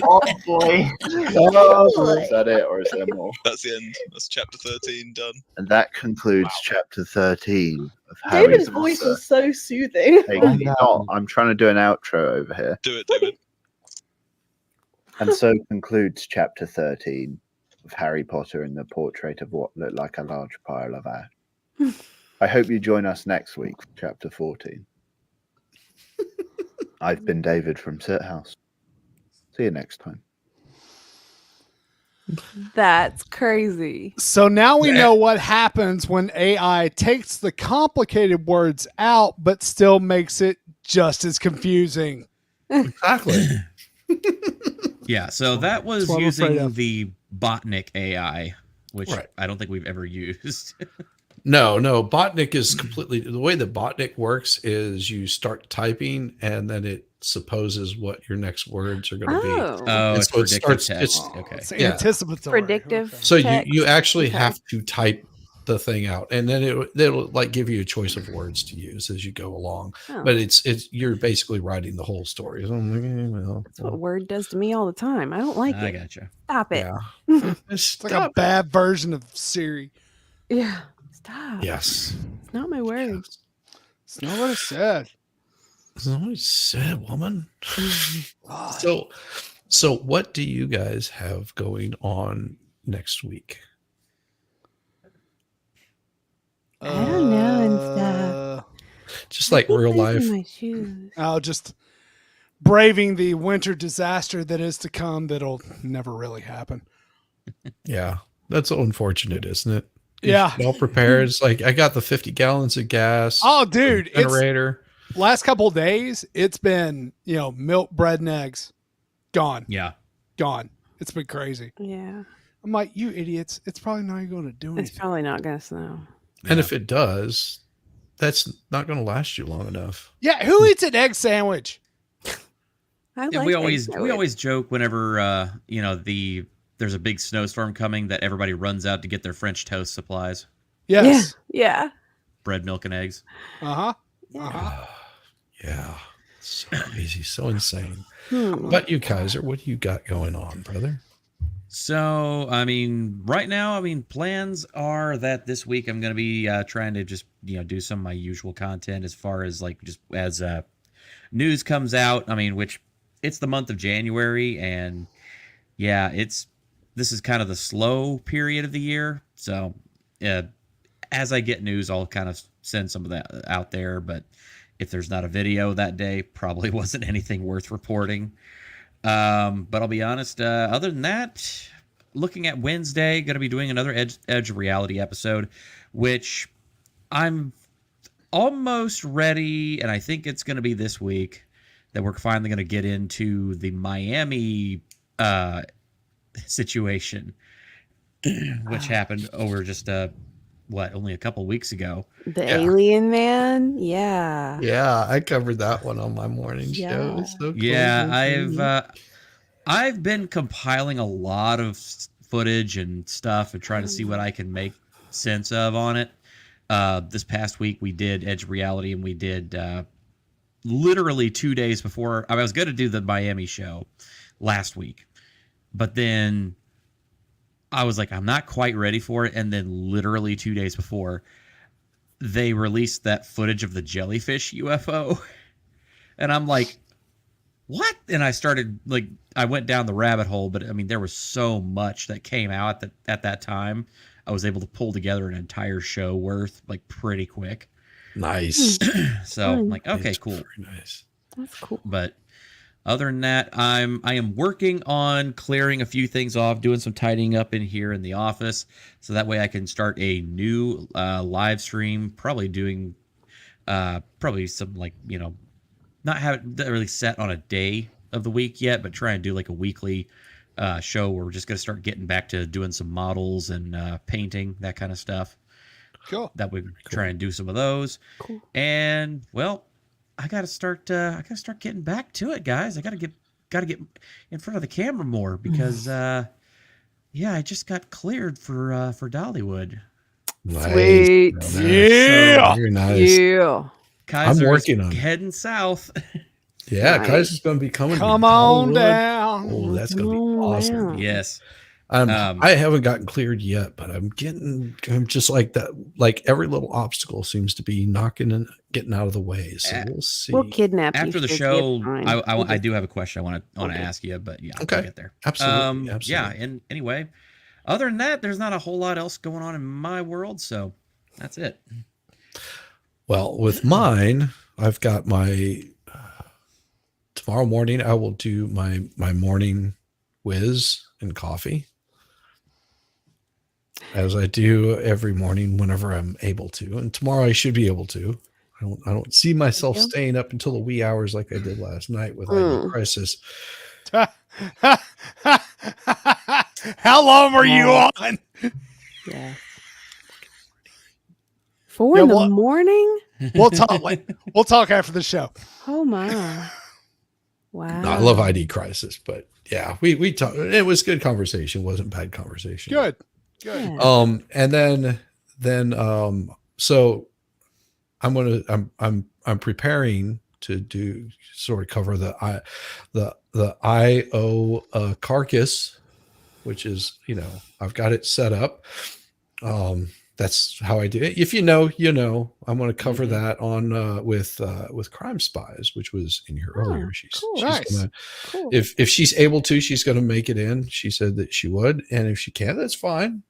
Oh boy. Is that it, or is there more? That's the end. That's chapter 13 done. And that concludes chapter 13 of Harry David's voice Potter. was so soothing. Hey, can you not? I'm trying to do an outro over here. Do it, David. And so concludes chapter 13 of Harry Potter and the Portrait of what looked like a large pile of ash. I hope you join us next week for chapter 14. I've been David from Sit House. See you next time. That's crazy. So now we know what happens when AI takes the complicated words out, but still makes it just as confusing. Exactly. Yeah, so that was what I'm afraid using of. the Botnik AI, which Right. I don't think we've ever used. No, Botnik is completely the way that Botnik works is you start typing and then it supposes what your next words are going to be. Oh, And it's so it predictive starts- text. it's- Okay. It's Yeah. anticipatory. Predictive. So text. you actually Okay. have to type the thing out, and then it'll like give you a choice of words to use as you go along. Oh. But it's you're basically writing the whole story. So I'm like, well, That's what Word does to me all the time. I don't like I it. gotcha. Stop it. yeah. It's like a bad version of Siri. Yeah. Stop. Yes. It's not my word. It's not what it said. That's not what it said, woman. So what do you guys have going on next week? I don't know and stuff. Just like real life. My shoes. Just braving the winter disaster that is to come that'll never really happen. Yeah. That's unfortunate, isn't it? Yeah. Well prepared. It's like I got the 50 gallons of gas. Oh, dude. Generator. Last couple of days, it's been, milk, bread, and eggs. Gone. Yeah. Gone. It's been crazy. Yeah. I'm like, you idiots. It's probably not going to do It's anything. probably not going to snow. And if it does, that's not going to last you long enough. Yeah. Who eats an egg sandwich? I Yeah, like we that always you know we it. always joke whenever there's a big snowstorm coming that everybody runs out to get their French toast supplies, Yes. Yeah. bread, milk, and eggs. Uh-huh. Yeah. So crazy, so insane. Hmm. But you, Kaiser, what do you got going on, brother? So, I mean, right now, plans are that this week I'm going to be trying to just, do some of my usual content as far as like just as news comes out. Which it's the month of January, and yeah, this is kind of the slow period of the year. So, as I get news, I'll kind of send some of that out there. But if there's not a video that day, probably wasn't anything worth reporting. But I'll be honest, other than that, looking at Wednesday, going to be doing another Edge of Reality episode, which I'm almost ready, and I think it's going to be this week that we're finally going to get into the Miami situation, which happened over just only a couple weeks ago. The alien man? Yeah. Yeah, I covered that one on my morning show. It's so cool. Yeah, I've been compiling a lot of footage and stuff and trying to see what I can make sense of on it. This past week we did Edge of Reality, and we did literally 2 days before. I was going to do the Miami show last week, but then I was like, I'm not quite ready for it. And then literally 2 days before, they released that footage of the jellyfish UFO. And I'm like, what? And I started, I went down the rabbit hole, but there was so much that came out at that time. I was able to pull together an entire show worth, pretty quick. Nice. So I'm like, okay, cool. Very nice. That's cool. But other than that, I am working on clearing a few things off, doing some tidying up in here in the office, so that way I can start a new live stream. Probably doing some not really set on a day of the week yet, but try and do a weekly show where we're just going to start getting back to doing some models and painting, that kind of stuff. Cool. That we try and do some of those. Cool. And I gotta start getting back to it, guys. I gotta get in front of the camera more because I just got cleared for Dollywood. Nice. Sweet. Nice. Yeah. Very nice. Yeah. Kaiser's I'm working on it. heading south. Yeah, Nice. Kaiser's going to be coming. Come to on Hollywood. down. Oh, that's going to be Come on awesome. down. Yes. I haven't gotten cleared yet, but I'm just like that. Like every little obstacle seems to be knocking and getting out of the way. So we'll see. We'll kidnap you. After the Shizzy, show, it's fine. I do have a question I want to ask you, but yeah, Okay. I'll get there. Absolutely. Yeah, Absolutely. and anyway, other than that, there's not a whole lot else going on in my world, so that's it. Well, with mine, I've got my tomorrow morning. I will do my morning whiz and coffee, as I do every morning whenever I'm able to. And tomorrow I should be able to. I don't see myself staying up until the wee hours like I did last night with ID Crisis. How long were you on? Yeah. 4 in the morning? We'll talk. We'll talk after the show. Oh my. Wow. I love ID Crisis, but yeah, we talked. It was good conversation. It wasn't bad conversation. Good. Yeah. And then so I'm preparing to do sort of cover the IO carcass, which is, I've got it set up. That's how I do it. If you know, I'm going to cover that on with Crime Spies, which was in here earlier. She's Nice. gonna, if she's able to, she's going to make it in. She said that she would, and if she can't, that's fine.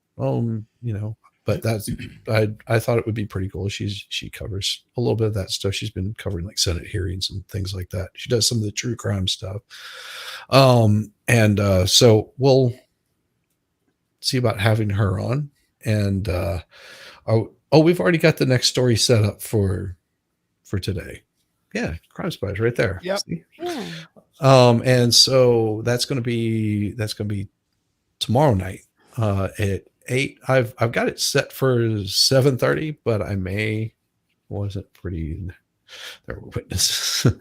But that's I thought it would be pretty cool. She covers a little bit of that stuff. She's been covering like Senate hearings and things like that. She does some of the true crime stuff. So we'll see about having her on. And we've already got the next story set up for today. Yeah, Crime Spies right there. Yep. See? Yeah. And so that's going to be tomorrow night at 8. I've got it set for 7:30, but I wasn't pretty. There were witnesses.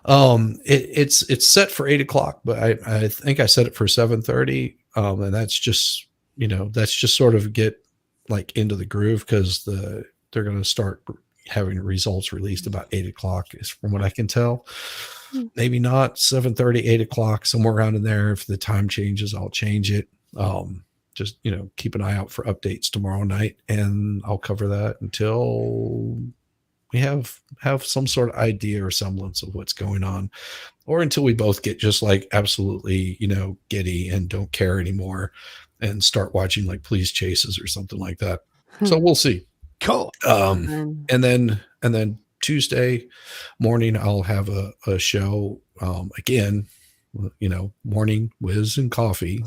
It's set for 8 o'clock, but I think I set it for 7:30. And that's just sort of get like into the groove because they're going to start having results released about 8 o'clock is from what I can tell. Maybe not 7:30, 8 o'clock, somewhere around in there. If the time changes, I'll change it. Just, keep an eye out for updates tomorrow night, and I'll cover that until we have some sort of idea or semblance of what's going on, or until we both get just like absolutely, giddy and don't care anymore and start watching like Police Chases or something like that. So we'll see. Cool. And then Tuesday morning, I'll have a show, again, morning whiz and coffee.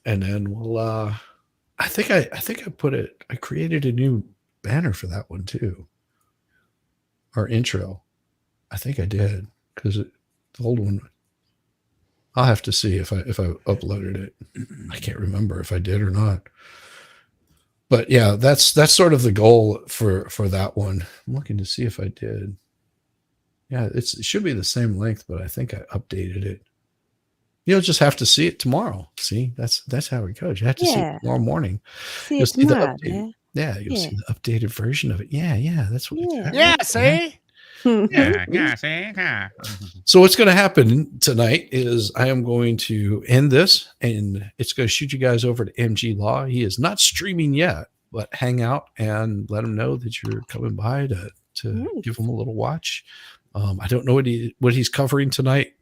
And then we'll, I think I created a new banner for that one too. Our intro. I think I did because the old one, I'll have to see if I uploaded it. I can't remember if I did or not. But yeah, that's sort of the goal for that one. I'm looking to see if I did. Yeah, it should be the same length, but I think I updated it. You'll just have to see it tomorrow. See, that's how it goes. You have to see it tomorrow morning. You'll see the updated. Yeah, you'll see the updated version of it. Yeah, that's what. Yeah, see. So what's going to happen tonight is I am going to end this, and it's going to shoot you guys over to MG Law. He is not streaming yet, but hang out and let him know that you're coming by to give him a little watch. I don't know what he's covering tonight.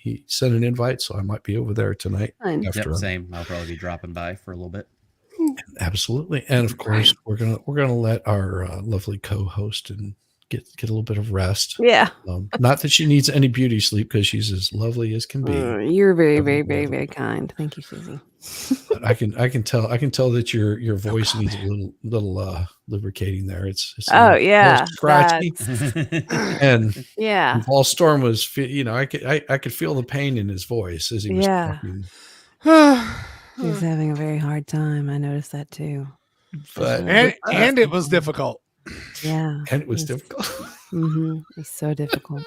He sent an invite, so I might be over there tonight. Same. I'll probably be dropping by for a little bit. Absolutely, and of course we're gonna let our lovely co-host and get a little bit of rest. Yeah. Not that she needs any beauty sleep because she's as lovely as can be. You're very, very, very, very kind. Thank you, Susie. But I can tell that your voice needs a little lubricating there. It's scratchy. And Paul Storm was, I could feel the pain in his voice as he was talking. He's having a very hard time. I noticed that too. But and it was difficult. Yeah. And it was difficult. It's so difficult.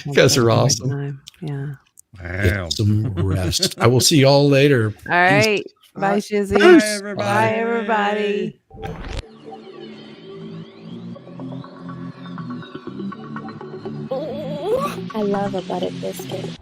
You guys are awesome. Yeah. Get some rest. I will see you all later. All right. Bye, Shizzy. Bye, everybody. I love a buttered biscuit.